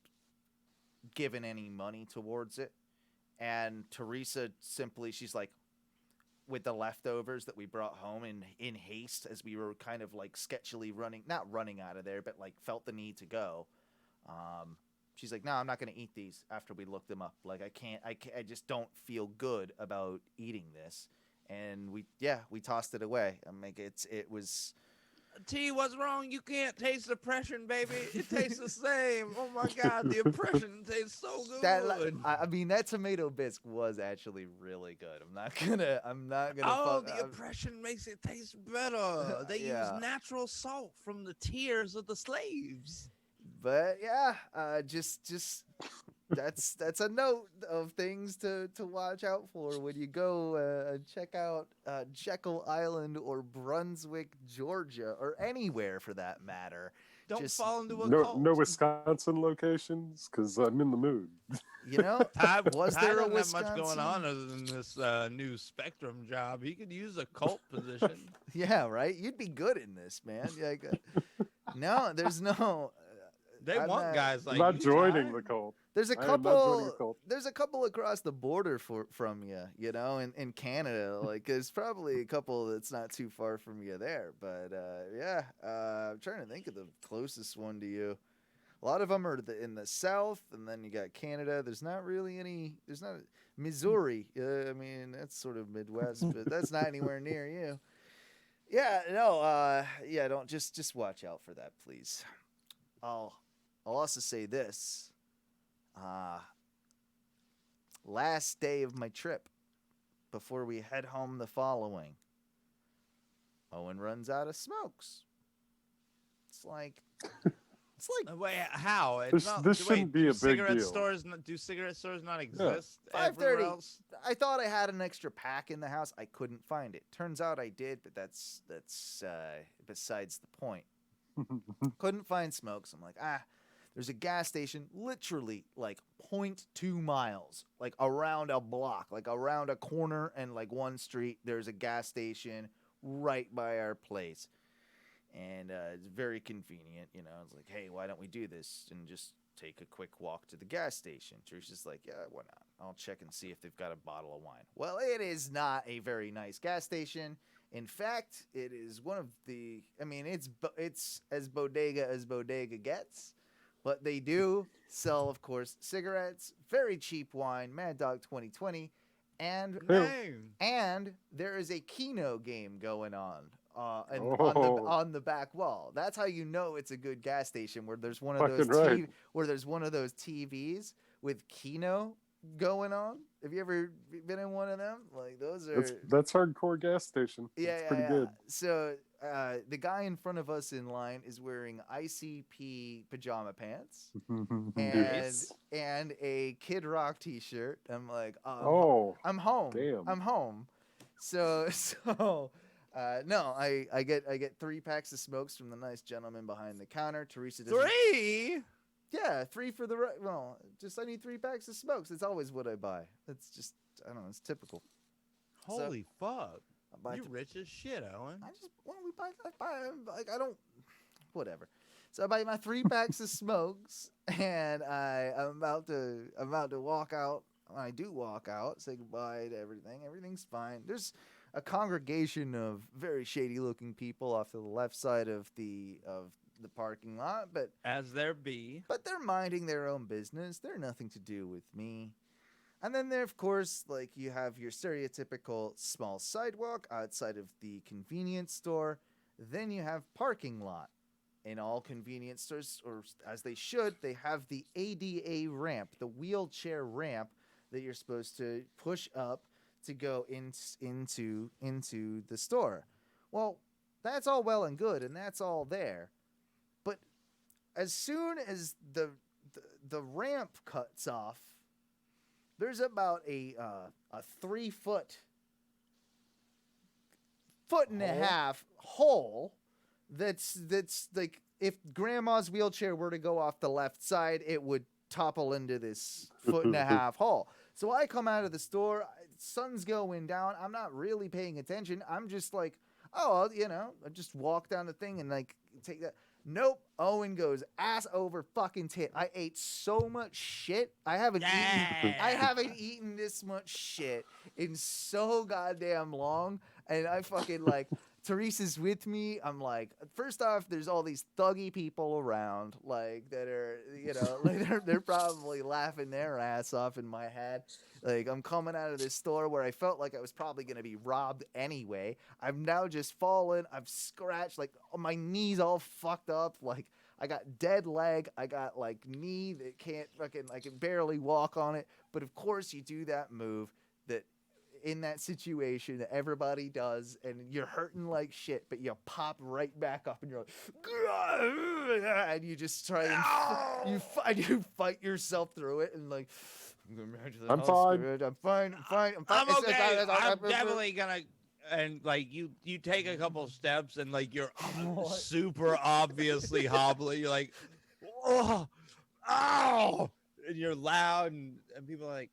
given any money towards it. And Theresa she's like, with the leftovers that we brought home in haste as we were kind of like sketchily not running out of there, but like felt the need to go. She's like, no, I'm not gonna eat these after we look them up. Like, I can't. I just don't feel good about eating this. And we tossed it away. I'm like, it was. T, what's wrong? You can't taste oppression, baby. It tastes the same. Oh my God, the oppression tastes so good. I mean, that tomato bisque was actually really good. I'm not gonna. Oh, the oppression makes it taste better. They use natural salt from the tears of the slaves. But yeah, just that's a note of things to watch out for when you go check out Jekyll Island or Brunswick, Georgia, or anywhere for that matter. Don't fall into a cult. No Wisconsin locations, because I'm in the mood. You know, was there a Wisconsin? Wisconsin? Not much going on other than this new Spectrum job. He could use a cult position. Yeah, right. You'd be good in this, man. No, there's no. They want guys like I'm not joining the cult. There's a couple. There's a couple across the border from you, you know, in Canada. Like, there's probably a couple that's not too far from you there. But I'm trying to think of the closest one to you. A lot of them are in the south, and then you got Canada. There's not really any. There's not Missouri. I mean, that's sort of Midwest, but that's not anywhere near you. Yeah, no. Don't just watch out for that, please. I'll also say this. Last day of my trip, before we head home the following, Owen runs out of smokes. It's like wait, how? This shouldn't be a big deal. Do cigarette stores not exist? 5:30. I thought I had an extra pack in the house. I couldn't find it. Turns out I did, but that's besides the point. Couldn't find smokes. I'm like, there's a gas station literally like 0.2 miles, like around a block, like around a corner and like one street. There's a gas station right by our place. And it's very convenient, you know. It's like, hey, why don't we do this and just take a quick walk to the gas station? Teresa's like, yeah, why not? I'll check and see if they've got a bottle of wine. Well, it is not a very nice gas station. In fact, it is one of the, I mean, it's as bodega gets. But they do sell, of course, cigarettes, very cheap wine, Mad Dog 2020, and there is a Keno game going on. On the back wall. That's how you know it's a good gas station, where there's one of those TVs with Keno going on. Have you ever been in one of them? Like, those are that's hardcore gas station. Yeah, pretty good. So the guy in front of us in line is wearing ICP pajama pants and a Kid Rock t-shirt. I'm like, I'm home. Damn. I'm home. So no, I get 3 packs of smokes from the nice gentleman behind the counter. Teresa doesn't. 3? Yeah, 3 for the well. Just I need 3 packs of smokes. It's always what I buy. It's just, I don't know. It's typical. Holy fuck! You rich as shit, Owen. I don't. Whatever. So I buy my 3 packs of smokes, and I'm about to walk out. When I do walk out, say goodbye to everything. Everything's fine. There's a congregation of very shady-looking people off to the left side of the parking lot, but as there be. But they're minding their own business. They're nothing to do with me. And then there, of course, like, you have your stereotypical small sidewalk outside of the convenience store. Then you have parking lot. In all convenience stores, or as they should, they have the ADA ramp, the wheelchair ramp that you're supposed to push up to go into the store. Well, that's all well and good, and that's all there. But as soon as the ramp cuts off, there's about a 3-foot and a half hole that's like, if grandma's wheelchair were to go off the left side, it would topple into this 1.5 foot hole. So I come out of the store, sun's going down, I'm not really paying attention. I'm just like, I just walk down the thing and like take that. Nope. Owen goes ass over fucking tit. I ate so much shit. I haven't eaten this much shit in so goddamn long. And I fucking like Teresa's with me, I'm like, first off, there's all these thuggy people around, like that are, like they're probably laughing their ass off in my head. Like I'm coming out of this store where I felt like I was probably gonna be robbed anyway. I've now just fallen. I've scratched like my knees all fucked up. Like I got dead leg. I got like knee that can't fucking. I can barely walk on it. But of course, you do that move that in that situation that everybody does, and you're hurting like shit, but you pop right back up, and you're like, and you just try and you fight yourself through it, and like, I'm fine. I'm fine. I'm okay. I'm definitely gonna. And like you take a couple steps, and like you're super obviously hobbling. You're like, oh, and you're loud, and people are like,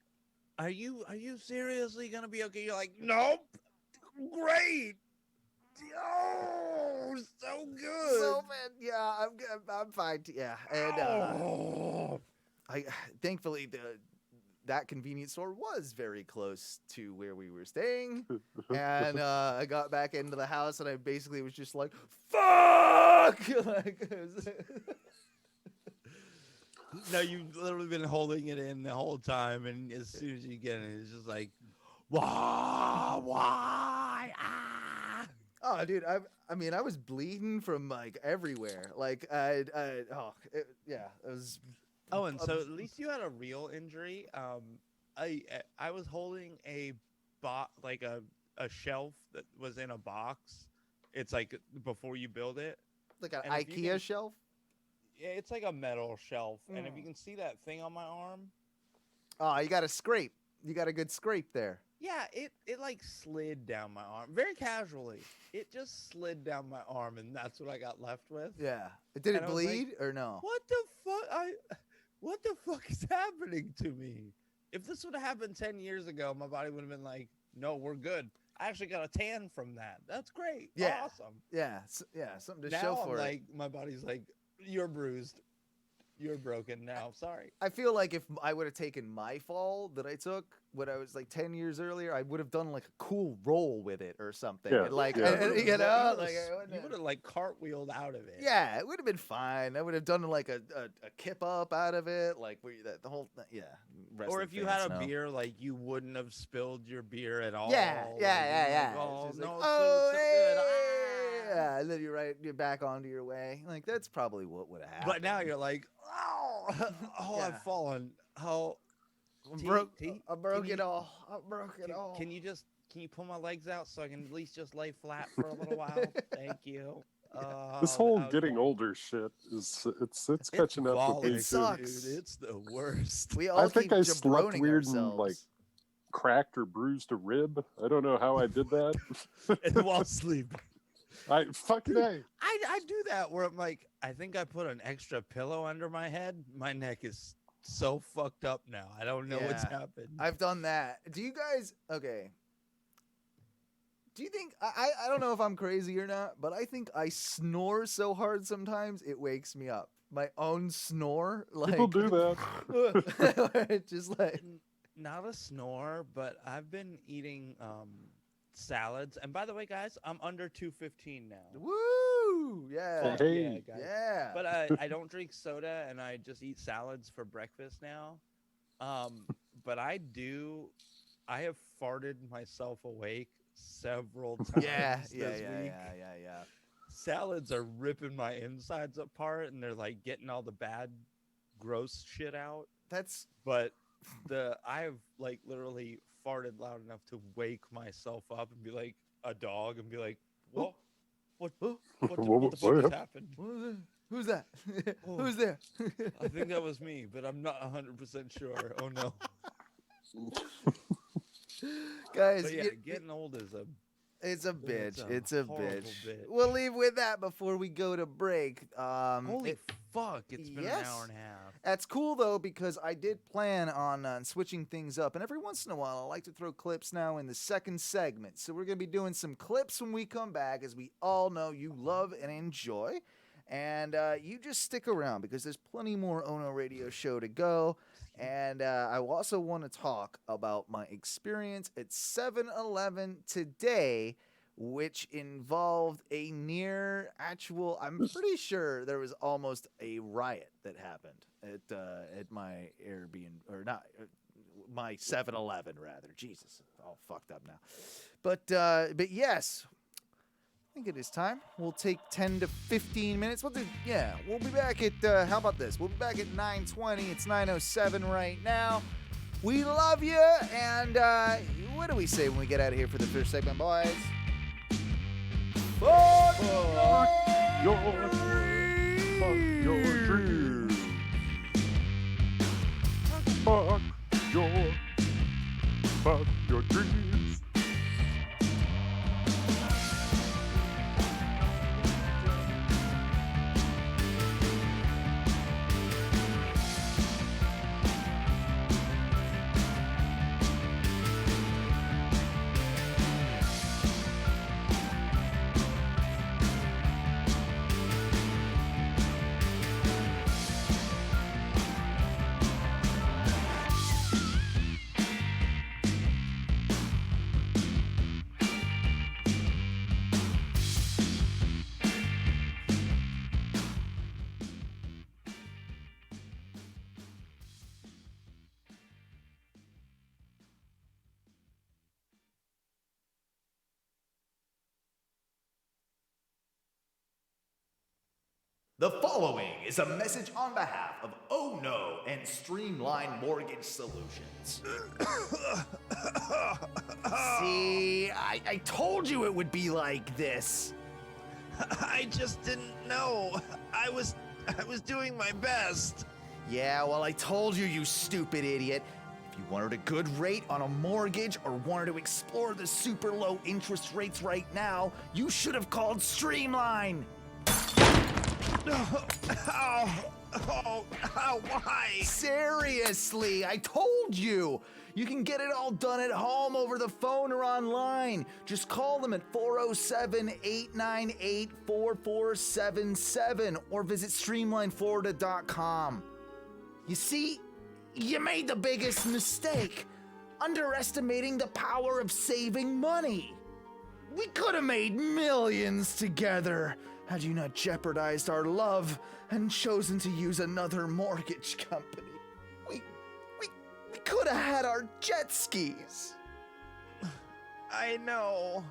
Are you seriously gonna be okay? You're like, nope, great, oh, so good. So man, yeah, I'm fine. Yeah, and I thankfully that convenience store was very close to where we were staying, and I got back into the house, and I basically was just like, fuck. Like, no, you've literally been holding it in the whole time, and as soon as you get it, it's just like, why? Oh, dude, I mean, I was bleeding from like everywhere. Like, it was. Oh, and so at least you had a real injury. I was holding a shelf that was in a box. It's like before you build it, like an IKEA shelf. Yeah, it's like a metal shelf, and if you can see that thing on my arm. Oh, you got a scrape. You got a good scrape there. Yeah, it like slid down my arm very casually. It just slid down my arm, and that's what I got left with. Yeah. Did it bleed or no? What the fuck? What the fuck is happening to me? If this would have happened 10 years ago, my body would have been like, no, we're good. I actually got a tan from that. That's great. Yeah. Awesome. Yeah. Something to now show for I'm it. like, my body's like, you're bruised. You're broken now. Sorry. I feel like if I would have taken my fall that I took when I was like 10 years earlier, I would have done like a cool roll with it or something. Yeah. Like, Yeah. you know, like you would have like cartwheeled out of it. Yeah, it would have been fine. I would have done like a kip up out of it, like the whole yeah. Or if you had a beer, like you wouldn't have spilled your beer at all. Yeah. Like, oh, It's no, like, it's so good. Yeah, and then you're back onto your way. Like that's probably what would have happened. But now you're like, Yeah. I've fallen. Oh, I broke it all. Can you pull my legs out so I can at least just lay flat for a little while? Thank you. This whole getting older shit it's catching up with me It too. sucks. Dude, it's the worst. We all I think keep I slept jabroning weird ourselves. and like cracked or bruised a rib. I don't know how I did that. While sleeping. I fucking A. I do that where I'm like, I think I put an extra pillow under my head. My neck is so fucked up now. I don't know what's happened. I've done that. Do you guys okay? Do you think I don't know if I'm crazy or not, but I think I snore so hard sometimes it wakes me up. My own snore, like People do that. just like not a snore, but I've been eating salads. And by the way, guys, I'm under 215 now. Woo! Yeah. Hey. Yeah, guys. Yeah. But I don't drink soda, and I just eat salads for breakfast now. But I have farted myself awake several times this week. Yeah. Salads are ripping my insides apart, and they're like getting all the bad, gross shit out. But I have like literally farted loud enough to wake myself up and be like a dog and be like, what the fuck just happened? Who's that? Who's there? I think that was me, but I'm not 100% sure. Oh no. Guys, but yeah, getting old is it's a bitch. It's a bitch. bitch. We'll leave with that before we go to break. Holy fuck, it's been an hour and a half. That's cool though, because I did plan on switching things up, and every once in a while I like to throw clips now in the second segment. So we're gonna be doing some clips when we come back, as we all know you love and enjoy. And you just stick around because there's plenty more Ono Radio Show to go. And I also want to talk about my experience at 7-Eleven today which involved a near actual, I'm pretty sure there was almost a riot that happened at my Airbnb, or not, my 7-Eleven rather. Jesus, all fucked up now. But yes, I think it is time. We'll take 10 to 15 minutes. We'll be back at, how about this? We'll be back at 9:20. It's 9:07 right now. We love you, and what do we say when we get out of here for the first segment, boys? Fuck your dreams. Fuck your dreams. The following is a message on behalf of Oh No and Streamline Mortgage Solutions. See, I told you it would be like this. I just didn't know. I was doing my best. Yeah, well, I told you, you stupid idiot. If you wanted a good rate on a mortgage or wanted to explore the super low interest rates right now, you should have called Streamline. Why? Seriously, I told you. You can get it all done at home, over the phone, or online. Just call them at 407-898-4477 or visit streamlineflorida.com. You see, you made the biggest mistake, underestimating the power of saving money. We could have made millions together had you not jeopardized our love and chosen to use another mortgage company. We could have had our jet skis. I know.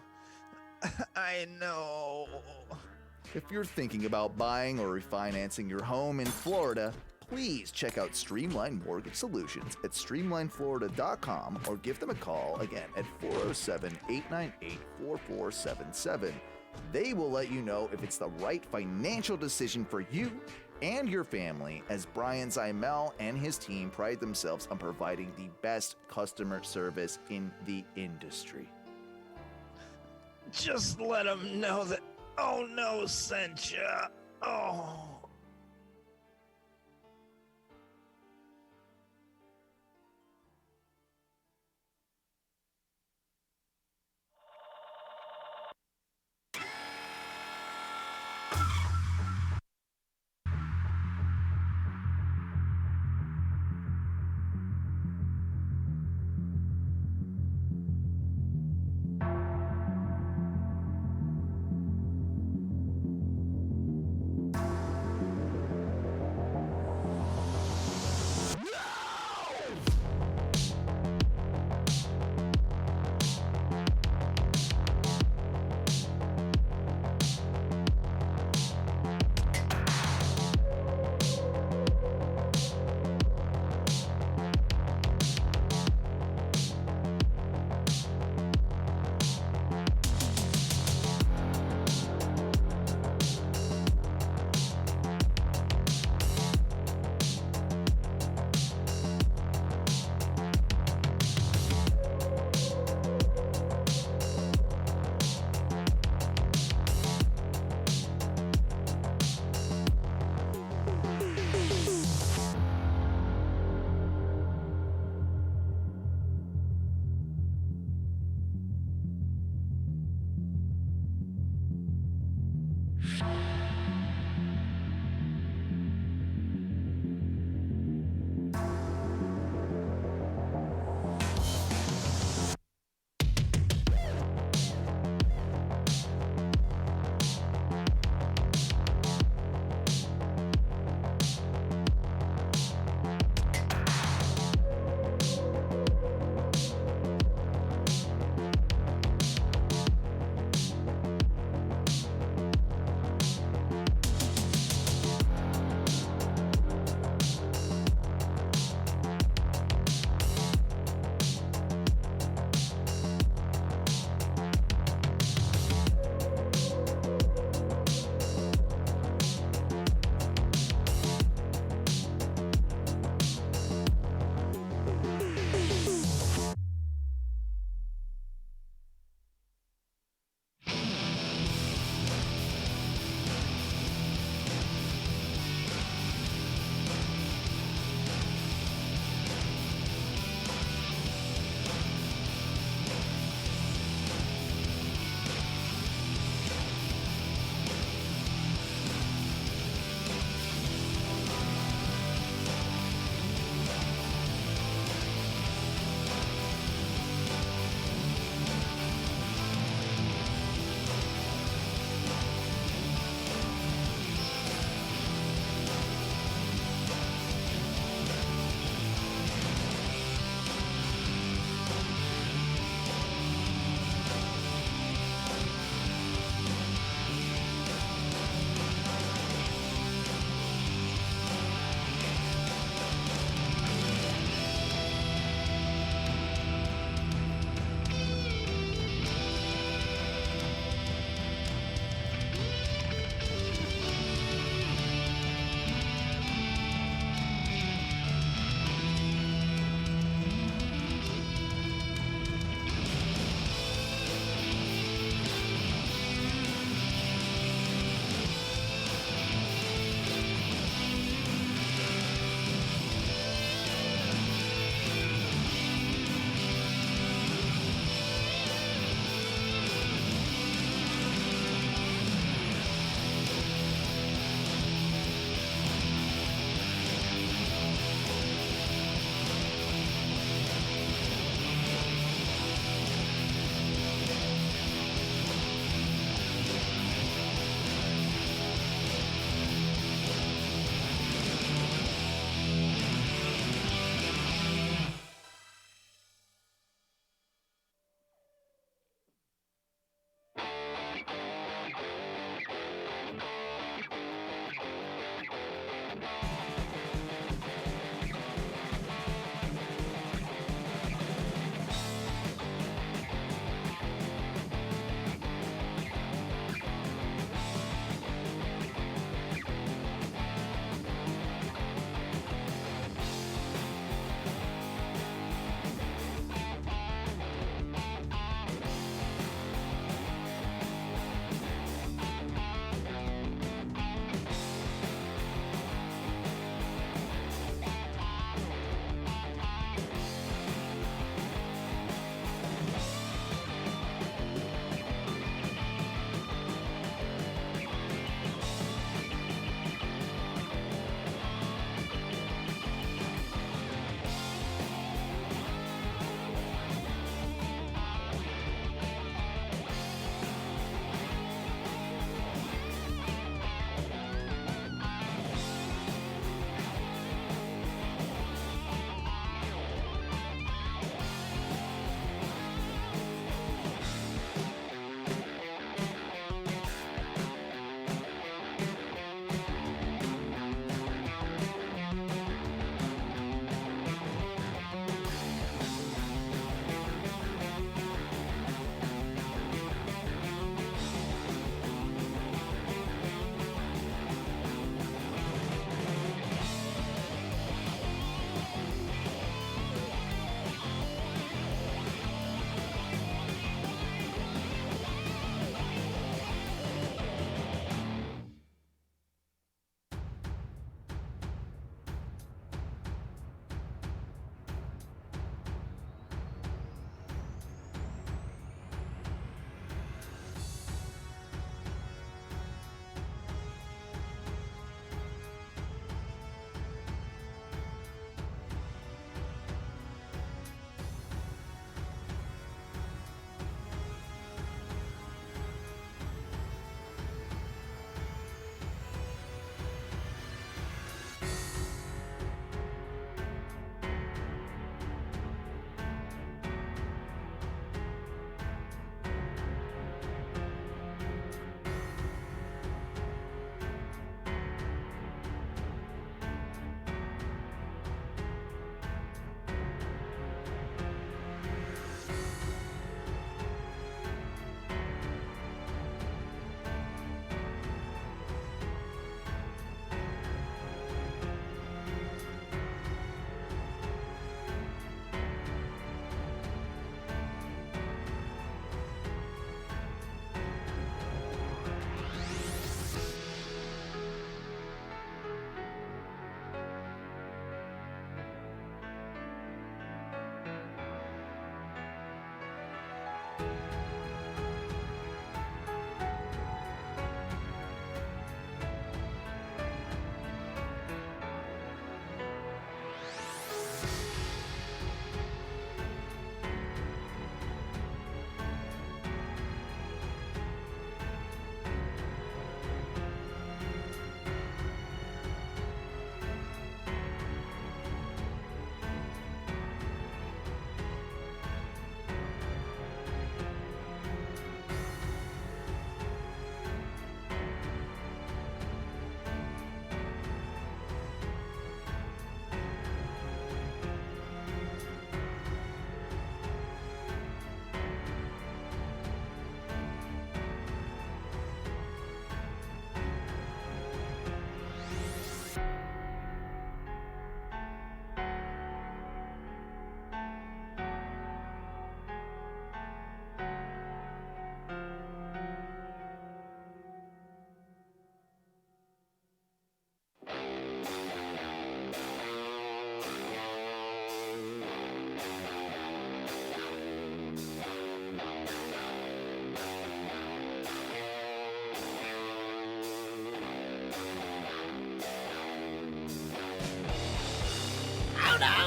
If you're thinking about buying or refinancing your home in Florida, please check out Streamline Mortgage Solutions at streamlineflorida.com or give them a call again at 407-898-4477. They will let you know if it's the right financial decision for you and your family, as Brian Zymel and his team pride themselves on providing the best customer service in the industry. Just let them know that Oh No sent ya. Oh.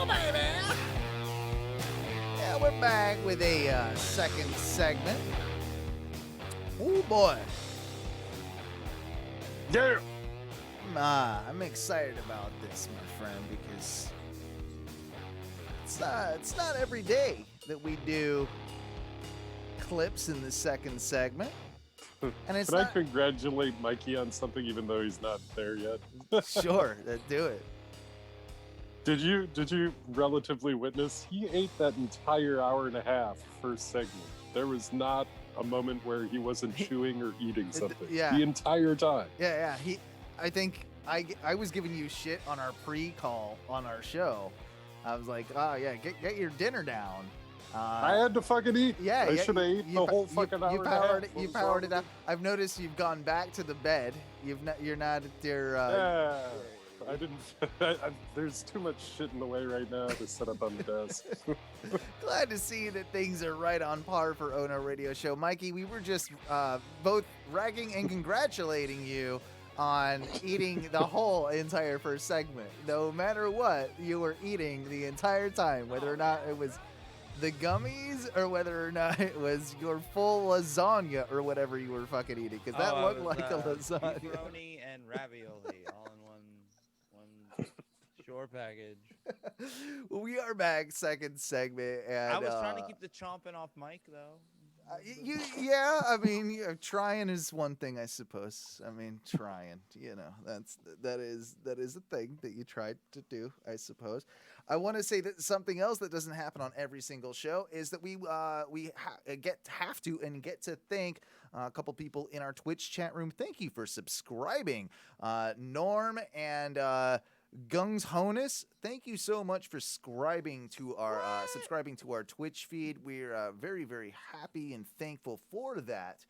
go, baby. Yeah, we're back with a second segment. Oh boy. Yeah. I'm excited about this, my friend, because it's not every day that we do clips in the second segment. And it's Can I not... congratulate Mikey on something even though he's not there yet? Sure, do it. Did you relatively witness? He ate that entire hour and a half first segment. There was not a moment where he wasn't chewing or eating something. Yeah. The entire time. Yeah. I think I was giving you shit on our pre-call on our show. I was like, oh yeah, get your dinner down. I had to fucking eat. Yeah, I should have eaten the whole fucking hour. You powered it up. I've noticed you've gone back to the bed. You're not at your. Yeah, I didn't. There's too much shit in the way right now to set up on the desk. Glad to see that things are right on par for Ono Radio Show. Mikey, we were just both ragging and congratulating you on eating the whole entire first segment. No matter what, you were eating the entire time, whether or not it was the gummies or whether or not it was your full lasagna or whatever you were fucking eating, because that looked like a lasagna. Pepperoni and ravioli all in one shore package. Well, we are back, second segment, and I was trying to keep the chomping off Mike though. Yeah, I mean, trying is one thing, I suppose. I mean, trying, that is a thing that you tried to do, I suppose. I want to say that something else that doesn't happen on every single show is that we have to thank a couple people in our Twitch chat room. Thank you for subscribing, Norm and Gungs Honus. Thank you so much for subscribing to our Twitch feed. We're very, very happy and thankful for that.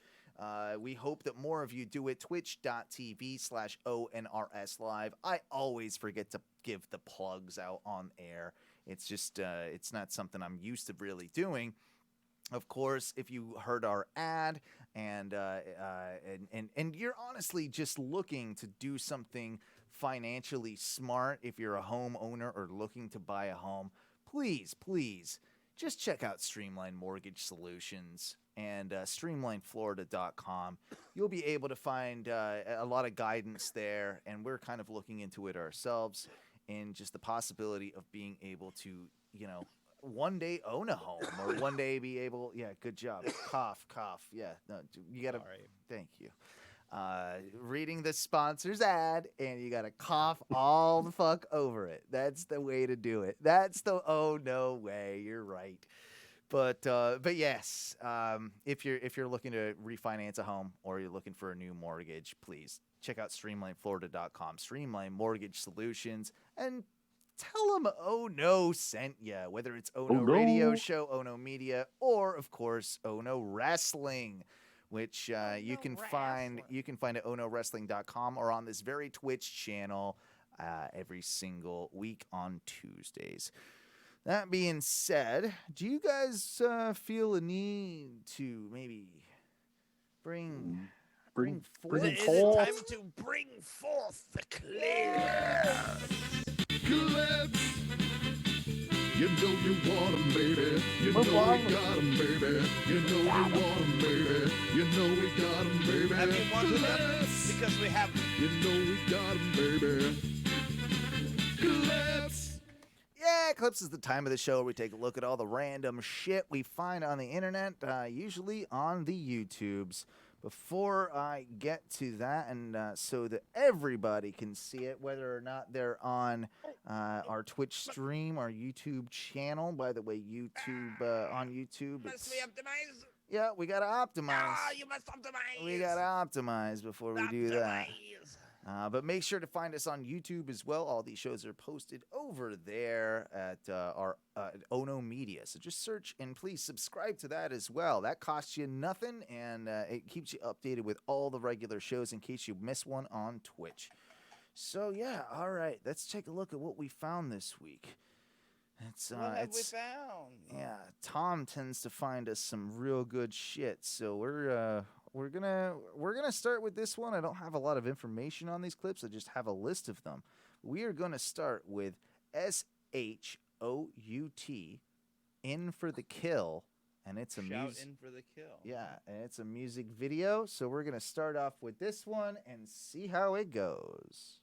We hope that more of you do it. Twitch.tv/ONRS Live. I always forget to give the plugs out on air. It's just, it's not something I'm used to really doing. Of course, if you heard our ad and you're honestly just looking to do something financially smart, if you're a homeowner or looking to buy a home, please just check out Streamline Mortgage Solutions and streamlineflorida.com. You'll be able to find a lot of guidance there, and we're kind of looking into it ourselves, and just the possibility of being able to, one day own a home or one day be able, good job. Cough. Yeah, no, you gotta, thank you. Reading the sponsor's ad, and you gotta cough all the fuck over it. That's the way to do it. Oh no way, you're right. But yes, if you're looking to refinance a home or you're looking for a new mortgage, please check out streamlineflorida.com, Streamline Mortgage Solutions, and tell them Ono sent ya, whether it's Ono Radio Show, Ono Media, or of course Ono Wrestling, which you can find at onowrestling.com or on this very Twitch channel every single week on Tuesdays. That being said, do you guys feel a need to maybe bring forth? Is it time to bring forth the Clips. You know you want 'em, baby. You know we got 'em, baby. You know we want 'em, baby. You know we got 'em, baby. Have you wanted them? Because we have them. You know we got 'em, baby. Clips. Yeah, Clips is the time of the show where we take a look at all the random shit we find on the internet, usually on the YouTubes. Before I get to that, and so that everybody can see it, whether or not they're on our Twitch stream, our YouTube channel. By the way, on YouTube, Must we optimize? Yeah, we gotta optimize. You must optimize. We gotta optimize before we do that. But make sure to find us on YouTube as well. All these shows are posted over there at our Ono Media. So just search and please subscribe to that as well. That costs you nothing, and it keeps you updated with all the regular shows in case you miss one on Twitch. So yeah, all right. Let's take a look at what we found this week. What have we found? Yeah, Tom tends to find us some real good shit. So we're gonna start with this one. I don't have a lot of information on these clips. I just have a list of them. We are gonna start with S.H.O.U.T. S.H.O.U.T, In for the Kill, and it's a Shout in for the kill. Yeah, and it's a music video, so we're going to start off with this one and see how it goes.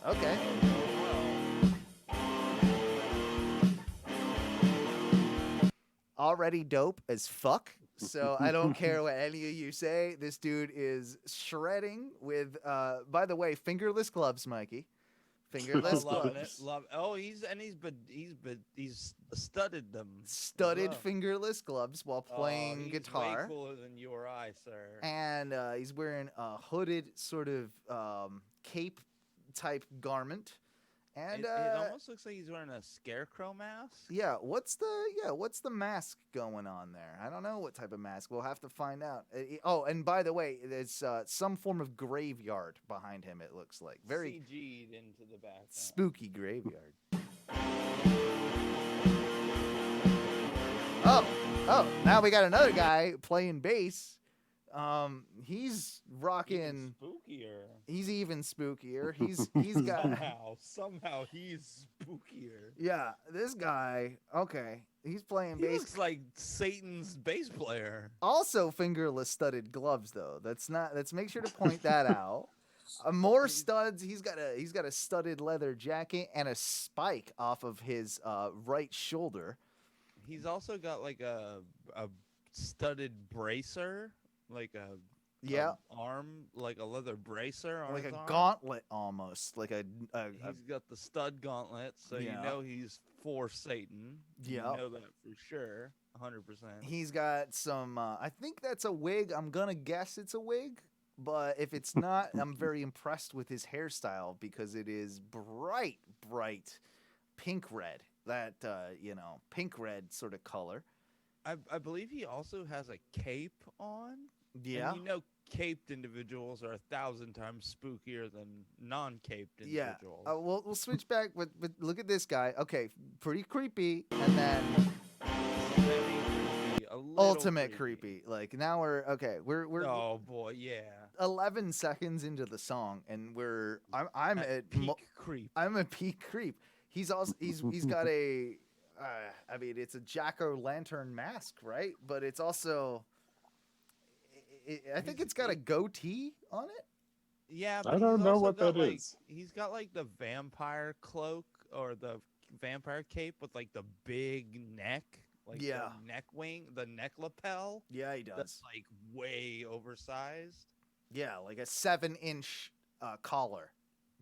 Okay. Already dope as fuck, so I don't care what any of you say. This dude is shredding with, by the way, fingerless gloves, Mikey. Fingerless Loving gloves. it. Oh, he's studded them. Studded Well. fingerless gloves while playing he's guitar. Way cooler than you or I, sir. And he's wearing a hooded sort of cape type garment. And it almost looks like he's wearing a scarecrow mask. yeah, what's the mask going on there? I don't know what type of mask. We'll have to find out. Oh, and by the way, there's some form of graveyard behind him. It looks like very CG'd into the background. spooky graveyard. Oh, now we got another guy playing bass. He's rocking. Even spookier. He's even spookier. He's got somehow he's spookier. Yeah, this guy. Okay, he's playing He bass. looks like Satan's bass player. Also fingerless studded gloves though. Let's make sure to point that out. More studs. He's got a studded leather jacket and a spike off of his right shoulder. He's also got like a studded bracer, like a arm, like a leather bracer on like his a arm. gauntlet almost, like a He's got the stud gauntlet, so you Yeah. know he's for Satan. Yeah. You know that for sure, 100%. He's got some. I think that's a wig. I'm gonna guess it's a wig, but if it's not, I'm very impressed with his hairstyle because it is bright pink red. That pink red sort of color. I believe he also has a cape on. Yeah. And you know, caped individuals are 1,000 times spookier than non-caped individuals. Yeah. We'll switch back. But look at this guy. Okay, pretty creepy, and then ultimate creepy. Like now we're okay. We're oh boy, yeah. 11 seconds into the song, and I'm at peak creep. I'm a peak creep. He's got a. I mean, it's a jack-o'-lantern mask, right? But it's also. I think it's got a goatee on it. Yeah, but I don't he's know also what got, that like, is. He's got like the vampire cloak or the vampire cape with like the big neck, like Yeah. the neck wing, the neck lapel. Yeah, he does. That's like way oversized. Yeah, like a 7-inch collar.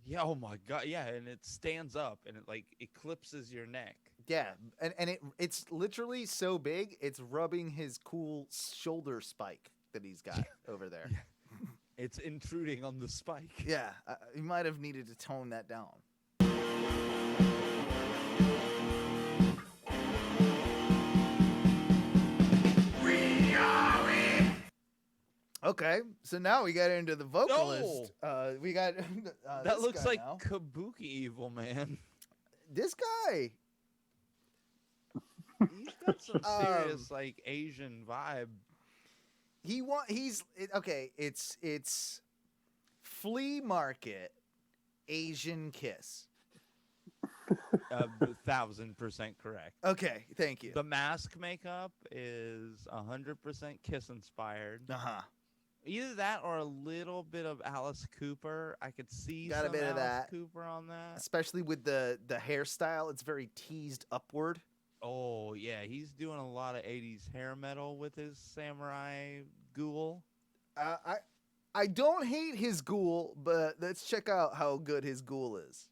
Yeah, oh my god, yeah, and it stands up and it like eclipses your neck. Yeah, and it's literally so big, it's rubbing his cool shoulder spike that he's got over there. It's intruding on the spike. Yeah, he might have needed to tone that down. Okay, so now we got into the vocalist. We got That this looks guy like now. Kabuki Evil, man. This guy. He's got some serious like Asian vibe. It's flea market Asian kiss. 1,000% correct. Okay, thank you. The mask makeup is 100% Kiss inspired. Uh-huh. Either that or a little bit of Alice Cooper. I could see Got a some bit of Alice that. Cooper on that. Especially with the hairstyle, it's very teased upward. Oh yeah, he's doing a lot of 80s hair metal with his samurai ghoul. I don't hate his ghoul, but let's check out how good his ghoul is.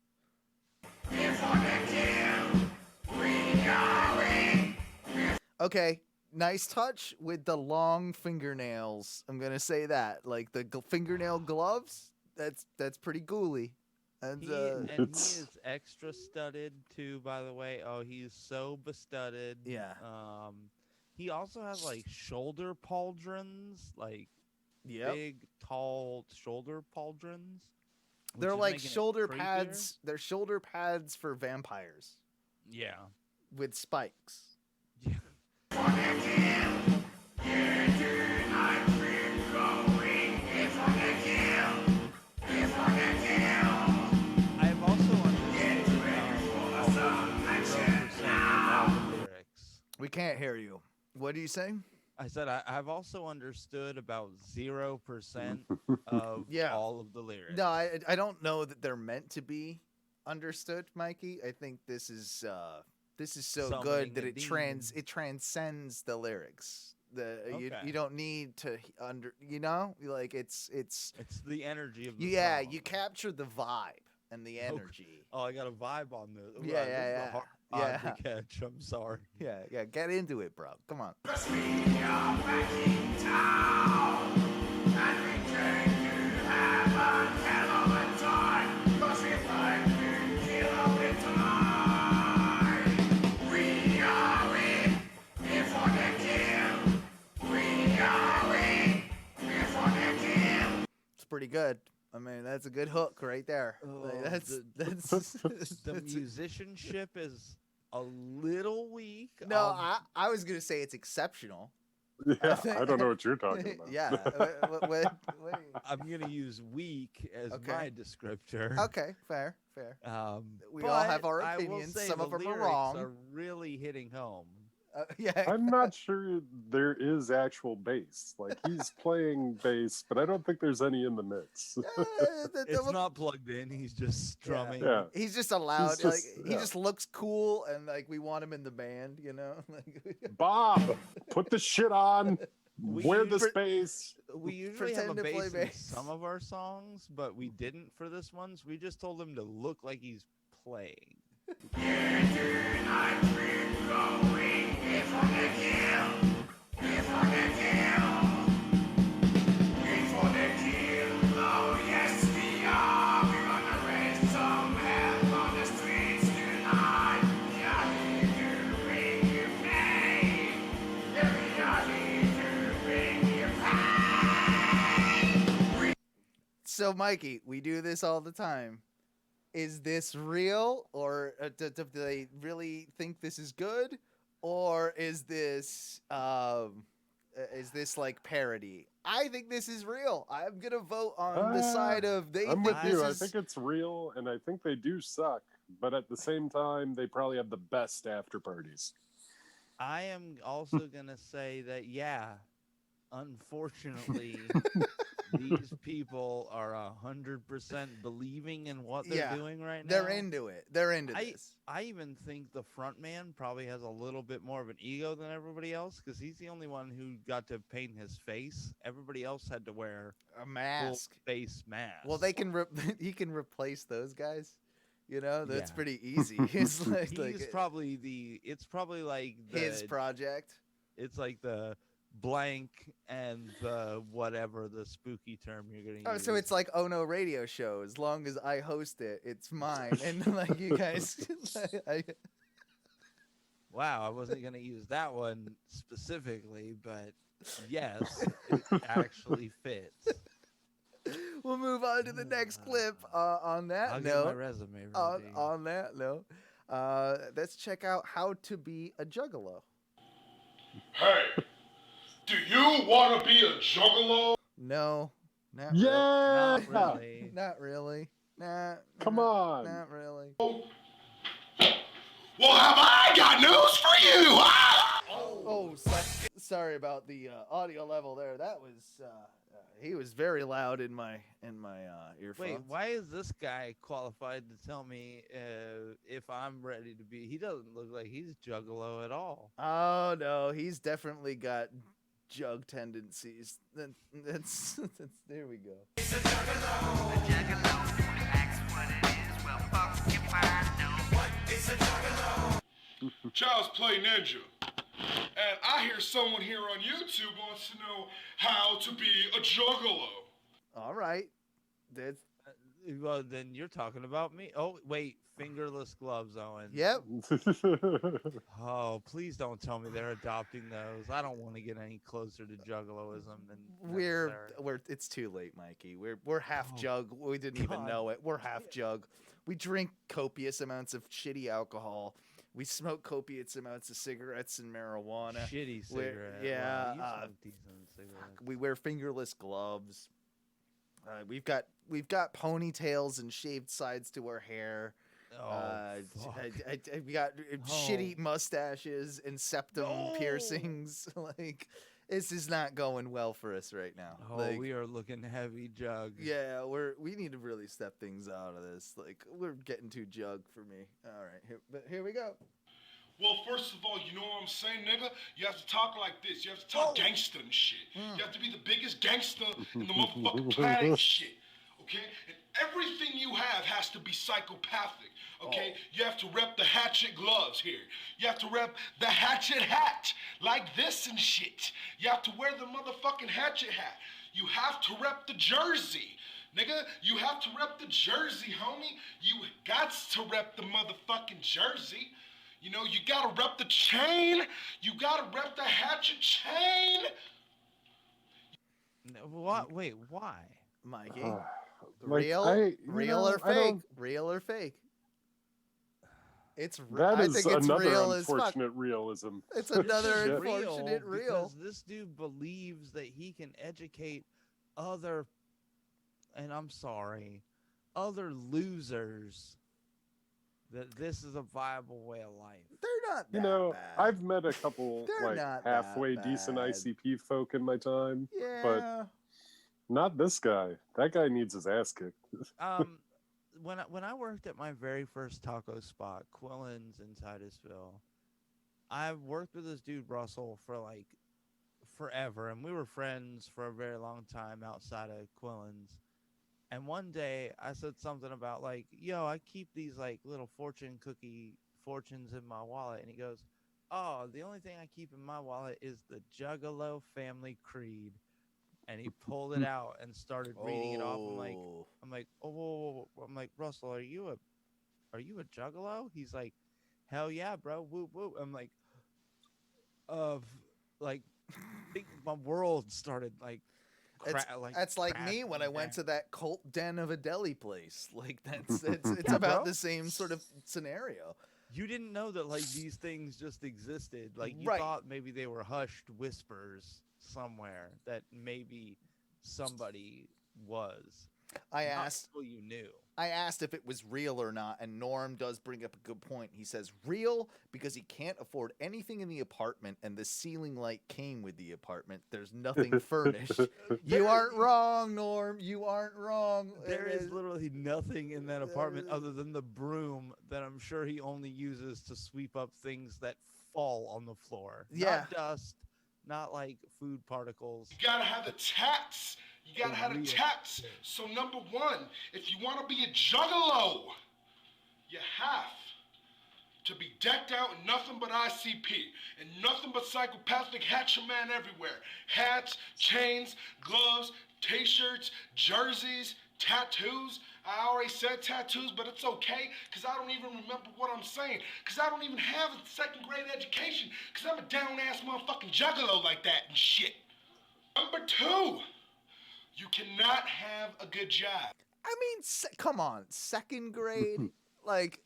Okay, nice touch with the long fingernails. I'm gonna say that, like the fingernail gloves. That's pretty ghouly. And He is extra studded too, by the way. Oh, he's so bestudded. Yeah. He also has like shoulder pauldrons, like big, tall shoulder pauldrons. They're which is like making it shoulder creepier. pads. They're shoulder pads for vampires Yeah. with spikes. I've also understood can't hear you. What are you saying? I said I've also understood about 0% of all of the lyrics. No, I don't know that they're meant to be understood, Mikey. I think this is so Summoning good that a it demon. transcends the lyrics. You Okay. don't need to like it's the energy of the song. song. You capture the vibe and the energy. Oh, I got a vibe on this. Ooh, Yeah, this yeah, is yeah. a hard Yeah. to catch. I'm sorry. Yeah, get into it, bro. Come on. It's pretty good. I mean, that's a good hook right there. Like, that's The musicianship is a little weak. No, I was gonna say it's exceptional. Yeah, I don't know what you're talking about. Yeah. I'm gonna use weak as Okay. my descriptor. Okay, fair. We all but have our I will opinions. say Some the of them are lyrics wrong. Are really hitting home. Yeah. I'm not sure there is actual bass. Like, he's playing bass, but I don't think there's any in the mix. It's not plugged in. He's just strumming. Yeah. He's just allowed. He's just- he just looks cool, and like we want him in the band, you know. Bob, put the shit on. Wear the usually- space. We usually have a Pretend to play bass in bass. some of our songs, but we didn't for this one. So we just told him to look like he's playing. So, Mikey, we do this all the time. Is this real, or do they really think this is good, or is this like parody? I think this is real. I'm gonna vote on the side of they I'm think with this you. I is. think it's real, and I think they do suck. But at the same time, they probably have the best after parties. I am also gonna say that unfortunately, these people are 100% believing in what they're doing right now. They're into it. They're into this. I even think the front man probably has a little bit more of an ego than everybody else because he's the only one who got to paint his face. Everybody else had to wear a mask, full face mask. Well, they can he can replace those guys. You know, that's Yeah. pretty easy. It's It's probably like his project. It's like the blank and the whatever the spooky term you're gonna use. Oh, so it's like Oh No Radio Show. As long as I host it, it's mine. And like you guys, Wow, I wasn't gonna use that one specifically, but yes, it actually fits. We'll move on to the next clip. On that I'll note, get my resume ready. On that note, let's check out How to Be a Juggalo. Hey, do you want to be a juggalo? No, not Yeah. Not really. Not really. Nah. Come on. Not really. Well, have I got news for you? Ah! Oh, sorry about the audio level there. That was he was very loud in my earphones. Wait, why is this guy qualified to tell me if I'm ready to be? He doesn't look like he's juggalo at all. Oh no, he's definitely got jug tendencies. That's there we go. It's a juggalo. A juggalo. Ask what it is. Well, fuck if I know. What is a juggalo? Child's Play Ninja. And I hear someone here on YouTube wants to know how to be a juggalo. All right. That's Well, then you're talking about me. Oh, wait, fingerless gloves, Owen. Yep. Oh, please don't tell me they're adopting those. I don't want to get any closer to juggaloism than we're it's too late, Mikey. We're half jug. We didn't even know it. We're half jug. We drink copious amounts of shitty alcohol. We smoke copious amounts of cigarettes and marijuana. Shitty cigarette. Yeah. Wow, you smoke decent cigarettes. We wear fingerless gloves. We've got ponytails and shaved sides to our hair. I've got shitty mustaches and septum piercings. Like, this is not going well for us right now. Oh, like, we are looking heavy, Jug. Yeah, we need to really step things out of this. Like, we're getting too Jug for me. All right, here we go. Well, first of all, you know what I'm saying, nigga? You have to talk like this. You have to talk gangster and shit. You have to be the biggest gangster in the motherfucking planet and shit. Okay? And everything you have has to be psychopathic. Okay? You have to rep the hatchet gloves here. You have to rep the hatchet hat like this and shit. You have to wear the motherfucking hatchet hat. You have to rep the jersey. Nigga, you have to rep the jersey, homie. You got to rep the motherfucking jersey. You know, you gotta rep the chain. You gotta rep the hatchet chain. What? Wait, why? Mikey? Real or fake? Real or fake? It's that I is think it's another real as fuck. unfortunate realism. It's another Real, unfortunate real. because this dude believes that he can educate other, and I'm sorry, other losers that this is a viable way of life. They're not that You know, bad. I've met a couple They're like not halfway that decent bad. ICP folk in my time, Yeah. but not this guy. That guy needs his ass kicked. When I worked at my very first taco spot, Quillen's in Titusville, I worked with this dude Russell for like forever, and we were friends for a very long time outside of Quillen's. And one day I said something about like, yo, I keep these like little fortune cookie fortunes in my wallet. And he goes, oh, the only thing I keep in my wallet is the Juggalo family creed. And he pulled it out and started reading it off. I'm like, oh, whoa. I'm like, Russell, are you a Juggalo? He's like, hell yeah, bro. Whoop, whoop. I'm like, I think my world started like, That's like me when I went to that cult den of a deli place. Like it's about the same sort of scenario. You didn't know that like these things just existed. Like you Right. thought maybe they were hushed whispers somewhere that maybe somebody was. I Not asked people you knew. I asked if it was real or not, and Norm does bring up a good point. He says real because he can't afford anything in the apartment, and the ceiling light came with the apartment. There's nothing furnished. You aren't wrong, Norm. You aren't wrong. There is literally nothing in that apartment other than the broom that I'm sure he only uses to sweep up things that fall on the floor. Yeah. Not dust, not like food particles. You gotta have the tats. You gotta have the tats. So number one, if you want to be a juggalo, you have to be decked out in nothing but ICP and nothing but psychopathic hatchet man everywhere. Hats, chains, gloves, t-shirts, jerseys, tattoos. I already said tattoos, but it's okay, because I don't even remember what I'm saying, because I don't even have a second grade education, because I'm a down-ass motherfucking juggalo like that and shit. Number two, you cannot have a good job. I mean, come on, second grade, like,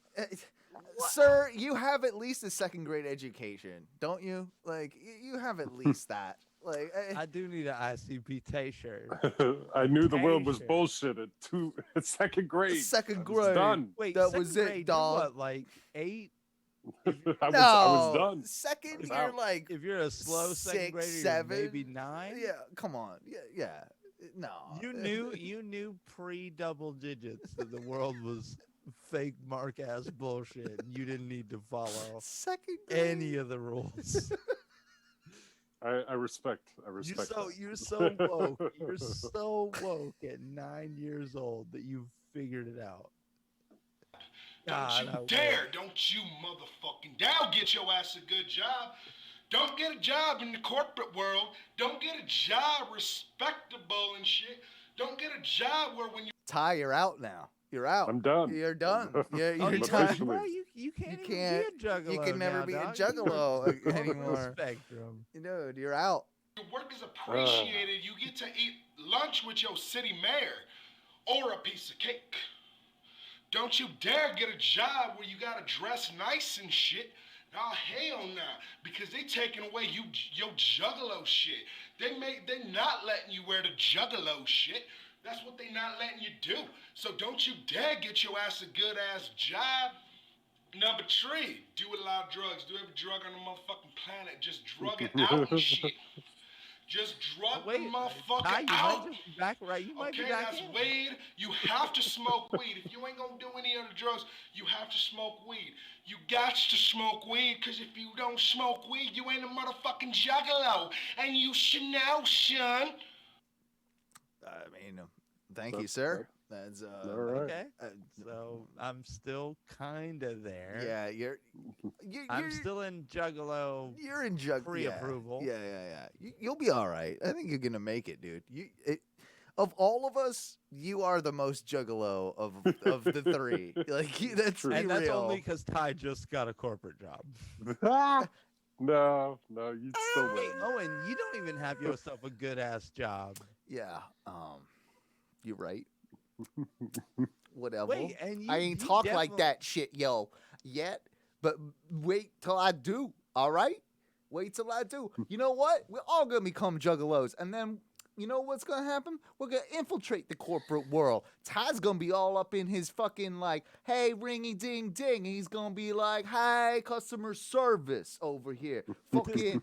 sir, you have at least a second grade education, don't you? Like, you have at least that. Like, I do need an ICP t-shirt. I knew the world was bullshit at second grade. Second I grade. was done. Wait, that second was grade, it, you're dog. what, like 8? I was done. Second, was you're out. like If you're a slow second 6, grader, 7, you're maybe 9. Yeah, come on. Yeah. No. You knew pre-double digits that the world was fake mark-ass bullshit, and you didn't need to follow second grade. any of the rules. I respect. that. You're so woke. You're so woke at 9 years old that you've figured it out. God, Don't you dare, don't you motherfucking dare get your ass a good job. Don't get a job in the corporate world. Don't get a job respectable and shit. Don't get a job where when you Ty, you're out now. You're out. I'm done. You're done. You're I'm done. officially- Bro, you can't even be a juggalo. You can never now, be dog. a juggalo You're anymore. on the spectrum. Dude, you're out. your work is appreciated, you get to eat lunch with your city mayor or a piece of cake. Don't you dare get a job where you gotta dress nice and shit. Oh, hell nah, because they taking away your juggalo shit. They not letting you wear the juggalo shit. That's what they not letting you do. So don't you dare get your ass a good ass job. Number 3, do a lot of drugs. Do every drug on the motherfucking planet. Just drug it out and shit. Just drug the motherfucker Ty, you out. might just be back, right? You might Okay, be back that's in. weed. You have to smoke weed. If you ain't gonna do any other drugs, you have to smoke weed. You got to smoke weed, because if you don't smoke weed, you ain't a motherfucking juggalo. And you should know, son. I mean, thank you, sir. That's okay. So I'm still kind of there. Yeah, I'm still in Juggalo. You're in pre-approval. Yeah. You'll be all right. I think you're gonna make it, dude. Of all of us, you are the most Juggalo of the 3. Like that's and that's real. only because Ty just got a corporate job. No, you'd still win. Owen, you don't even have yourself a good ass job. Yeah. You're right. Whatever. Wait, and I ain't talk like that shit, yo, yet. But wait till I do. All right. Wait till I do. You know what? We're all gonna become juggalos, and then you know what's gonna happen? We're gonna infiltrate the corporate world. Ty's gonna be all up in his fucking like, hey, ringy ding ding. And he's gonna be like, hey, customer service over here. Fucking,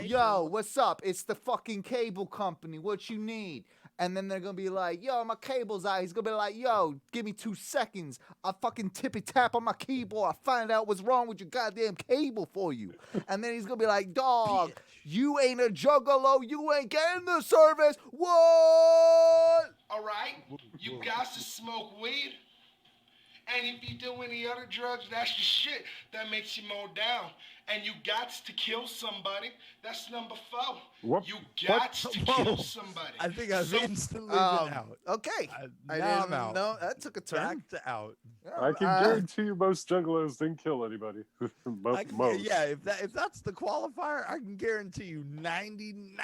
yo, what's up? It's the fucking cable company. What you need? And then they're gonna be like, yo, my cable's out. He's gonna be like, yo, give me 2 seconds. I fucking tippy tap on my keyboard. I find out what's wrong with your goddamn cable for you. And then he's gonna be like, dog, you ain't a juggalo. You ain't getting the service. What? All right, you got to smoke weed. And if you do any other drugs, that's the shit that makes you more down. And you got to kill somebody. That's number 4. What? You got to kill somebody. I think I've instantly been out. Okay. Now I'm out. No, that took a turn. Back to out. I can guarantee you most juggalos didn't kill anybody. Most. Yeah, if that's the qualifier, I can guarantee you 99%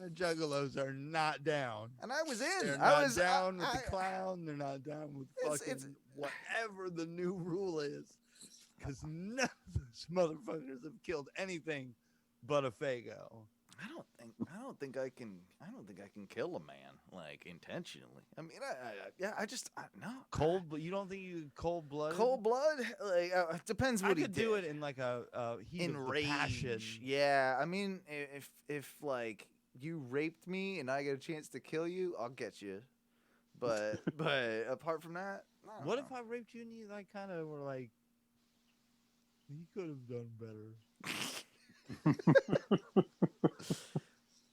of juggalos are not down. And I was in. They're I not was down with the clown. They're not down with fucking whatever the new rule is. Because none of those motherfuckers have killed anything but a Fago. I don't think I can kill a man like intentionally. I mean, no. You don't think you cold blooded? Cold blood? Like it depends what I he could did. do it in like a heat of the passion. Yeah, I mean, if like you raped me and I get a chance to kill you, I'll get you. But apart from that, what if I raped you and you like kind of were like, he could have done better.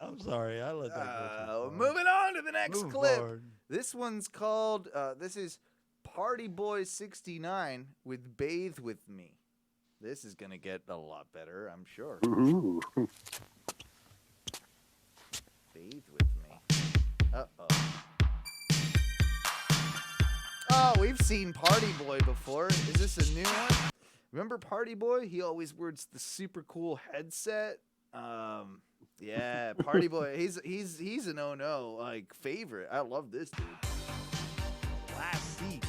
I'm sorry, I let that go. Moving on to the next clip. Forward. This one's called, this is Party Boy 69 with Bathe With Me. This is going to get a lot better, I'm sure. Ooh. Bathe With Me. Uh-oh. Oh, we've seen Party Boy before. Is this a new one? Remember Party Boy? He always wears the super cool headset. Yeah, Party Boy. He's an oh-no like favorite. I love this dude. Last seat.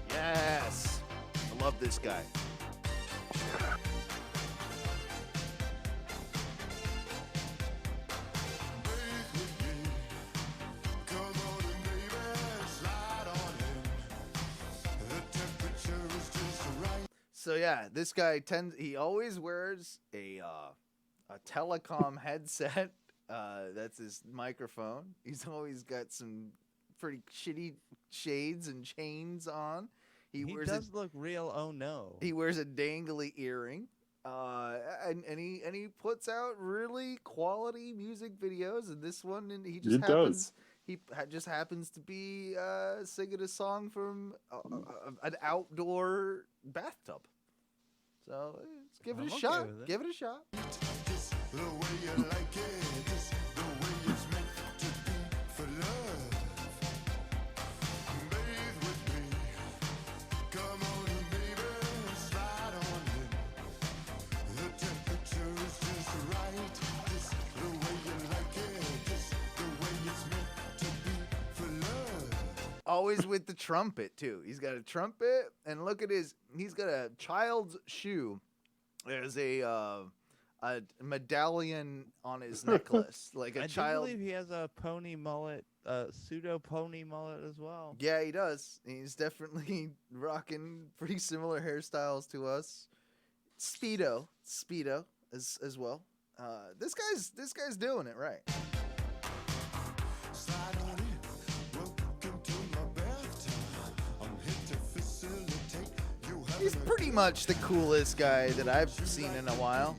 Yes, I love this guy. So yeah, this guy he always wears a telecom headset. That's his microphone. He's always got some pretty shitty shades and chains on. He does look real. Oh no. He wears a dangly earring. And he puts out really quality music videos. And this one, and he just happens to be singing a song from an outdoor bathtub. So let's give it a shot. Give it a shot. Just the way you like it, just the way it's meant to be for love. Bathe with me, come on in, baby, slide on in. The temperature is just right, just the way you like it, just the way it's meant to be for love. Always with the trumpet too. He's got a trumpet, and look at he's got a child's shoe. There's a a medallion on his necklace, like a I child. do believe he has a pony mullet, pseudo pony mullet as well. Yeah, he does. He's definitely rocking pretty similar hairstyles to us. Speedo as well. This guy's doing it right. He's pretty much the coolest guy that I've seen in a while.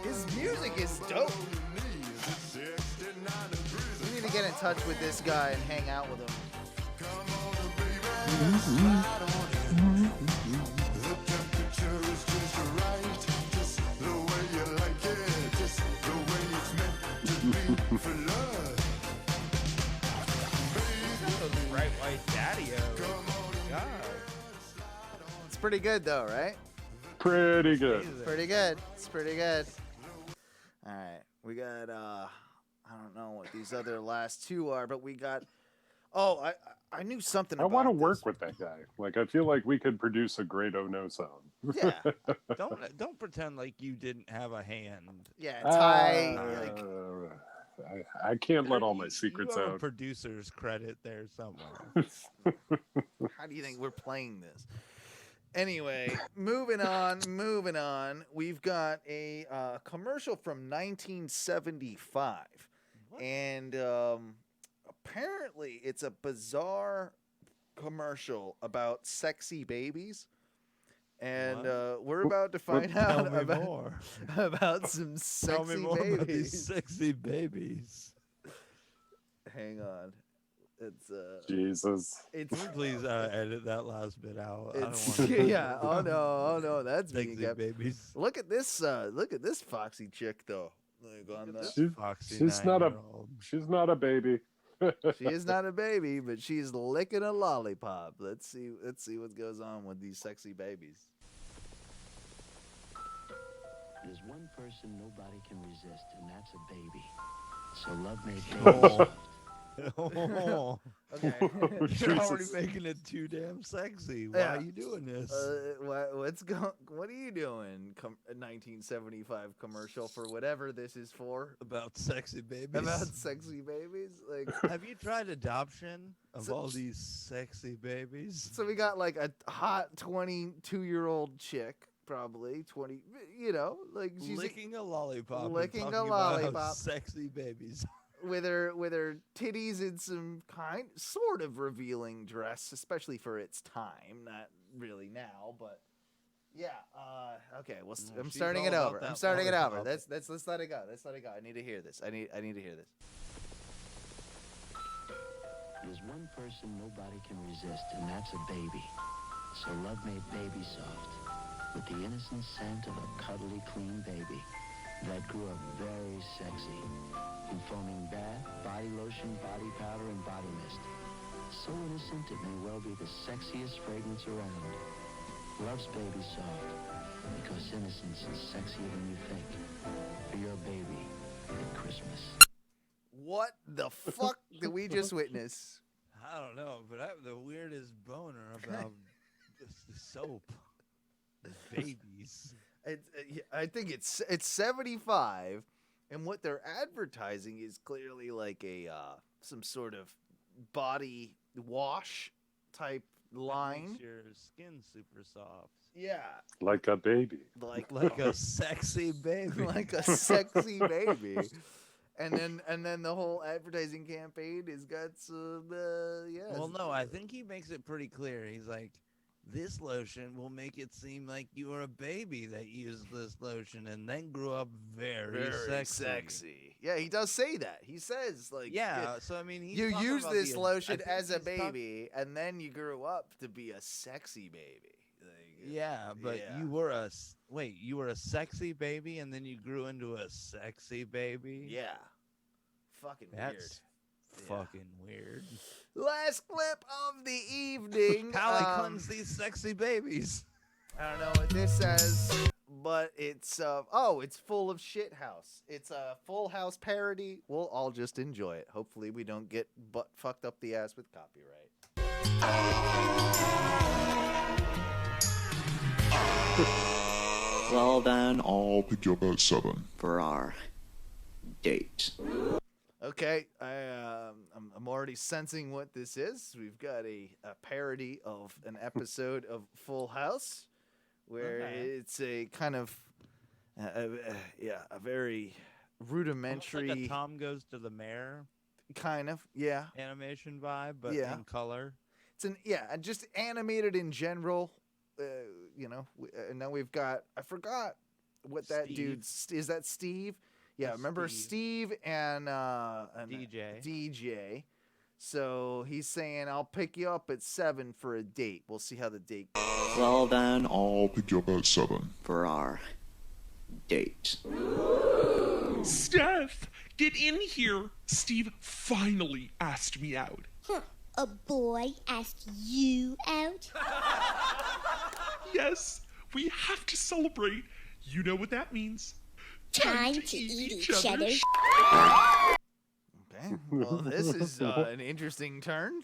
His music is dope. We need to get in touch with this guy and hang out with him. Bright white daddy-o. God. It's pretty good though, right? Pretty good. Pretty good. It's pretty good. All right, we got I don't know what these other last two are, but we got. Oh, I knew something. I want to work with that guy. Like, I feel like we could produce a great Oh No song. Yeah. Don't pretend like you didn't have a hand. Yeah, Ty. I can't let all my secrets you have out. A producer's credit there somewhere. How do you think we're playing this? Anyway, moving on. We've got a commercial from 1975, and apparently it's a bizarre commercial about sexy babies. And we're about to find out about some sexy Tell me more babies. about these sexy babies. Hang on. It's Jesus. It's please edit that last bit out. I don't It's want to yeah. Oh no. That's sexy being babies. Look at this foxy chick though. Like on that. She's not a baby. She is not a baby, but she's licking a lollipop. Let's see what goes on with these sexy babies. There's one person nobody can resist, and that's a baby. So love made baby. Oh. Okay. You're already making it too damn sexy. Why are you doing this? What are you doing? 1975 commercial for whatever this is for. About sexy babies. About sexy babies. Like, have you tried adoption of all these sexy babies? So we got like a hot 22-year-old chick, probably 20. You know, like she's licking a lollipop. Licking and a talking about how lollipop. Sexy babies. With her titties in some sort of revealing dress, especially for its time. Not really now, but yeah. Okay, well, I'm starting it over. Let's let it go. Let's let it go. I need to hear this. I need to hear this. There's one person nobody can resist, and that's a baby. So love made baby soft, with the innocent scent of a cuddly, clean baby that grew up very sexy. In foaming bath, body lotion, body powder, and body mist. So innocent it may well be the sexiest fragrance around. Love's baby soft, because innocence is sexier than you think. For your baby at Christmas. What the fuck did we just witness? I don't know, but I have the weirdest boner about the soap. Babies. I think it's 75. And what they're advertising is clearly like a some sort of body wash type line. Makes your skin super soft. Yeah. Like a baby. Like a sexy baby. Like a sexy baby. And then the whole advertising campaign has got some Well, no, I think he makes it pretty clear. He's like, this lotion will make it seem like you were a baby that used this lotion and then grew up very sexy. Yeah, he does say that. He says like, so I mean, he's you talking used about this the- lotion I think as a he's baby, and then you grew up to be a sexy baby. Yeah, but you were a sexy baby, and then you grew into a sexy baby. Yeah, fucking That's fucking weird. Last clip of the evening. How I cleanse these sexy babies. I don't know what this says, but it's it's full of shit house. It's a Full House parody. We'll all just enjoy it. Hopefully we don't get butt fucked up the ass with copyright. Well then, I'll pick you up at 7 for our date. Okay, I'm already sensing what this is. We've got a parody of an episode of Full House, where it's a kind of a very rudimentary, like a Tom Goes to the Mayor kind of animation vibe, but Yeah. in color. It's just animated in general. And now we've got, I forgot what that Steve. dude's, is that Steve? Yeah, That's remember Steve. Steve and DJ. DJ. So he's saying, I'll pick you up at 7 for a date. We'll see how the date goes. Well then, I'll pick you up at 7 for our date. Steph, get in here. Steve finally asked me out. Huh. A boy asked you out? Yes, we have to celebrate. You know what that means. Time to eat each other. Okay, well, this is an interesting turn.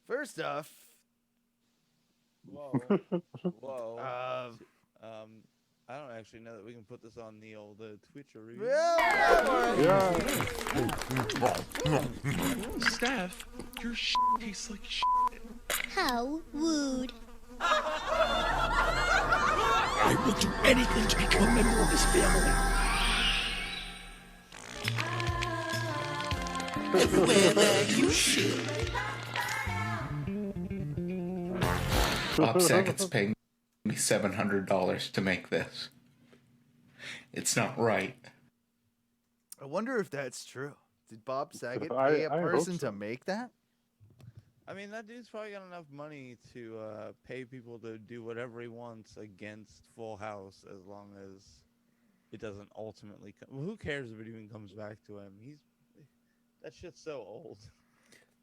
First off, Whoa. I don't actually know that we can put this on the old Twitcheroo. Steph, your shit tastes like shit. How rude. I will do anything to become a member of this family. Everywhere that you should. Bob Saget's paying me $700 to make this. It's not right. I wonder if that's true. Did Bob Saget pay a person to make that? I mean, that dude's probably got enough money to pay people to do whatever he wants against Full House, as long as it doesn't ultimately come. Well, who cares if it even comes back to him? That shit's so old.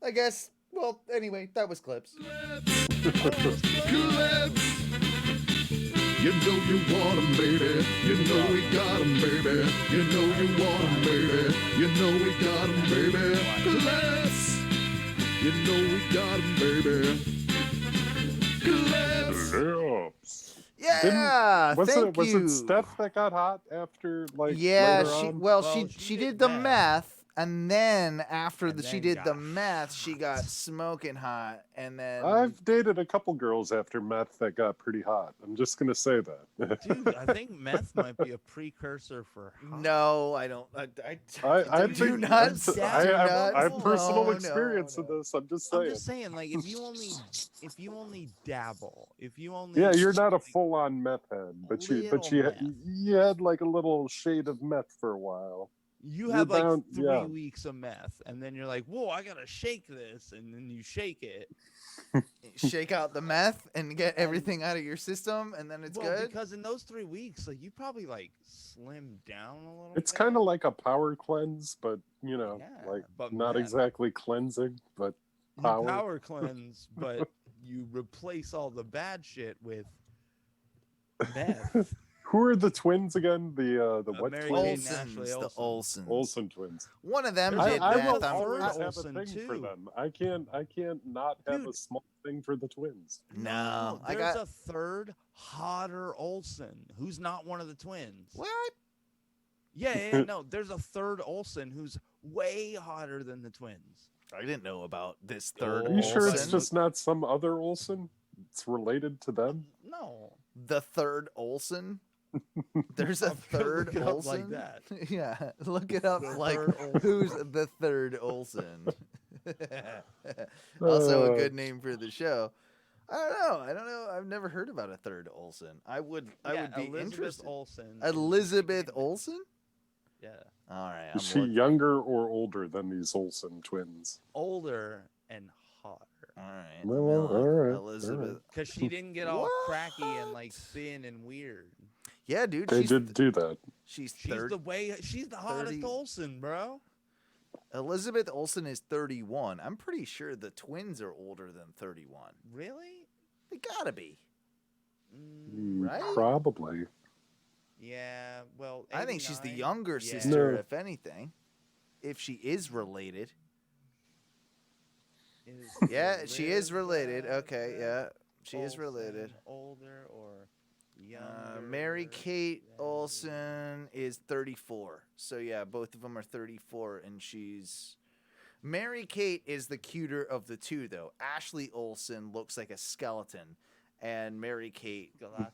I guess. Well, anyway, that was clips. You know you want 'em, baby. You know we got 'em, baby. You know you want 'em, baby. You know we got 'em, baby. Let's. You know we got 'em, baby. Let's. Yeah, Was thank it you. Steph that got hot after Yeah, later she did the meth, and then after And she then did the meth, she got smoking hot, and then I've dated a couple girls after meth that got pretty hot. I'm just gonna say that. Dude, I think meth might be a precursor for hot. No, I don't. I do think- not. I have personal experience in this. I'm just saying. I'm just saying, like, if you only dabble, if you only Yeah, you're not a full-on meth head, but you had like a little shade of meth for a while. You You're have like bound- 3 yeah. weeks of meth, and then you're like, whoa, I gotta shake this, and then you shake it. shake out the meth and get everything out of your system, and then it's Well, good. because in those 3 weeks, like, you probably like slimmed down a little. It's kind of like a power cleanse, but but not meth. exactly cleansing, but You power. power cleanse, but you replace all the bad shit with meth. Who are the twins again? The what Mary twins? Kate and Ashley The Olsens. Olsen twins. One of them I did will meth. I'm always pretty- have a thing for them. I can't not have a small thing for the twins. No, I there's got a third hotter Olsen who's not one of the twins. What? Yeah, no, there's a third Olsen who's way hotter than the twins. I didn't know about this third. Are you sure it's Olsen. just not some other Olsen? It's related to them. No. The third Olsen? There's a third look it up Olsen? like that. Yeah, look it up like third Olsen. who's the third Olsen? Also a good name for the show. I don't know. I've never heard about a third Olsen. I would be Elizabeth interested. Olsen. Elizabeth Olsen? Yeah. All right. Is she younger or older than these Olsen twins? Older and hotter. All right. Well, all right. Elizabeth. Because she didn't get all cracky and like thin and weird. Yeah, dude. They she's did do that. She's She's 30. she's the hottest 30. Olsen, bro. Elizabeth Olsen is 31. I'm pretty sure the twins are older than 31. Really? They gotta be. Right? Probably. Yeah, well, I think she's the 89? younger Yeah. sister, No. if anything. If she is related. Yeah, she is related. Okay, yeah. She is related. Older or younger? Mary Kate Olsen is 34. So yeah, both of them are 34, and she's... Mary Kate is the cuter of the two, though. Ashley Olsen looks like a skeleton, and Mary Kate... Galator.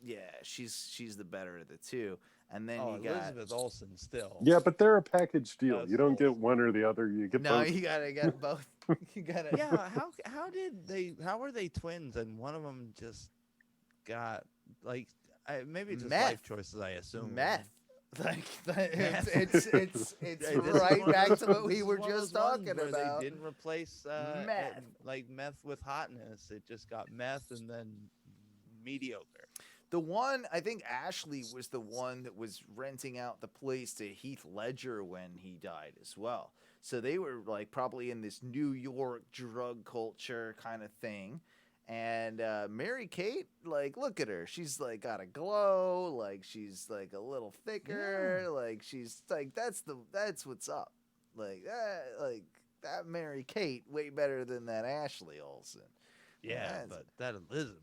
Yeah, she's the better of the two. And then Oh, you got... Elizabeth Olsen still. Yeah, but they're a package deal. That's You don't get one or the other. You get No, both. you gotta both. You gotta... Yeah, how were they twins and one of them just got like maybe just Meth. life choices, I assume. Meth. Like Meth. it's Hey, this right is one back of to those- what we this is were one of just those ones talking where about. They didn't replace Meth. like meth with hotness. It just got meth and then mediocre. The one, I think Ashley was the one that was renting out the place to Heath Ledger when he died as well. So they were like probably in this New York drug culture kind of thing. And Mary Kate, like, look at her. She's like got a glow, like she's like a little thicker, like she's like that's what's up. Like that Mary Kate way better than that Ashley Olsen. Yeah, but that Elizabeth.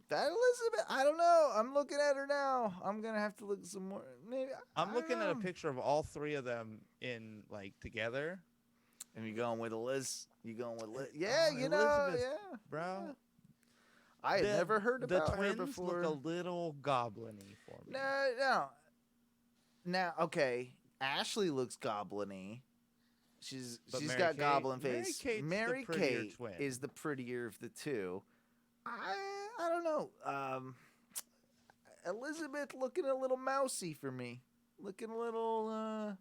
That Elizabeth, I don't know. I'm looking at her now. I'm gonna have to look some more. Maybe I'm looking at a picture of all three of them in like together. And you going with Liz? You going with Liz? Yeah, you know, Elizabeth, yeah, bro. yeah. I had never heard about the her twins before. Look a little goblin-y for me. No. Now, okay, Ashley looks goblin-y. She's But Mary got Kate- goblin Mary face. Kate's the Mary prettier Kate twin. is the prettier of the two. I don't know. Elizabeth looking a little mousy for me. Looking a little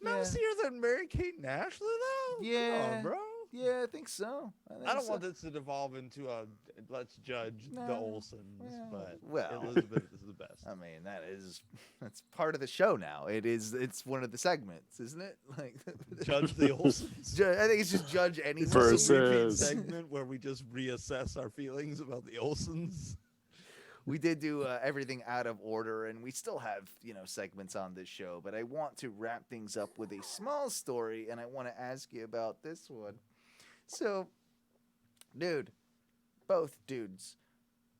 Mousier than Mary Kate and Ashley, though? Yeah. Come on, bro. Yeah, I think so. I don't want this to devolve into a let's judge the Olsens, but well, Elizabeth is the best. I mean, that's part of the show now. It's one of the segments, isn't it? Like Judge the Olsens. I think it's just judge anything. Versus segment where we just reassess our feelings about the Olsens. We did do everything out of order, and we still have, segments on this show, but I want to wrap things up with a small story, and I want to ask you about this one. So, both dudes,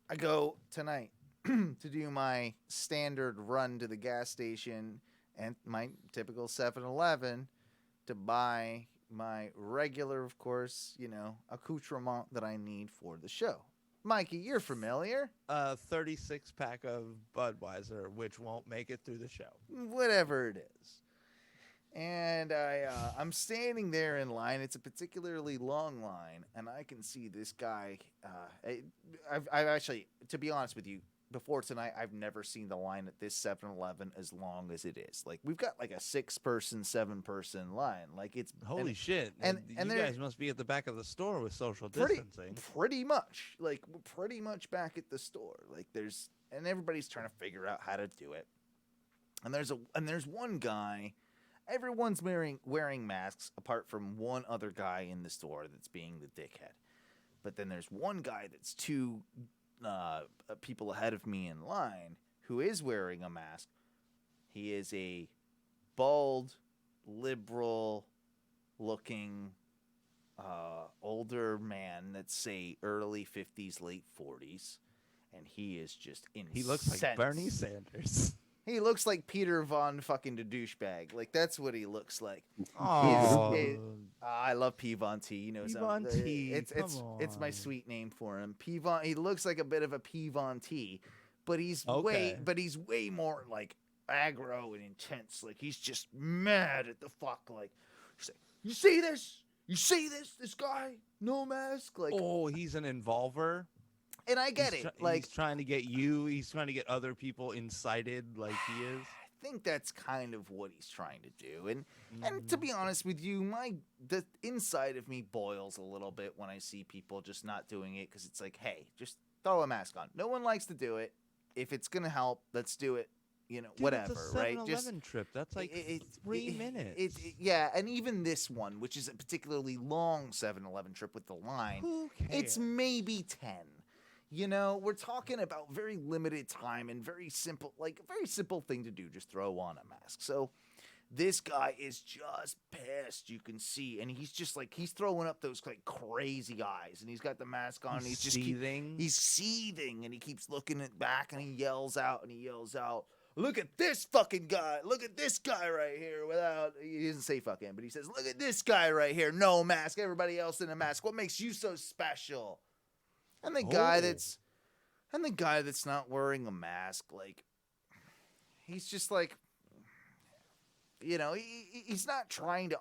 I go tonight to do my standard run to the gas station and my typical 7-Eleven to buy my regular, of course, accoutrement that I need for the show. Mikey, you're familiar. 36-pack of Budweiser, which won't make it through the show. Whatever it is. And I'm standing there in line. It's a particularly long line, and I can see this guy. I've actually, to be honest with you, before tonight, I've never seen the line at this 7-Eleven as long as it is. Like, we've got like a 6-person, 7-person line. Like, it's Holy shit! And you guys must be at the back of the store with social pretty distancing. Pretty much, like we're pretty much back at the store. Like and everybody's trying to figure out how to do it. And there's one guy. Everyone's wearing masks apart from one other guy in the store that's being the dickhead. But then there's one guy that's two people ahead of me in line who is wearing a mask. He is a bald, liberal-looking older man that's, say, early 50s, late 40s. And he is just incensed. He looks like Bernie Sanders. He looks like Peter Von fucking the douchebag. Like, that's what he looks like. Oh, I love P Von T. You know, P Von T. It's my sweet name for him. P Von. He looks like a bit of a P Von T, but he's way more like aggro and intense. Like, he's just mad at the fuck. Like, he's like, you see this? You see this? This guy, no mask. Like, oh, he's an involver. And I get it. Like, he's trying to get you. He's trying to get other people incited, like he is. I think that's kind of what he's trying to do. And to be honest with you, the inside of me boils a little bit when I see people just not doing it, because it's like, hey, just throw a mask on. No one likes to do it. If it's gonna help, let's do it. You know, Dude, whatever, it's a right? 7-Eleven trip. That's like 3 minutes. Yeah, and even this one, which is a particularly long 7-Eleven trip with the line, Who cares? it's maybe 10. You know, we're talking about very limited time and very simple thing to do. Just throw on a mask. So this guy is just pissed. You can see, and he's just like he's throwing up those like crazy eyes, and he's got the mask on. He's just seething. He's seething, and he keeps looking it back, and he yells out. Look at this fucking guy. Look at this guy right here. He doesn't say fucking, but he says, look at this guy right here. No mask. Everybody else in a mask. What makes you so special? And the guy that's not wearing a mask, like, he's just like, you know, he's not trying to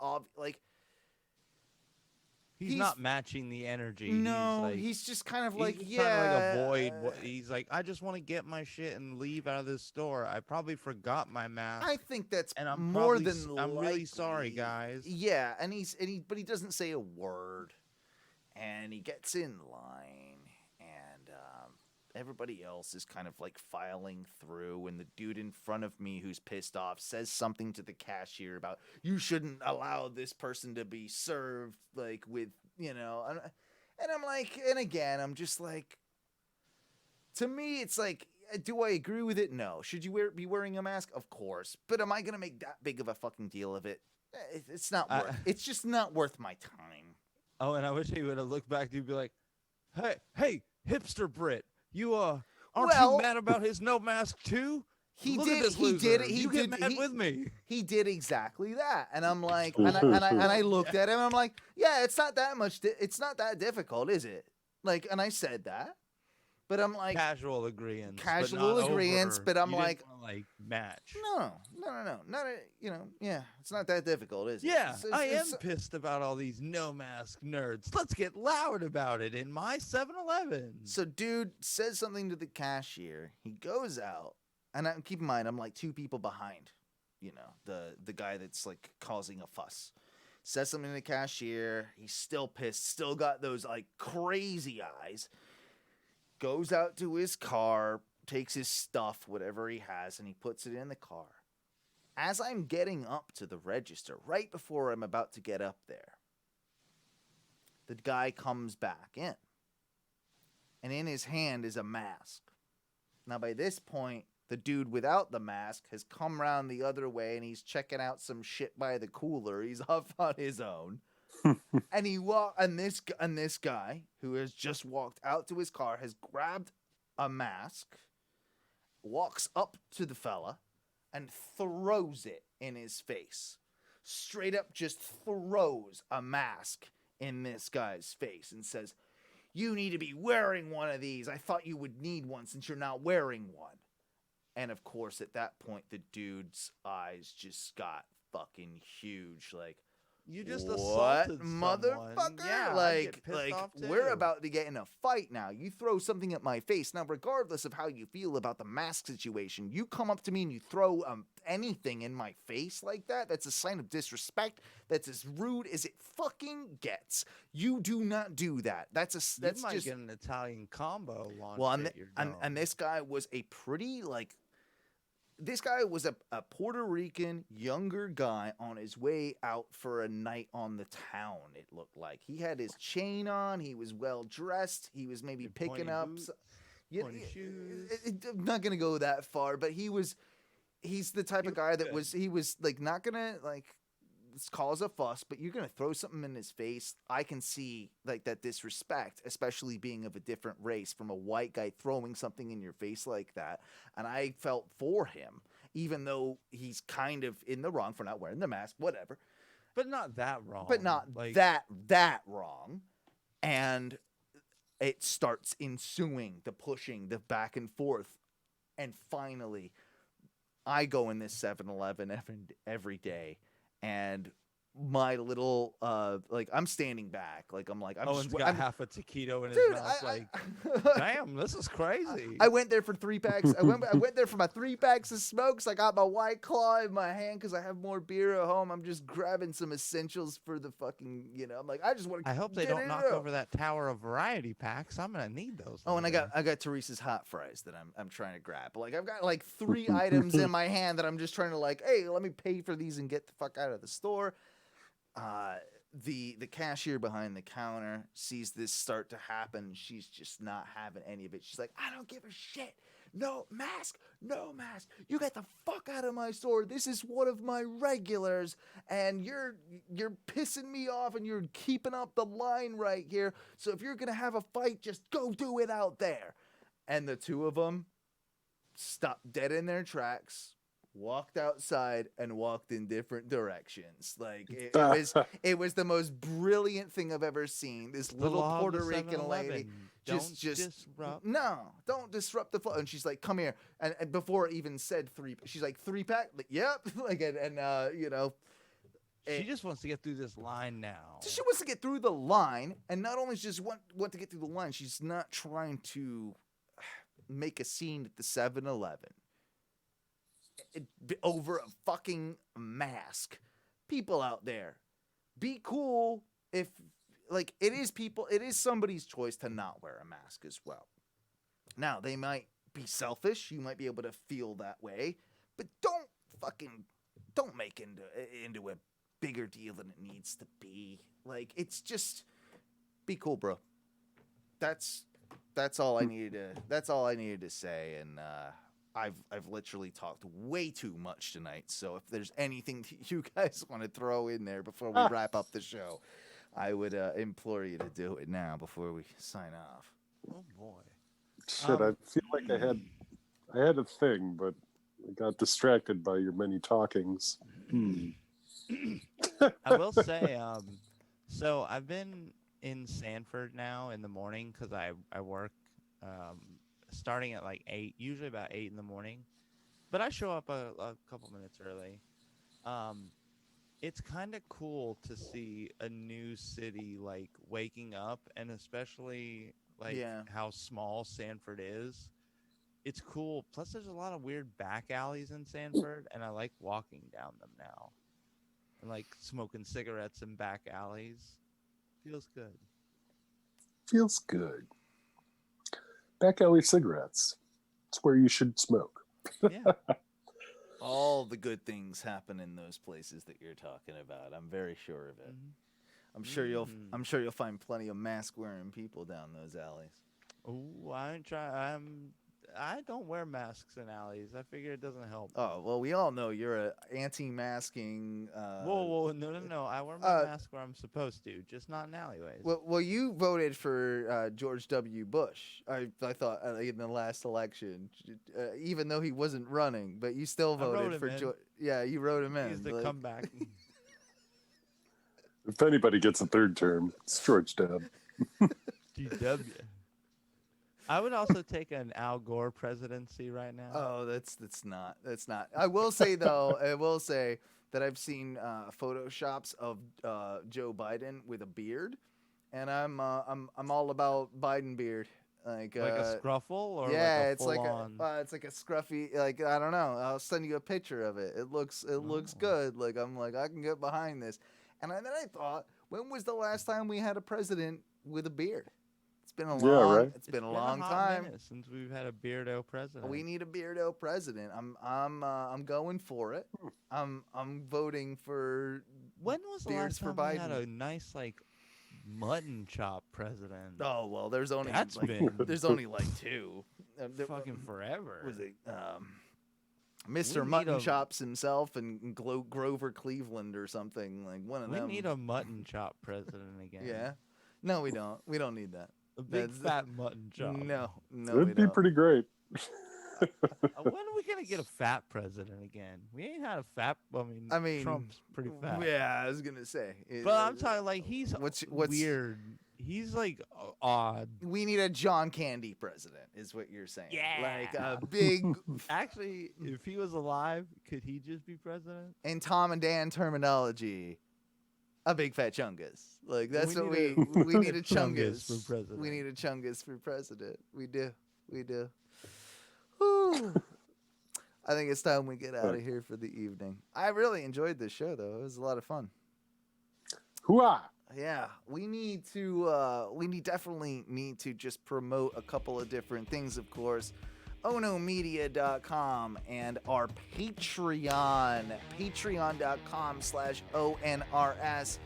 He's not matching the energy. No, he's just kind of like, trying to like avoid what he's like. I just want to get my shit and leave out of this store. I probably forgot my mask. I think that's and I'm more than I'm really likely. sorry, guys. Yeah, but he doesn't say a word, and he gets in line, and everybody else is kind of like filing through, and the dude in front of me who's pissed off says something to the cashier about you shouldn't allow this person to be served like with, you know, and I'm like, and again, I'm just like, to me, it's like, do I agree with it? No. Should you be wearing a mask? Of course. But am I going to make that big of a fucking deal of it? It's not worth, it's just not worth my time. Oh, and I wish he would have looked back to you and be like, hey, hipster Brit. You aren't you mad about his no mask too? He Look did. at this He loser. did. He you did. get mad with me. He did exactly that, and I'm like, and I looked at him. I'm like, yeah, it's not that much. It's not that difficult, is it? Like, and I said that, but I'm like casual agreement. But I'm like match. No, not a, you know, yeah, it's not that difficult, is it? Yeah, I am pissed about all these no mask nerds. Let's get loud about it in my 7-Eleven. So dude says something to the cashier. He goes out, and keep in mind, I'm like 2 people behind, you know, the guy that's like causing a fuss. Says something to the cashier. He's still pissed. Still got those like crazy eyes. Goes out to his car, takes his stuff, whatever he has, and he puts it in the car. As I'm getting up to the register, right before I'm about to get up there, the guy comes back in. And in his hand is a mask. Now, by this point, the dude without the mask has come around the other way, and he's checking out some shit by the cooler. He's off on his own. And this guy who has just walked out to his car has grabbed a mask, walks up to the fella, and throws it in his face. Straight up just throws a mask in this guy's face and says, "You need to be wearing one of these. I thought you would need one since you're not wearing one." And of course, at that point, the dude's eyes just got fucking huge. Like, you just what, assaulted motherfucker? Yeah, like we're about to get in a fight now. You throw something at my face. Now, regardless of how you feel about the mask situation, you come up to me and you throw anything in my face like that. That's a sign of disrespect. That's as rude as it fucking gets. You do not do that. That's you might get an Italian combo launch. Well, and this guy was a pretty like. This guy was a Puerto Rican younger guy on his way out for a night on the town, it looked like. He had his chain on. He was well dressed. He was maybe picking up pointy shoes. I'm not going to go that far, but he's the type of guy that he was like not going to like cause a fuss, but you're going to throw something in his face. I can see like that disrespect, especially being of a different race, from a white guy throwing something in your face like that. And I felt for him, even though he's kind of in the wrong for not wearing the mask, whatever. But not that wrong. But not like that wrong. And it starts ensuing, the pushing, the back and forth. And finally, I go in this 7-Eleven every day. And my little like I'm standing back, like I'm Owen's got half a taquito in his mouth. Damn, this is crazy. I went there for 3 packs. I went there for my 3 packs of smokes. I got my White Claw in my hand because I have more beer at home. I'm just grabbing some essentials for the fucking, you know. I'm like, I just want to. I hope they don't knock over that tower of variety packs. I'm gonna need those. Oh, and I got Teresa's hot fries that I'm trying to grab. Like I've got like 3 items in my hand that I'm just trying to like, hey, let me pay for these and get the fuck out of the store. the cashier behind the counter sees this start to happen. She's just not having any of it. She's like, I don't give a shit. No mask. You get the fuck out of my store. This is one of my regulars, and you're pissing me off, and you're keeping up the line right here. So if you're gonna have a fight, just go do it out there. And the two of them stopped dead in their tracks, walked outside, and walked in different directions. Like it was the most brilliant thing I've ever seen. This little Puerto Rican lady just disrupt. No, don't disrupt the flow. And she's like, come here. And before it even said three, she's like, 3-pack. Like, yep. Like, and you know, she just wants to get through this line now. She wants to get through the line, and not only just want to get through the line, she's not trying to make a scene at the 7-Eleven over a fucking mask. People out there, be cool. If like it is somebody's choice to not wear a mask as well. Now they might be selfish. You might be able to feel that way, but don't make into a bigger deal than it needs to be. Like, it's just be cool, bro. That's all I needed to say, and I've literally talked way too much tonight. So if there's anything that you guys want to throw in there before we wrap up the show, I would implore you to do it now before we sign off. Oh boy. Shit, I feel like I had a thing, but I got distracted by your many talkings. I will say, so I've been in Sanford now in the morning because I work starting at like 8, usually about 8 in the morning, but I show up a couple minutes early. It's kind of cool to see a new city like waking up, and especially like how small Sanford is. It's cool. Plus, there's a lot of weird back alleys in Sanford, and I like walking down them now. And like smoking cigarettes in back alleys. Feels good. Feels good. Back alley cigarettes. It's where you should smoke. Yeah. All the good things happen in those places that you're talking about. I'm very sure of it. Mm-hmm. I'm sure you'll find plenty of mask wearing people down those alleys. Oh, I don't wear masks in alleys. I figure it doesn't help. Oh, well, we all know you're a anti-masking. Whoa, no. I wear my mask where I'm supposed to, just not in alleyways. Well, you voted for George W. Bush. I thought in the last election, even though he wasn't running, but you still voted for George. Yeah, you wrote him in. He's the comeback. If anybody gets a third term, it's George W. GW. I would also take an Al Gore presidency right now. Oh, that's not. I will say though, that I've seen photoshops of Joe Biden with a beard, and I'm all about Biden beard. Like a scruffle or yeah, like a it's like a scruffy. Like, I don't know. I'll send you a picture of it. It looks good. Like, I'm like, I can get behind this. And then I thought, when was the last time we had a president with a beard? It's been a long time since we've had a beardo president. We need a beardo president. I'm going for it. I'm voting for. When was the last time Biden. we had a nice like mutton chop president? Oh well, there's only there's only like 2. Fucking forever. Was it Mr. Mutton Chops himself and Grover Cleveland or something, like one of them? We need a mutton chop president again. Yeah. No, we don't. We don't need that. A big fat mutton chop. No. It'd be pretty great. When are we gonna get a fat president again? We ain't had a fat. I mean, Trump's pretty fat. Yeah, I was gonna say. But I'm talking like he's what's weird. He's like odd. We need a John Candy president, is what you're saying. Yeah, like a big. Actually, if he was alive, could he just be president? In Tom and Dan terminology, a big fat chungus. Like that's what we need a chungus for president. We need a chungus for president. We do. Whew. I think it's time we get out of here for the evening. I really enjoyed this show, though. It was a lot of fun. Hooah! Yeah, we definitely need to just promote a couple of different things, of course. onomedia.com and our Patreon, patreon.com/ONRS.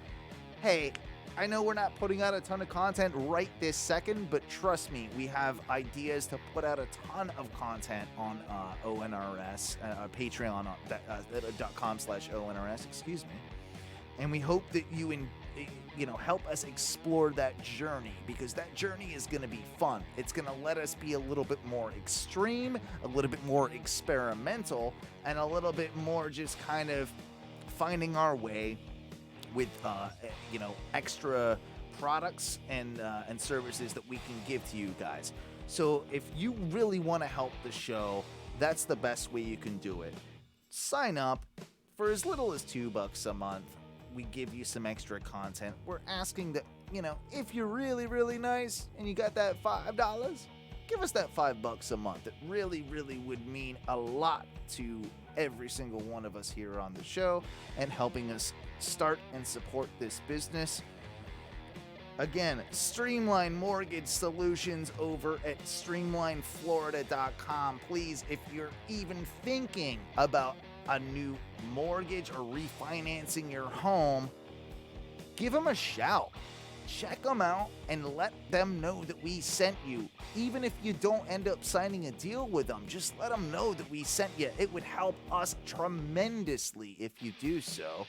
hey, I know we're not putting out a ton of content right this second, but trust me, we have ideas to put out a ton of content on ONRS, patreon.com/ONRS, excuse me. And we hope that you help us explore that journey, because that journey is going to be fun. It's going to let us be a little bit more extreme, a little bit more experimental, and a little bit more just kind of finding our way with extra products and services that we can give to you guys. So if you really want to help the show, that's the best way you can do it. Sign up for as little as $2 a month. We give you some extra content. We're asking that, if you're really, really nice and you got that $5, give us that $5 a month. It really, really would mean a lot to every single one of us here on the show and helping us start and support this business. Again, Streamline Mortgage Solutions over at streamlineflorida.com. Please, if you're even thinking about a new mortgage or refinancing your home, give them a shout. Check them out and let them know that we sent you. Even if you don't end up signing a deal with them, just let them know that we sent you. It would help us tremendously if you do so.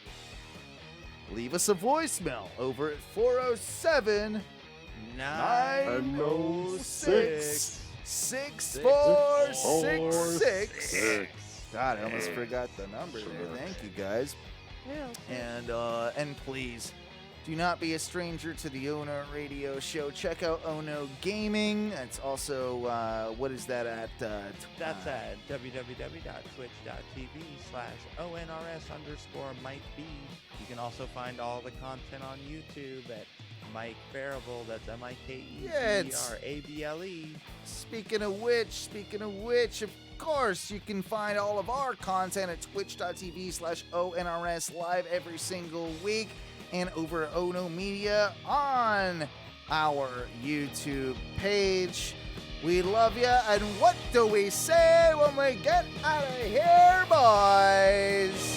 Leave us a voicemail over at 407-906-6466. God, I almost forgot the number there. Thank you, guys. And please, do not be a stranger to the Ono Radio Show. Check out Ono Gaming. That's also, what is that at? That's at www.twitch.tv/ONRS_Mike B. You can also find all the content on YouTube at Mike Bearable. That's MikeBrable. Speaking of which, of course, you can find all of our content at twitch.tv/ONRS live every single week, and over at Ono Media on our YouTube page. We love you, and what do we say when we get out of here, boys?